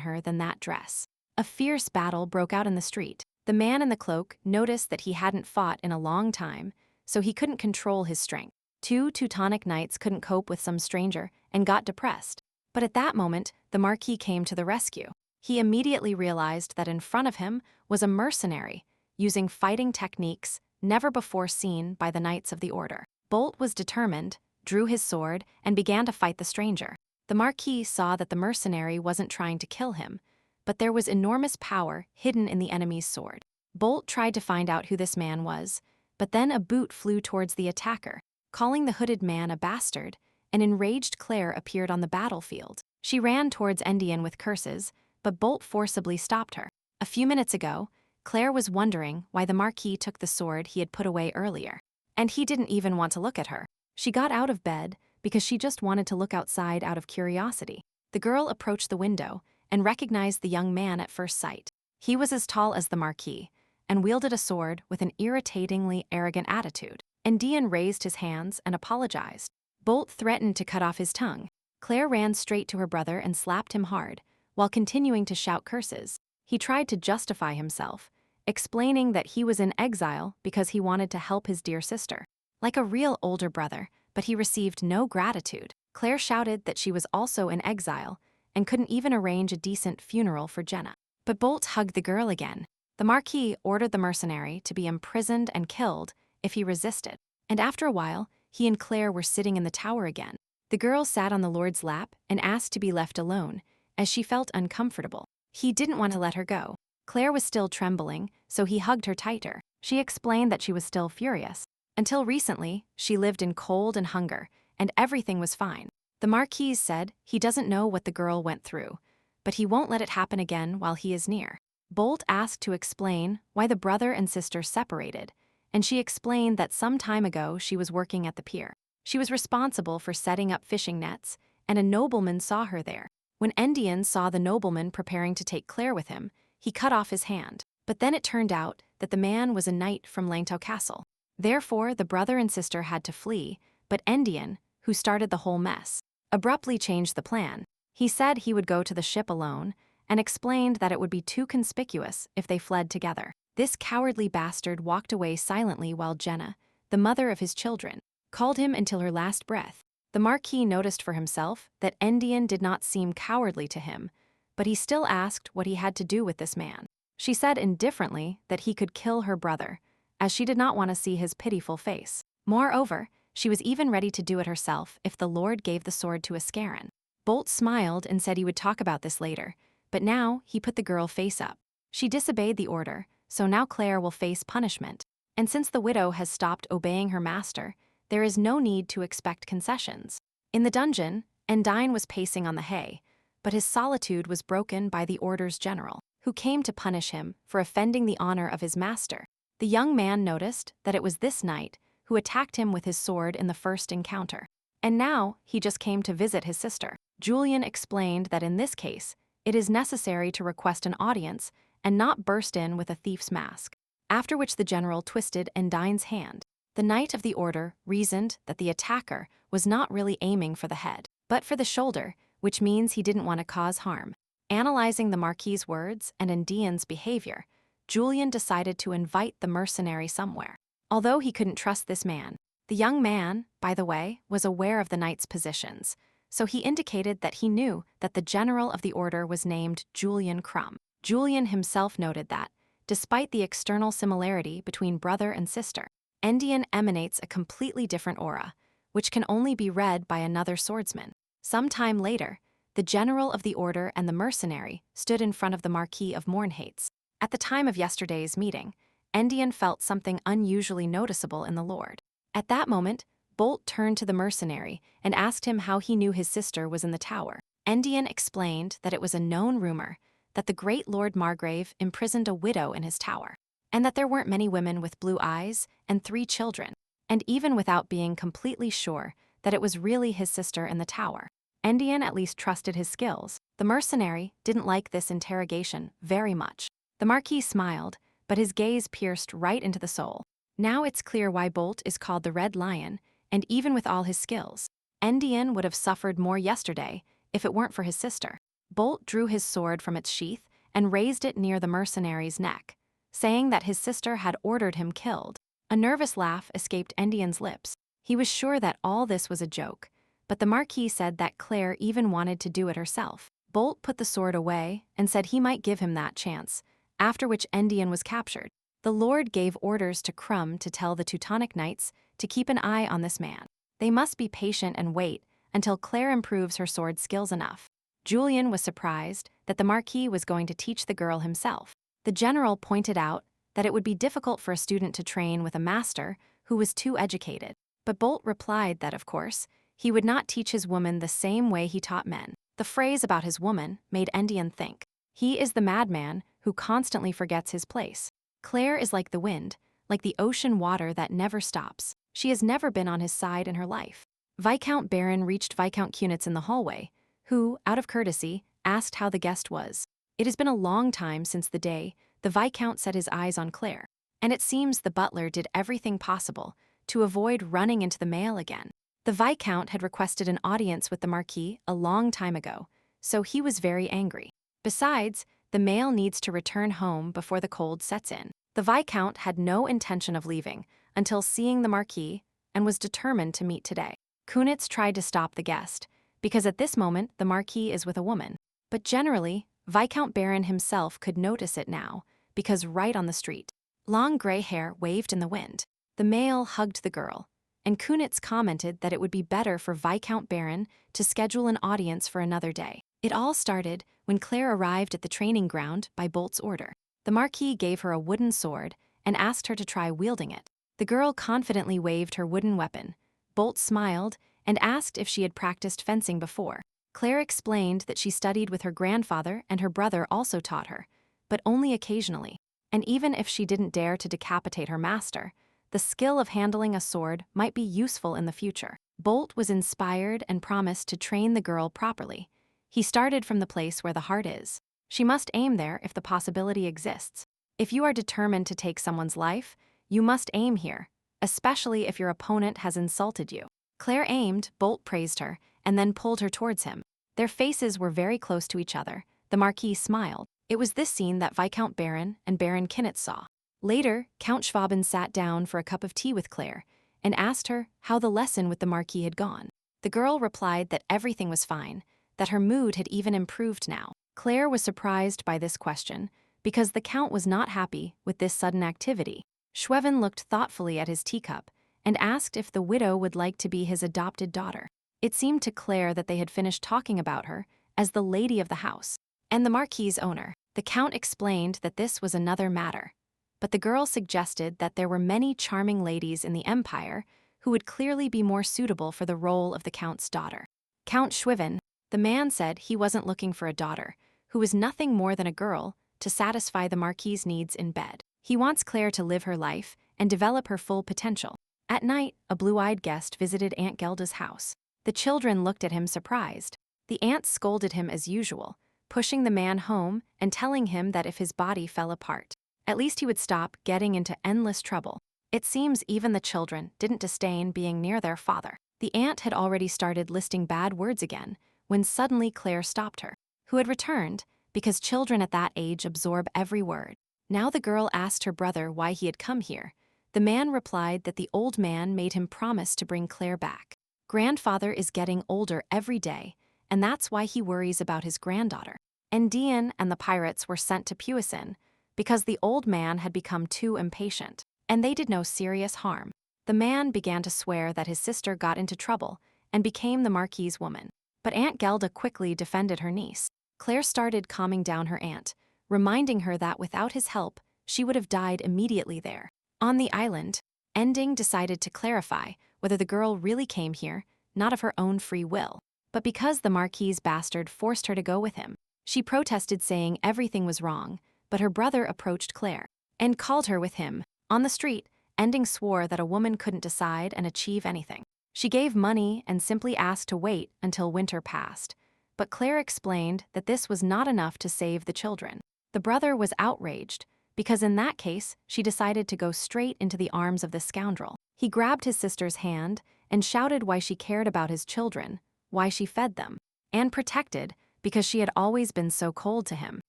her than that dress. A fierce battle broke out in the street. The man in the cloak noticed that he hadn't fought in a long time, so he couldn't control his strength. 2 Teutonic knights couldn't cope with some stranger and got depressed. But at that moment, the Marquis came to the rescue. He immediately realized that in front of him was a mercenary, using fighting techniques never before seen by the Knights of the Order. Bolt was determined, drew his sword, and began to fight the stranger. The Marquis saw that the mercenary wasn't trying to kill him, but there was enormous power hidden in the enemy's sword. Bolt tried to find out who this man was, but then a boot flew towards the attacker, calling the hooded man a bastard. An enraged Claire appeared on the battlefield. She ran towards Endian with curses, but Bolt forcibly stopped her. A few minutes ago, Claire was wondering why the Marquis took the sword he had put away earlier. and he didn't even want to look at her. She got out of bed because she just wanted to look outside out of curiosity. The girl approached the window and recognized the young man at first sight. He was as tall as the Marquis and wielded a sword with an irritatingly arrogant attitude. Endian raised his hands and apologized. Bolt threatened to cut off his tongue. Claire ran straight to her brother and slapped him hard, while continuing to shout curses. He tried to justify himself, explaining that he was in exile because he wanted to help his dear sister. Like a real older brother, but he received no gratitude. Claire shouted that she was also in exile and couldn't even arrange a decent funeral for Jenna. But Bolt hugged the girl again. The Marquis ordered the mercenary to be imprisoned and killed if he resisted. And after a while, he and Claire were sitting in the tower again. The girl sat on the Lord's lap and asked to be left alone, as she felt uncomfortable. He didn't want to let her go. Claire was still trembling, so he hugged her tighter. She explained that she was still furious. Until recently, she lived in cold and hunger, and everything was fine. The Marquis said he doesn't know what the girl went through, but he won't let it happen again while he is near. Bolt asked to explain why the brother and sister separated, and she explained that some time ago she was working at the pier. She was responsible for setting up fishing nets, and a nobleman saw her there. When Endian saw the nobleman preparing to take Claire with him, he cut off his hand. But then it turned out that the man was a knight from Langtau Castle. Therefore, the brother and sister had to flee, but Endian, who started the whole mess, abruptly changed the plan. He said he would go to the ship alone and explained that it would be too conspicuous if they fled together. This cowardly bastard walked away silently while Jenna, the mother of his children, called him until her last breath. The Marquis noticed for himself that Endian did not seem cowardly to him, but he still asked what he had to do with this man. She said indifferently that he could kill her brother, as she did not want to see his pitiful face. Moreover, she was even ready to do it herself if the Lord gave the sword to Iscaran. Bolt smiled and said he would talk about this later, but now he put the girl face up. She disobeyed the order, so now Claire will face punishment. And since the widow has stopped obeying her master, there is no need to expect concessions. In the dungeon, Endine was pacing on the hay, but his solitude was broken by the Order's general, who came to punish him for offending the honor of his master. The young man noticed that it was this knight who attacked him with his sword in the first encounter. And now he just came to visit his sister. Julian explained that in this case, it is necessary to request an audience and not burst in with a thief's mask. After which the general twisted Endine's hand. The Knight of the Order reasoned that the attacker was not really aiming for the head, but for the shoulder, which means he didn't want to cause harm. Analyzing the Marquis's words and Endian's behavior, Julian decided to invite the mercenary somewhere. Although he couldn't trust this man, the young man, by the way, was aware of the knight's positions, so he indicated that he knew that the general of the order was named Julian Crumb. Julian himself noted that, despite the external similarity between brother and sister, Endian emanates a completely different aura, which can only be read by another swordsman. Some time later, the general of the order and the mercenary stood in front of the Marquis of Mornhates. At the time of yesterday's meeting, Endian felt something unusually noticeable in the Lord. At that moment, Bolt turned to the mercenary and asked him how he knew his sister was in the tower. Endian explained that it was a known rumor that the great Lord Margrave imprisoned a widow in his tower, and that there weren't many women with blue eyes and 3 children, and even without being completely sure that it was really his sister in the tower, Endian at least trusted his skills. The mercenary didn't like this interrogation very much. The Marquis smiled, but his gaze pierced right into the soul. Now it's clear why Bolt is called the Red Lion, and even with all his skills, Endian would have suffered more yesterday if it weren't for his sister. Bolt drew his sword from its sheath and raised it near the mercenary's neck, saying that his sister had ordered him killed. A nervous laugh escaped Endian's lips. He was sure that all this was a joke, but the Marquis said that Claire even wanted to do it herself. Bolt put the sword away and said he might give him that chance, after which Endian was captured. The Lord gave orders to Crumb to tell the Teutonic Knights to keep an eye on this man. They must be patient and wait until Claire improves her sword skills enough. Julian was surprised that the Marquis was going to teach the girl himself. The general pointed out that it would be difficult for a student to train with a master who was too educated. But Bolt replied that, of course, he would not teach his woman the same way he taught men. The phrase about his woman made Endian think. He is the madman who constantly forgets his place. Claire is like the wind, like the ocean water that never stops. She has never been on his side in her life. Viscount Baron reached Viscount Kunitz in the hallway, who, out of courtesy, asked how the guest was. It has been a long time since the day the Viscount set his eyes on Claire, and it seems the butler did everything possible to avoid running into the mail again. The Viscount had requested an audience with the Marquis a long time ago, so he was very angry. Besides, the mail needs to return home before the cold sets in. The Viscount had no intention of leaving until seeing the Marquis and was determined to meet today. Kunitz tried to stop the guest, because at this moment the Marquis is with a woman. But generally, Viscount Baron himself could notice it now, because right on the street, long gray hair waved in the wind. The male hugged the girl, and Kunitz commented that it would be better for Viscount Baron to schedule an audience for another day. It all started when Claire arrived at the training ground by Bolt's order. The Marquis gave her a wooden sword and asked her to try wielding it. The girl confidently waved her wooden weapon. Bolt smiled and asked if she had practiced fencing before. Claire explained that she studied with her grandfather and her brother also taught her, but only occasionally. And even if she didn't dare to decapitate her master, the skill of handling a sword might be useful in the future. Bolt was inspired and promised to train the girl properly. He started from the place where the heart is. She must aim there if the possibility exists. If you are determined to take someone's life, you must aim here, especially if your opponent has insulted you. Claire aimed, Bolt praised her, and then pulled her towards him. Their faces were very close to each other. The Marquis smiled. It was this scene that Viscount Baron and Baron Kunitz saw. Later, Count Schwaben sat down for a cup of tea with Claire and asked her how the lesson with the Marquis had gone. The girl replied that everything was fine, that her mood had even improved now. Claire was surprised by this question because the Count was not happy with this sudden activity. Schwaben looked thoughtfully at his teacup and asked if the widow would like to be his adopted daughter. It seemed to Claire that they had finished talking about her as the lady of the house and the Marquis' owner. The Count explained that this was another matter, but the girl suggested that there were many charming ladies in the Empire who would clearly be more suitable for the role of the Count's daughter. Count Schwaben, the man, said he wasn't looking for a daughter, who was nothing more than a girl, to satisfy the Marquis' needs in bed. He wants Claire to live her life and develop her full potential. At night, a blue-eyed guest visited Aunt Gelda's house. The children looked at him surprised. The aunt scolded him as usual, pushing the man home and telling him that if his body fell apart, at least he would stop getting into endless trouble. It seems even the children didn't disdain being near their father. The aunt had already started listing bad words again when suddenly Claire stopped her, who had returned because children at that age absorb every word. Now the girl asked her brother why he had come here. The man replied that the old man made him promise to bring Claire back. Grandfather is getting older every day, and that's why he worries about his granddaughter. Endian and the pirates were sent to Puisin because the old man had become too impatient, and they did no serious harm. The man began to swear that his sister got into trouble and became the Marquis' woman. But Aunt Gelda quickly defended her niece. Claire started calming down her aunt, reminding her that without his help, she would have died immediately there. On the island, Ending decided to clarify whether the girl really came here, not of her own free will, but because the Marquis' bastard forced her to go with him. She protested, saying everything was wrong, but her brother approached Claire and called her with him. On the street, Ending swore that a woman couldn't decide and achieve anything. She gave money and simply asked to wait until winter passed, but Claire explained that this was not enough to save the children. The brother was outraged, because in that case, she decided to go straight into the arms of the scoundrel. He grabbed his sister's hand and shouted why she cared about his children, why she fed them, and protected because she had always been so cold to him.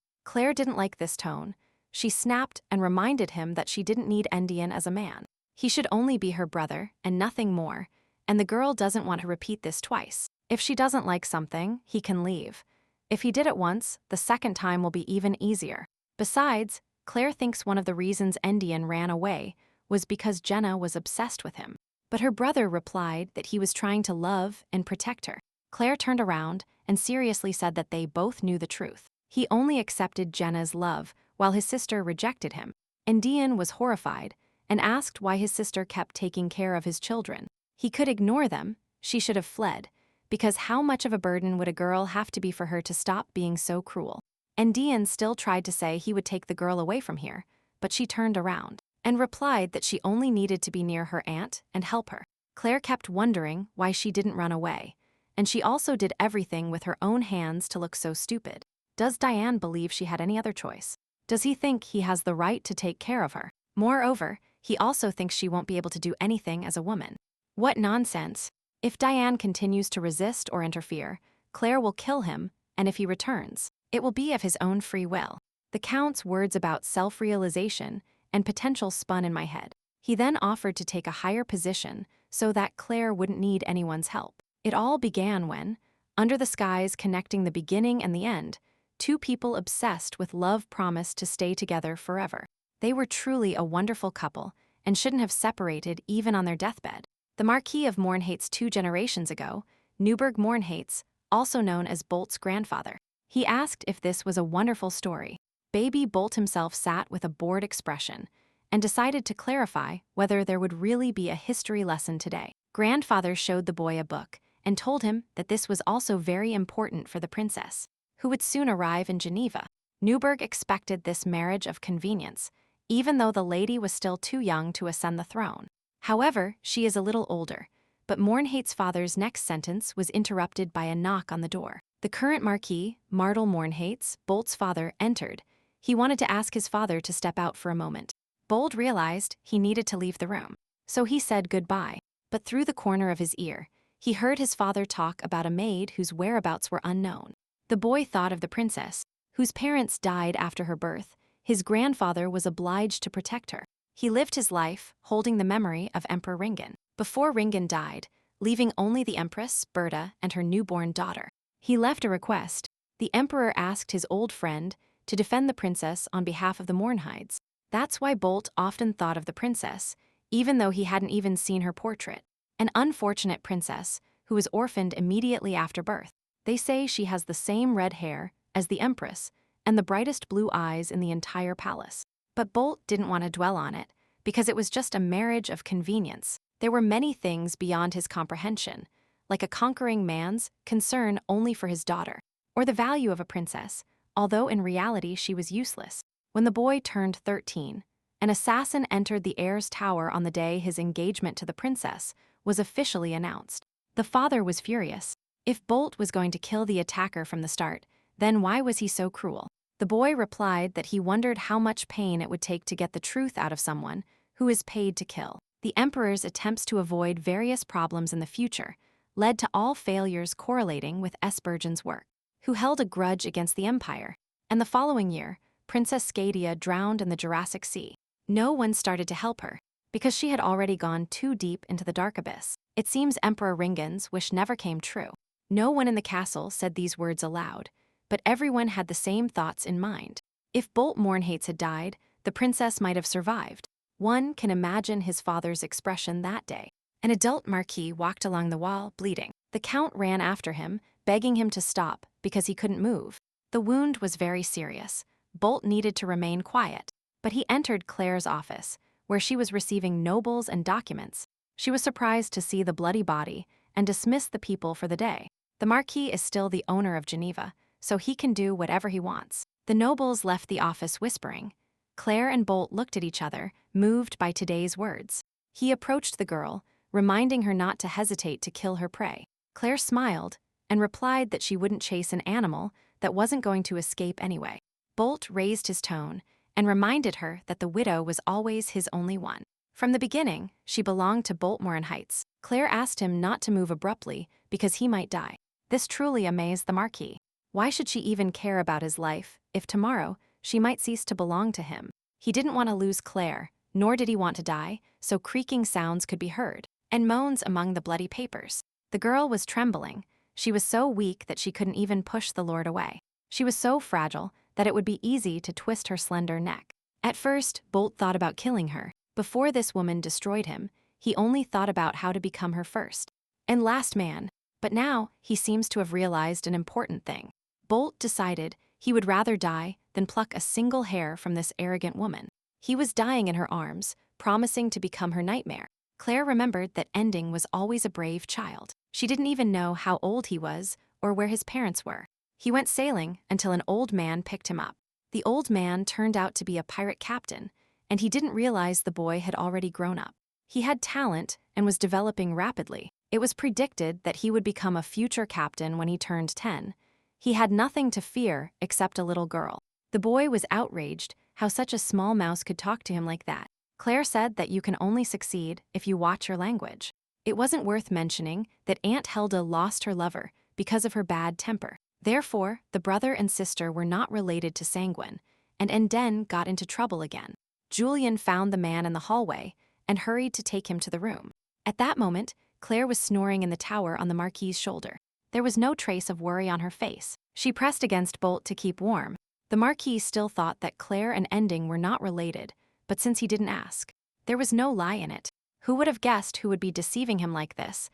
Claire didn't like this tone. She snapped and reminded him that she didn't need Endian as a man. He should only be her brother and nothing more, and the girl doesn't want to repeat this twice. If she doesn't like something, he can leave. If he did it once, the second time will be even easier. Besides, Claire thinks one of the reasons Endian ran away was because Jenna was obsessed with him. But her brother replied that he was trying to love and protect her. Claire turned around and seriously said that they both knew the truth. He only accepted Jenna's love, while his sister rejected him. Endian was horrified and asked why his sister kept taking care of his children. He could ignore them. She should have fled, because how much of a burden would a girl have to be for her to stop being so cruel? Endian still tried to say he would take the girl away from here, but she turned around. and replied that she only needed to be near her aunt and help her. Claire kept wondering why she didn't run away, and she also did everything with her own hands to look so stupid. Does Diane believe she had any other choice? Does he think he has the right to take care of her? Moreover, he also thinks she won't be able to do anything as a woman. What nonsense! If Diane continues to resist or interfere, Claire will kill him, and if he returns, it will be of his own free will. The Count's words about self-realization and potential spun in my head. He then offered to take a higher position so that Claire wouldn't need anyone's help. It all began when, under the skies connecting the beginning and the end, two people obsessed with love promised to stay together forever. They were truly a wonderful couple and shouldn't have separated even on their deathbed. The Marquis of Mornhates 2 generations ago, Newburgh Mornhates, also known as Bolt's grandfather. He asked if this was a wonderful story. Baby Bolt himself sat with a bored expression and decided to clarify whether there would really be a history lesson today. Grandfather showed the boy a book and told him that this was also very important for the princess, who would soon arrive in Geneva. Newburgh expected this marriage of convenience, even though the lady was still too young to ascend the throne. However, she is a little older, but Mornhate's father's next sentence was interrupted by a knock on the door. The current Marquis, Martel Mornhates, Bolt's father, entered. He wanted to ask his father to step out for a moment. Bolt realized he needed to leave the room, so he said goodbye. But through the corner of his ear, he heard his father talk about a maid whose whereabouts were unknown. The boy thought of the princess, whose parents died after her birth. His grandfather was obliged to protect her. He lived his life holding the memory of Emperor Ringan. Before Ringan died, leaving only the Empress, Berta, and her newborn daughter. He left a request. The Emperor asked his old friend to defend the princess on behalf of the Mornhides. That's why Bolt often thought of the princess, even though he hadn't even seen her portrait. An unfortunate princess who was orphaned immediately after birth. They say she has the same red hair as the Empress and the brightest blue eyes in the entire palace. But Bolt didn't want to dwell on it, because it was just a marriage of convenience. There were many things beyond his comprehension, like a conquering man's concern only for his daughter, or the value of a princess, although in reality she was useless. When the boy turned 13, an assassin entered the heir's tower on the day his engagement to the princess was officially announced. The father was furious. If Bolt was going to kill the attacker from the start, then why was he so cruel? The boy replied that he wondered how much pain it would take to get the truth out of someone who is paid to kill. The emperor's attempts to avoid various problems in the future led to all failures correlating with Esbjergen's work, who held a grudge against the empire. And the following year, Princess Scadia drowned in the Jurassic Sea. No one started to help her, because she had already gone too deep into the dark abyss. It seems Emperor Ringan's wish never came true. No one in the castle said these words aloud, but everyone had the same thoughts in mind. If Bolt Mornhates had died, the princess might have survived. One can imagine his father's expression that day. An adult Marquis walked along the wall, bleeding. The Count ran after him, begging him to stop because he couldn't move. The wound was very serious. Bolt needed to remain quiet, but he entered Claire's office, where she was receiving nobles and documents. She was surprised to see the bloody body and dismissed the people for the day. The Marquis is still the owner of Geneva, so he can do whatever he wants. The nobles left the office whispering. Claire and Bolt looked at each other, moved by today's words. He approached the girl, reminding her not to hesitate to kill her prey. Claire smiled and replied that she wouldn't chase an animal that wasn't going to escape anyway. Bolt raised his tone and reminded her that the widow was always his only one. From the beginning, she belonged to Bolt Mornhates. Claire asked him not to move abruptly because he might die. This truly amazed the Marquis. Why should she even care about his life if tomorrow she might cease to belong to him? He didn't want to lose Claire, nor did he want to die, so creaking sounds could be heard, and moans among the bloody papers. The girl was trembling. She was so weak that she couldn't even push the lord away. She was so fragile that it would be easy to twist her slender neck. At first, Bolt thought about killing her. Before this woman destroyed him, he only thought about how to become her first and last man. But now, he seems to have realized an important thing. Bolt decided he would rather die than pluck a single hair from this arrogant woman. He was dying in her arms, promising to become her nightmare. Claire remembered that Ending was always a brave child. She didn't even know how old he was or where his parents were. He went sailing until an old man picked him up. The old man turned out to be a pirate captain, and he didn't realize the boy had already grown up. He had talent and was developing rapidly. It was predicted that he would become a future captain when he turned 10. He had nothing to fear except a little girl. The boy was outraged how such a small mouse could talk to him like that. Claire said that you can only succeed if you watch your language. It wasn't worth mentioning that Aunt Hilda lost her lover because of her bad temper. Therefore, the brother and sister were not related to Sanguine, and Enden got into trouble again. Julian found the man in the hallway and hurried to take him to the room. At that moment, Claire was snoring in the tower on the Marquis's shoulder. There was no trace of worry on her face. She pressed against Bolt to keep warm. The Marquis still thought that Claire and Ending were not related, but since he didn't ask, there was no lie in it. Who would have guessed who would be deceiving him like this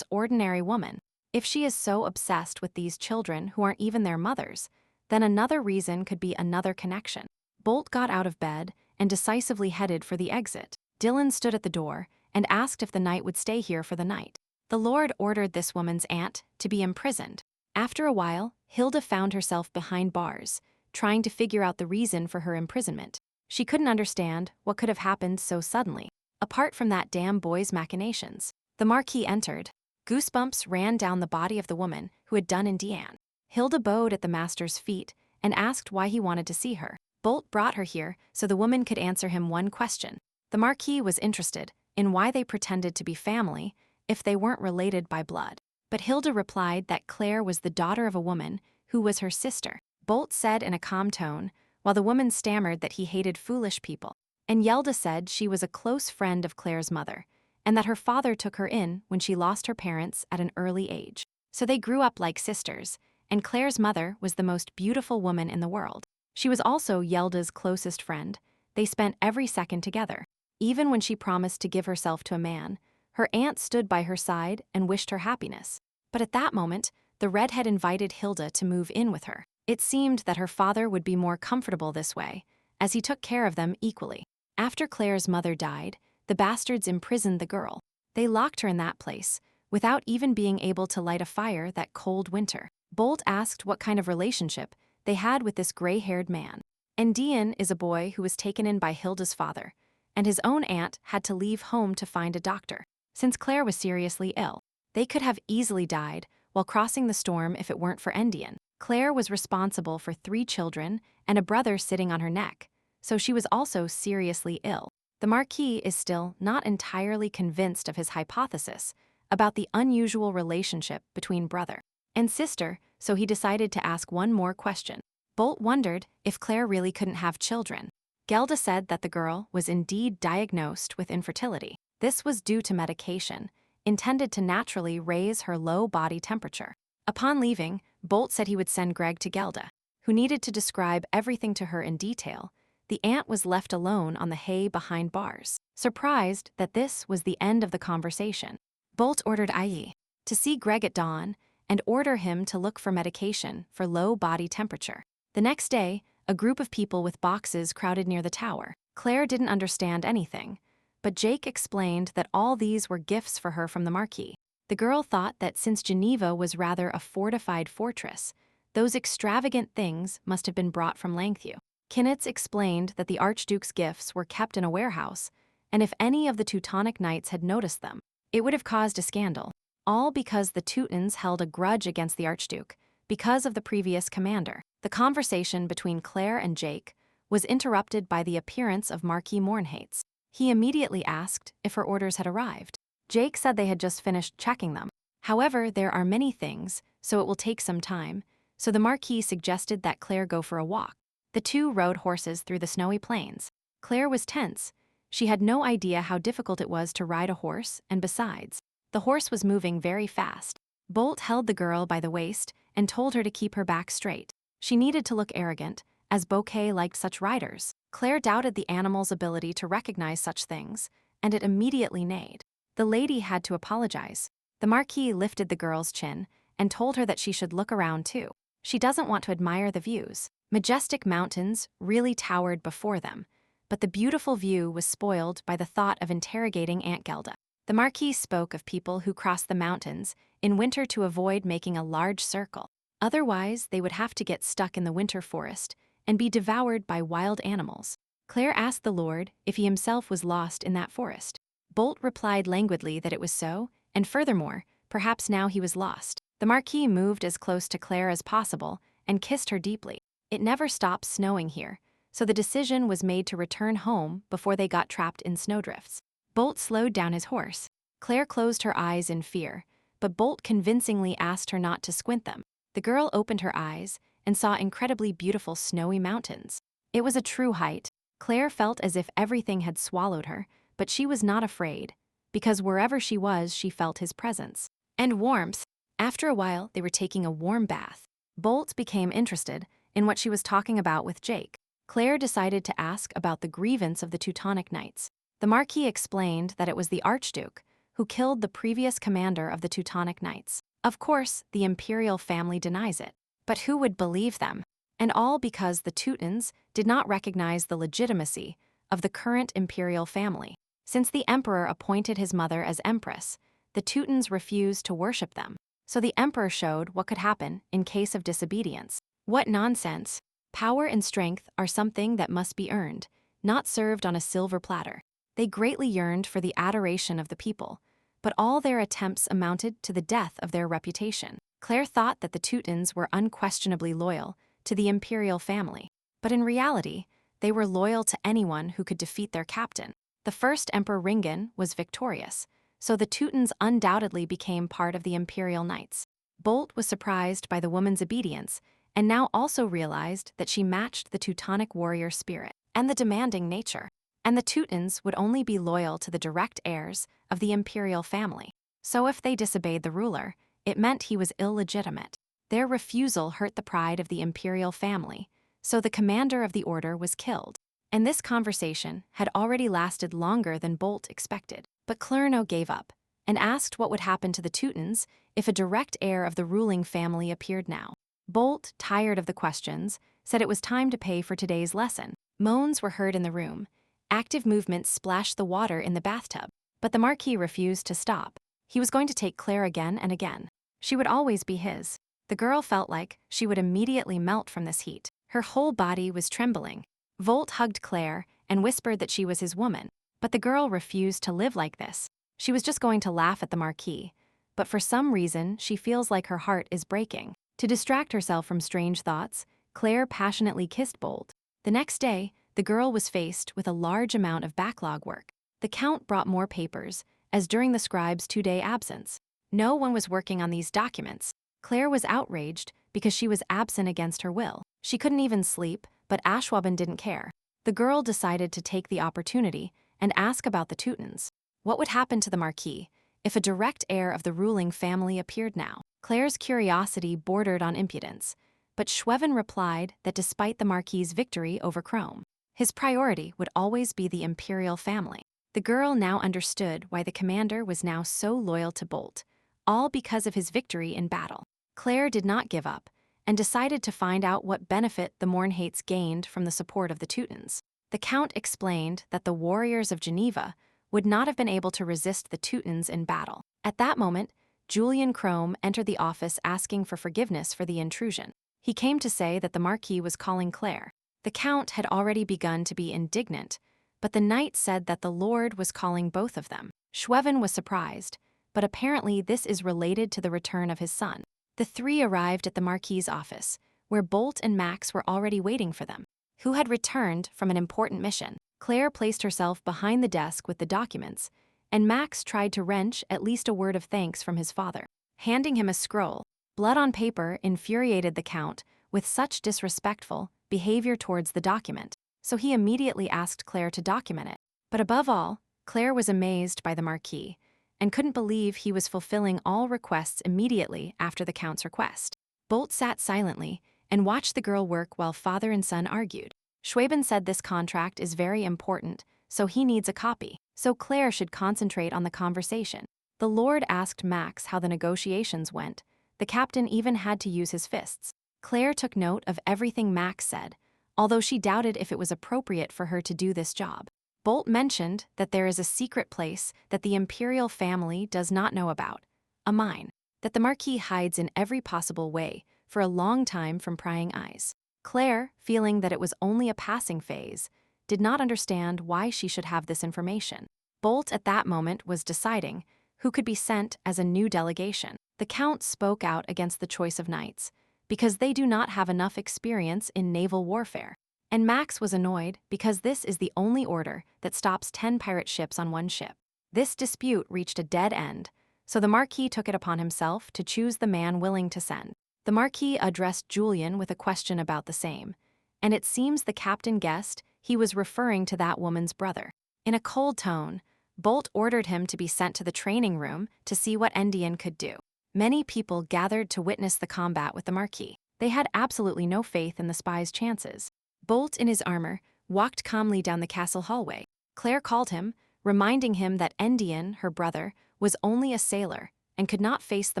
ordinary woman? If she is so obsessed with these children who aren't even their mothers, then another reason could be another connection. Bolt got out of bed and decisively headed for the exit. Dylan stood at the door and asked if the knight would stay here for the night. The Lord ordered this woman's aunt to be imprisoned. After a while, Hilda found herself behind bars, trying to figure out the reason for her imprisonment. She couldn't understand what could have happened so suddenly. Apart from that damn boy's machinations, the Marquis entered. Goosebumps ran down the body of the woman who had done Indiana. Hilda bowed at the master's feet and asked why he wanted to see her. Bolt brought her here so the woman could answer him one question. The Marquis was interested in why they pretended to be family if they weren't related by blood. But Hilda replied that Claire was the daughter of a woman who was her sister. Bolt said in a calm tone, while the woman stammered that he hated foolish people. And Yelda said she was a close friend of Claire's mother, and that her father took her in when she lost her parents at an early age. So they grew up like sisters, and Claire's mother was the most beautiful woman in the world. She was also Yelda's closest friend. They spent every second together. Even when she promised to give herself to a man, her aunt stood by her side and wished her happiness. But at that moment, the redhead invited Hilda to move in with her. It seemed that her father would be more comfortable this way, as he took care of them equally. After Claire's mother died, the bastards imprisoned the girl. They locked her in that place, without even being able to light a fire that cold winter. Bolt asked what kind of relationship they had with this gray-haired man. Endian is a boy who was taken in by Hilda's father, and his own aunt had to leave home to find a doctor. Since Claire was seriously ill, they could have easily died while crossing the storm if it weren't for Endian. Claire was responsible for 3 children and a brother sitting on her neck, so she was also seriously ill. The Marquis is still not entirely convinced of his hypothesis about the unusual relationship between brother and sister, so he decided to ask one more question. Bolt wondered if Claire really couldn't have children. Gelda said that the girl was indeed diagnosed with infertility. This was due to medication, intended to naturally raise her low body temperature. Upon leaving, Bolt said he would send Greg to Gelda, who needed to describe everything to her in detail. The aunt was left alone on the hay behind bars. Surprised that this was the end of the conversation, Bolt ordered Ai to see Greg at dawn and order him to look for medication for low body temperature. The next day, a group of people with boxes crowded near the tower. Claire didn't understand anything, but Jake explained that all these were gifts for her from the Marquis. The girl thought that since Geneva was rather a fortified fortress, those extravagant things must have been brought from Langthew. Kinnitz explained that the Archduke's gifts were kept in a warehouse, and if any of the Teutonic knights had noticed them, it would have caused a scandal, all because the Teutons held a grudge against the Archduke because of the previous commander. The conversation between Claire and Jake was interrupted by the appearance of Marquis Mornhates. He immediately asked if her orders had arrived. Jake said they had just finished checking them. However, there are many things, so it will take some time, so the Marquis suggested that Claire go for a walk. The two rode horses through the snowy plains. Claire was tense. She had no idea how difficult it was to ride a horse, and besides, the horse was moving very fast. Bolt held the girl by the waist and told her to keep her back straight. She needed to look arrogant, as Bouquet liked such riders. Claire doubted the animal's ability to recognize such things, and it immediately neighed. The lady had to apologize. The Marquis lifted the girl's chin and told her that she should look around too. She doesn't want to admire the views. Majestic mountains really towered before them, but the beautiful view was spoiled by the thought of interrogating Aunt Gelda. The Marquis spoke of people who crossed the mountains in winter to avoid making a large circle. Otherwise, they would have to get stuck in the winter forest and be devoured by wild animals. Claire asked the Lord if he himself was lost in that forest. Bolt replied languidly that it was so, and furthermore, perhaps now he was lost. The Marquis moved as close to Claire as possible and kissed her deeply. It never stops snowing here, so the decision was made to return home before they got trapped in snowdrifts. Bolt slowed down his horse. Claire closed her eyes in fear, but Bolt convincingly asked her not to squint them. The girl opened her eyes and saw incredibly beautiful snowy mountains. It was a true height. Claire felt as if everything had swallowed her, but she was not afraid, because wherever she was, she felt his presence. And warmth. After a while, they were taking a warm bath. Bolt became interested in what she was talking about with Jake. Claire decided to ask about the grievance of the Teutonic Knights. The Marquis explained that it was the Archduke who killed the previous commander of the Teutonic Knights. Of course, the imperial family denies it. But who would believe them? And all because the Teutons did not recognize the legitimacy of the current imperial family. Since the emperor appointed his mother as empress, the Teutons refused to worship them. So the emperor showed what could happen in case of disobedience. What nonsense! Power and strength are something that must be earned, not served on a silver platter. They greatly yearned for the adoration of the people, but all their attempts amounted to the death of their reputation. Claire thought that the Teutons were unquestionably loyal to the imperial family, but in reality, they were loyal to anyone who could defeat their captain. The first Emperor Ringan was victorious, so the Teutons undoubtedly became part of the imperial knights. Bolt was surprised by the woman's obedience and now also realized that she matched the Teutonic warrior spirit and the demanding nature. And the Teutons would only be loyal to the direct heirs of the imperial family. So if they disobeyed the ruler, it meant he was illegitimate. Their refusal hurt the pride of the imperial family, so the commander of the order was killed. And this conversation had already lasted longer than Bolt expected. But Clernau gave up and asked what would happen to the Teutons if a direct heir of the ruling family appeared now. Bolt, tired of the questions, said it was time to pay for today's lesson. Moans were heard in the room. Active movements splashed the water in the bathtub, but the Marquis refused to stop. He was going to take Claire again and again. She would always be his. The girl felt like she would immediately melt from this heat. Her whole body was trembling. Bolt hugged Claire and whispered that she was his woman, but the girl refused to live like this. She was just going to laugh at the Marquis, but for some reason she feels like her heart is breaking. To distract herself from strange thoughts, Claire passionately kissed Bolt. The next day, the girl was faced with a large amount of backlog work. The Count brought more papers, as during the scribe's 2-day absence. No one was working on these documents. Claire was outraged because she was absent against her will. She couldn't even sleep, but Ashwaubenon didn't care. The girl decided to take the opportunity and ask about the Teutons. What would happen to the Marquis if a direct heir of the ruling family appeared now? Claire's curiosity bordered on impudence, but Schweven replied that despite the Marquis's victory over Chrome, his priority would always be the imperial family. The girl now understood why the commander was now so loyal to Bolt, all because of his victory in battle. Claire did not give up and decided to find out what benefit the Mournhates gained from the support of the Teutons. The Count explained that the warriors of Geneva would not have been able to resist the Teutons in battle. At that moment, Julian Chrome entered the office asking for forgiveness for the intrusion. He came to say that the Marquis was calling Claire. The Count had already begun to be indignant, but the knight said that the Lord was calling both of them. Schweven was surprised, but apparently this is related to the return of his son. The three arrived at the Marquis's office, where Bolt and Max were already waiting for them, who had returned from an important mission. Claire placed herself behind the desk with the documents, and Max tried to wrench at least a word of thanks from his father. Handing him a scroll, blood on paper infuriated the Count with such disrespectful behavior towards the document, so he immediately asked Claire to document it. But above all, Claire was amazed by the Marquis and couldn't believe he was fulfilling all requests immediately after the Count's request. Bolt sat silently and watched the girl work while father and son argued. Schwaben said this contract is very important, so he needs a copy, so Claire should concentrate on the conversation. The Lord asked Max how the negotiations went. The captain even had to use his fists. Claire took note of everything Max said, although she doubted if it was appropriate for her to do this job. Bolt mentioned that there is a secret place that the imperial family does not know about, a mine, that the Marquis hides in every possible way for a long time from prying eyes. Claire, feeling that it was only a passing phase, did not understand why she should have this information. Bolt at that moment was deciding who could be sent as a new delegation. The Count spoke out against the choice of knights, because they do not have enough experience in naval warfare. And Max was annoyed because this is the only order that stops 10 pirate ships on one ship. This dispute reached a dead end, so the Marquis took it upon himself to choose the man willing to send. The Marquis addressed Julian with a question about the same, and it seems the captain guessed he was referring to that woman's brother. In a cold tone, Bolt ordered him to be sent to the training room to see what Endian could do. Many people gathered to witness the combat with the Marquis. They had absolutely no faith in the spy's chances. Bolt, in his armor, walked calmly down the castle hallway. Claire called him, reminding him that Endian, her brother, was only a sailor and could not face the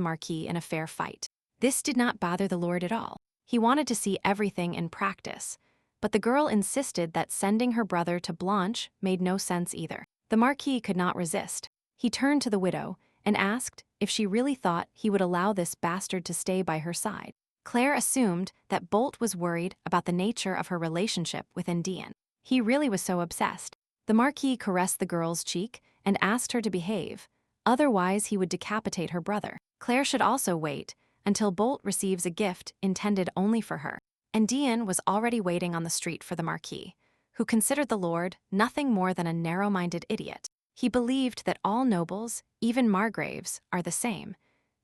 Marquis in a fair fight. This did not bother the lord at all. He wanted to see everything in practice, but the girl insisted that sending her brother to Blanche made no sense either. The Marquis could not resist. He turned to the widow and asked if she really thought he would allow this bastard to stay by her side. Claire assumed that Bolt was worried about the nature of her relationship with Endian. He really was so obsessed. The Marquis caressed the girl's cheek and asked her to behave, otherwise he would decapitate her brother. Claire should also wait until Bolt receives a gift intended only for her. Endian was already waiting on the street for the Marquis, who considered the lord nothing more than a narrow-minded idiot. He believed that all nobles, even margraves, are the same.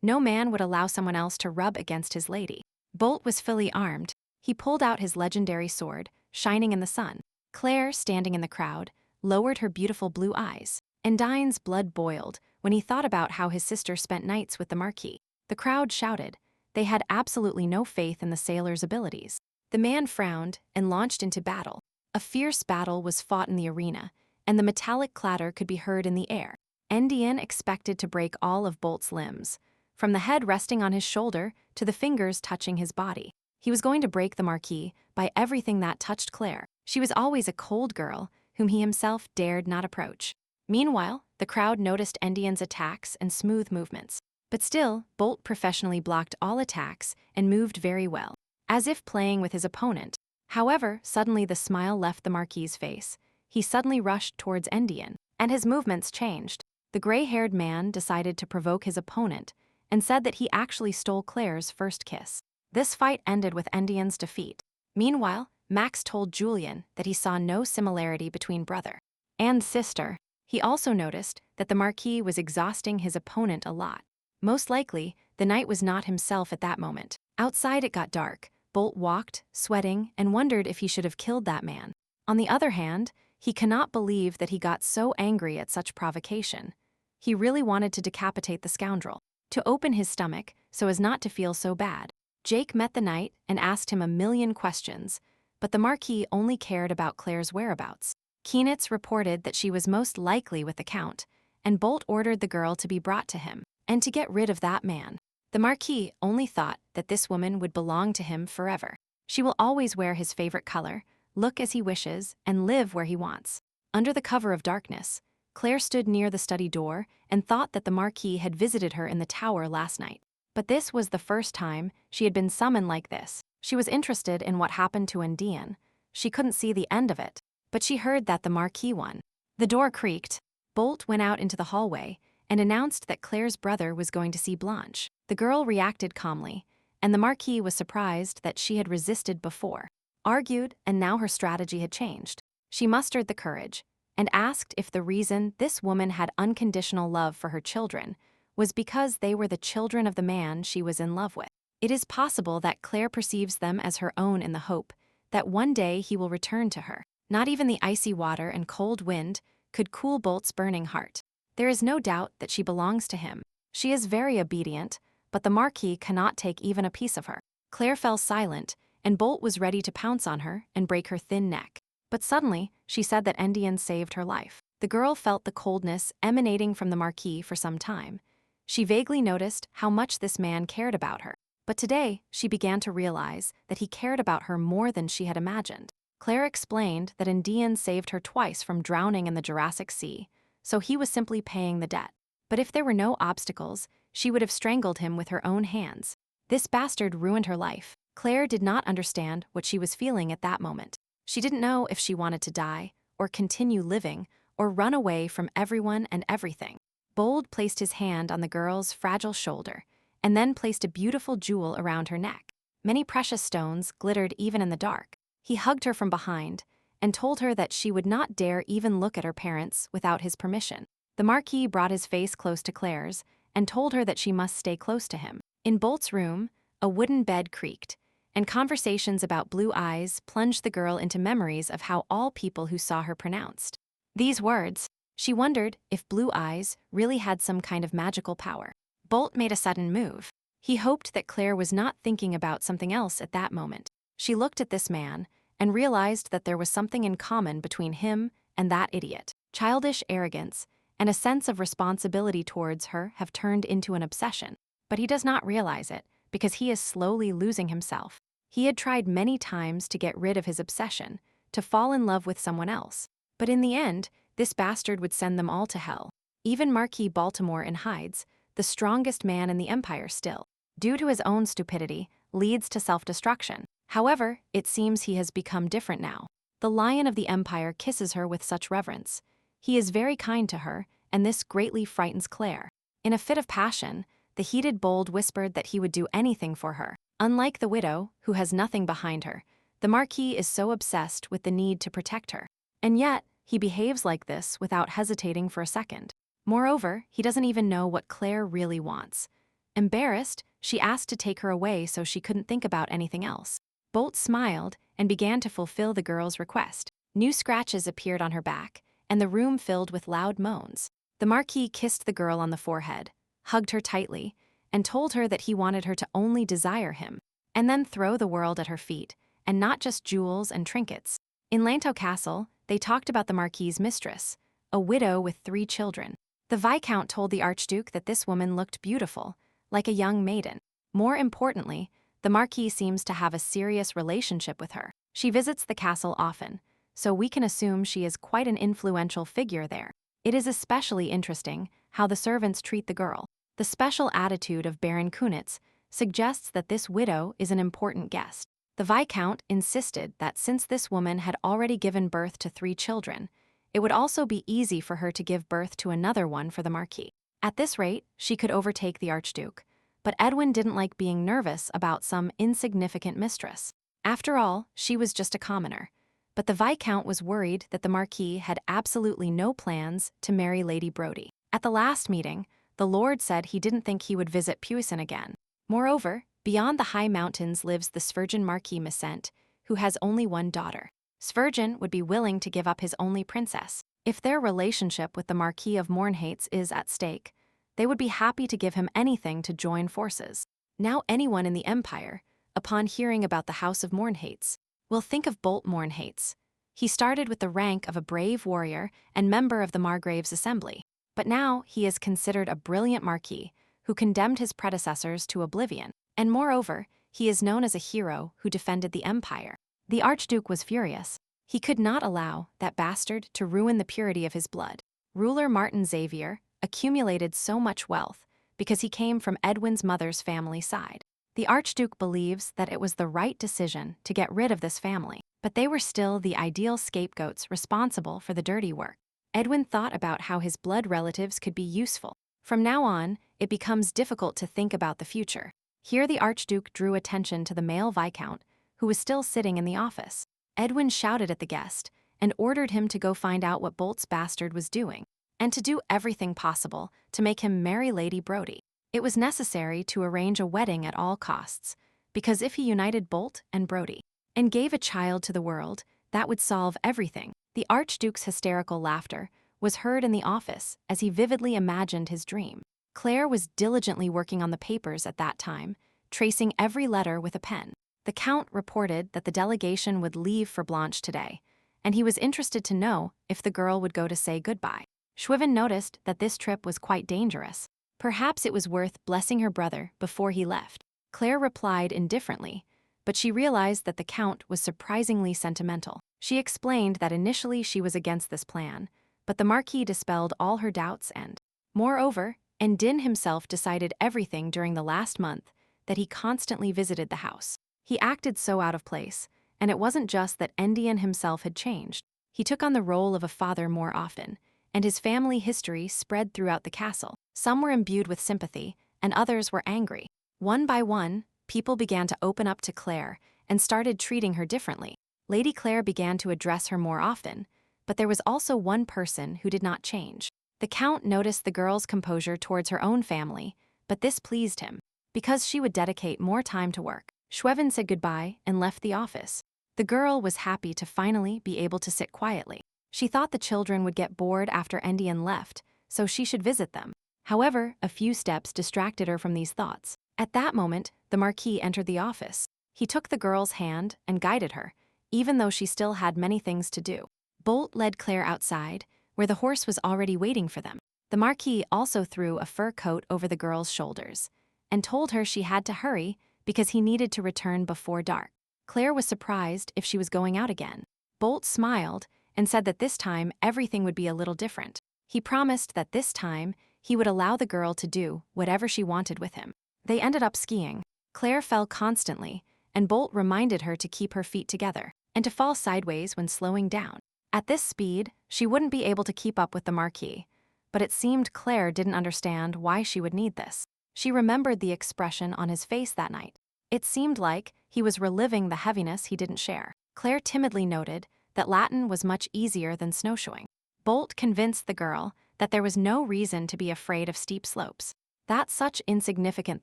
No man would allow someone else to rub against his lady. Bolt was fully armed. He pulled out his legendary sword, shining in the sun. Claire, standing in the crowd, lowered her beautiful blue eyes. Endian's blood boiled when he thought about how his sister spent nights with the Marquis. The crowd shouted. They had absolutely no faith in the sailor's abilities. The man frowned and launched into battle. A fierce battle was fought in the arena, and the metallic clatter could be heard in the air. Endian expected to break all of Bolt's limbs, from the head resting on his shoulder to the fingers touching his body. He was going to break the Marquis by everything that touched Claire. She was always a cold girl whom he himself dared not approach. Meanwhile, the crowd noticed Endian's attacks and smooth movements. But still, Bolt professionally blocked all attacks and moved very well, as if playing with his opponent. However, suddenly the smile left the Marquis's face. He suddenly rushed towards Endian, and his movements changed. The gray-haired man decided to provoke his opponent and said that he actually stole Claire's first kiss. This fight ended with Endian's defeat. Meanwhile, Max told Julian that he saw no similarity between brother and sister. He also noticed that the Marquis was exhausting his opponent a lot. Most likely, the knight was not himself at that moment. Outside it got dark. Bolt walked, sweating, and wondered if he should have killed that man. On the other hand, he cannot believe that he got so angry at such provocation. He really wanted to decapitate the scoundrel, to open his stomach so as not to feel so bad. Jake met the knight and asked him a million questions, but the Marquis only cared about Claire's whereabouts. Keenitz reported that she was most likely with the Count, and Bolt ordered the girl to be brought to him, and to get rid of that man. The Marquis only thought that this woman would belong to him forever. She will always wear his favorite color, look as he wishes, and live where he wants. Under the cover of darkness, Claire stood near the study door and thought that the Marquis had visited her in the tower last night. But this was the first time she had been summoned like this. She was interested in what happened to Endian. She couldn't see the end of it, but she heard that the Marquis won. The door creaked. Bolt went out into the hallway and announced that Claire's brother was going to see Blanche. The girl reacted calmly, and the Marquis was surprised that she had resisted before, argued, and now her strategy had changed. She mustered the courage and asked if the reason this woman had unconditional love for her children was because they were the children of the man she was in love with. It is possible that Claire perceives them as her own in the hope that one day he will return to her. Not even the icy water and cold wind could cool Bolt's burning heart. There is no doubt that she belongs to him. She is very obedient, but the Marquis cannot take even a piece of her. Claire fell silent, and Bolt was ready to pounce on her and break her thin neck. But suddenly, she said that Endian saved her life. The girl felt the coldness emanating from the Marquis for some time. She vaguely noticed how much this man cared about her. But today, she began to realize that he cared about her more than she had imagined. Claire explained that Endian saved her twice from drowning in the Jurassic Sea, so he was simply paying the debt. But if there were no obstacles, she would have strangled him with her own hands. This bastard ruined her life. Claire did not understand what she was feeling at that moment. She didn't know if she wanted to die, or continue living, or run away from everyone and everything. Bold placed his hand on the girl's fragile shoulder, and then placed a beautiful jewel around her neck. Many precious stones glittered even in the dark. He hugged her from behind, and told her that she would not dare even look at her parents without his permission. The Marquis brought his face close to Claire's, and told her that she must stay close to him. In Bolt's room, a wooden bed creaked, and conversations about blue eyes plunged the girl into memories of how all people who saw her pronounced these words. She wondered if blue eyes really had some kind of magical power. Bolt made a sudden move. He hoped that Claire was not thinking about something else at that moment. She looked at this man and realized that there was something in common between him and that idiot. Childish arrogance and a sense of responsibility towards her have turned into an obsession. But he does not realize it because he is slowly losing himself. He had tried many times to get rid of his obsession, to fall in love with someone else. But in the end, this bastard would send them all to hell. Even Marquis Baltimore in Hydes, the strongest man in the empire still, due to his own stupidity, leads to self-destruction. However, it seems he has become different now. The lion of the empire kisses her with such reverence. He is very kind to her, and this greatly frightens Claire. In a fit of passion, the heated Bold whispered that he would do anything for her. Unlike the widow, who has nothing behind her, the Marquis is so obsessed with the need to protect her. And yet, he behaves like this without hesitating for a second. Moreover, he doesn't even know what Claire really wants. Embarrassed, she asked to take her away so she couldn't think about anything else. Bolt smiled and began to fulfill the girl's request. New scratches appeared on her back, and the room filled with loud moans. The Marquis kissed the girl on the forehead, hugged her tightly, and told her that he wanted her to only desire him, and then throw the world at her feet, and not just jewels and trinkets. In Lantow Castle, they talked about the Marquis's mistress, a widow with 3 children. The Viscount told the Archduke that this woman looked beautiful, like a young maiden. More importantly, the Marquis seems to have a serious relationship with her. She visits the castle often, so we can assume she is quite an influential figure there. It is especially interesting how the servants treat the girl. The special attitude of Baron Kunitz suggests that this widow is an important guest. The Viscount insisted that since this woman had already given birth to 3 children, it would also be easy for her to give birth to another one for the Marquis. At this rate, she could overtake the Archduke, but Edwin didn't like being nervous about some insignificant mistress. After all, she was just a commoner. But the Viscount was worried that the Marquis had absolutely no plans to marry Lady Brodie. At the last meeting, the Lord said he didn't think he would visit Puisin again. Moreover, beyond the high mountains lives the Svergian Marquis Missent, who has only one daughter. Svergian would be willing to give up his only princess. If their relationship with the Marquis of Mornhates is at stake, they would be happy to give him anything to join forces. Now anyone in the Empire, upon hearing about the House of Mornhates, will think of Bolt Mornhates. He started with the rank of a brave warrior and member of the Margrave's Assembly, but now he is considered a brilliant marquis who condemned his predecessors to oblivion, and moreover, he is known as a hero who defended the Empire. The Archduke was furious. He could not allow that bastard to ruin the purity of his blood. Ruler Martin Xavier accumulated so much wealth because he came from Edwin's mother's family side. The Archduke believes that it was the right decision to get rid of this family, but they were still the ideal scapegoats responsible for the dirty work. Edwin thought about how his blood relatives could be useful. From now on, it becomes difficult to think about the future. Here the Archduke drew attention to the male Viscount, who was still sitting in the office. Edwin shouted at the guest and ordered him to go find out what Bolt's bastard was doing, and to do everything possible to make him marry Lady Brodie. It was necessary to arrange a wedding at all costs, because if he united Bolt and Brodie and gave a child to the world, that would solve everything. The Archduke's hysterical laughter was heard in the office as he vividly imagined his dream. Claire was diligently working on the papers at that time, tracing every letter with a pen. The Count reported that the delegation would leave for Blanche today, and he was interested to know if the girl would go to say goodbye. Schwiven noticed that this trip was quite dangerous. Perhaps it was worth blessing her brother before he left. Claire replied indifferently, but she realized that the Count was surprisingly sentimental. She explained that initially she was against this plan, but the Marquis dispelled all her doubts and, moreover, Endin himself decided everything during the last month that he constantly visited the house. He acted so out of place, And it wasn't just that Endian himself had changed. He took on the role of a father more often, and his family history spread throughout the castle. Some were imbued with sympathy, and others were angry. One by one, people began to open up to Claire and started treating her differently. Lady Claire began to address her more often, but there was also one person who did not change. The Count noticed the girl's composure towards her own family, but this pleased him, because she would dedicate more time to work. Schwevin said goodbye and left the office. The girl was happy to finally be able to sit quietly. She thought the children would get bored after Endian left, so she should visit them. However, a few steps distracted her from these thoughts. At that moment, the Marquis entered the office. He took the girl's hand and guided her, even though she still had many things to do. Bolt led Claire outside, where the horse was already waiting for them. The Marquis also threw a fur coat over the girl's shoulders and told her she had to hurry because he needed to return before dark. Claire was surprised if she was going out again. Bolt smiled and said that this time everything would be a little different. He promised that this time he would allow the girl to do whatever she wanted with him. They ended up skiing. Claire fell constantly, and Bolt reminded her to keep her feet together and to fall sideways when slowing down. At this speed, she wouldn't be able to keep up with the Marquis, but it seemed Claire didn't understand why she would need this. She remembered the expression on his face that night. It seemed like he was reliving the heaviness he didn't share. Claire timidly noted that Latin was much easier than snowshoeing. Bolt convinced the girl that there was no reason to be afraid of steep slopes, that such insignificant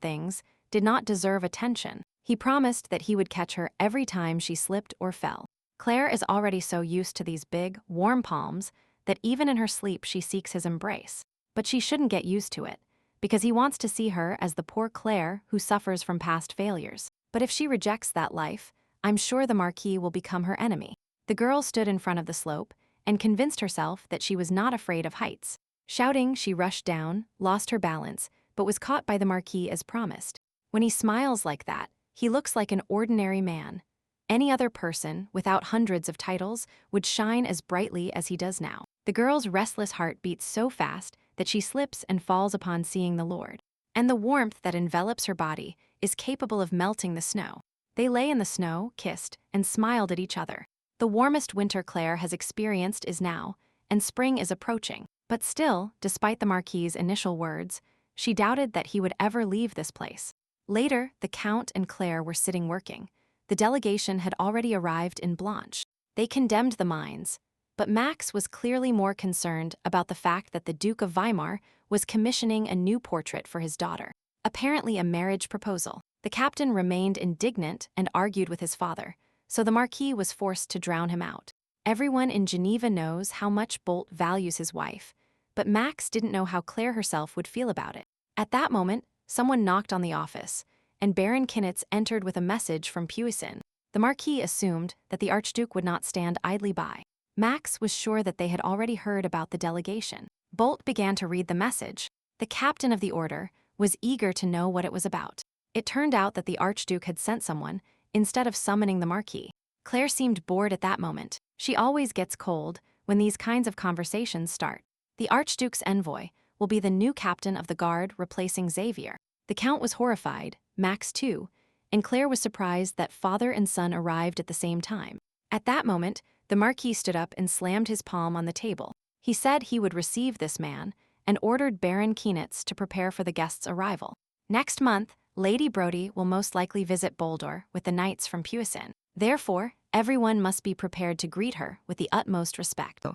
things did not deserve attention. He promised that he would catch her every time she slipped or fell. Claire is already so used to these big, warm palms that even in her sleep she seeks his embrace. But she shouldn't get used to it, because he wants to see her as the poor Claire who suffers from past failures. But if she rejects that life, I'm sure the Marquis will become her enemy. The girl stood in front of the slope and convinced herself that she was not afraid of heights. Shouting, she rushed down, lost her balance, but was caught by the Marquis as promised. When he smiles like that, he looks like an ordinary man. Any other person, without hundreds of titles, would shine as brightly as he does now. The girl's restless heart beats so fast that she slips and falls upon seeing the Lord. And the warmth that envelops her body is capable of melting the snow. They lay in the snow, kissed, and smiled at each other. The warmest winter Claire has experienced is now, and spring is approaching. But still, despite the Marquis's initial words, she doubted that he would ever leave this place. Later, the Count and Claire were sitting working. The delegation had already arrived in Blanche. They condemned the mines, but Max was clearly more concerned about the fact that the Duke of Weimar was commissioning a new portrait for his daughter, apparently a marriage proposal. The captain remained indignant and argued with his father, so the Marquis was forced to drown him out. Everyone in Geneva knows how much Bolt values his wife, but Max didn't know how Claire herself would feel about it. At that moment, someone knocked on the office, and Baron Kinitz entered with a message from Puisin. The Marquis assumed that the Archduke would not stand idly by. Max was sure that they had already heard about the delegation. Bolt began to read the message. The captain of the order was eager to know what it was about. It turned out that the Archduke had sent someone instead of summoning the Marquis. Claire seemed bored at that moment. She always gets cold when these kinds of conversations start. The Archduke's envoy will be the new captain of the guard replacing Xavier. The Count was horrified, Max too, and Claire was surprised that father and son arrived at the same time. At that moment, the Marquis stood up and slammed his palm on the table. He said he would receive this man and ordered Baron Kinitz to prepare for the guest's arrival. Next month, Lady Brodie will most likely visit Boldor with the knights from Puisin. Therefore, everyone must be prepared to greet her with the utmost respect.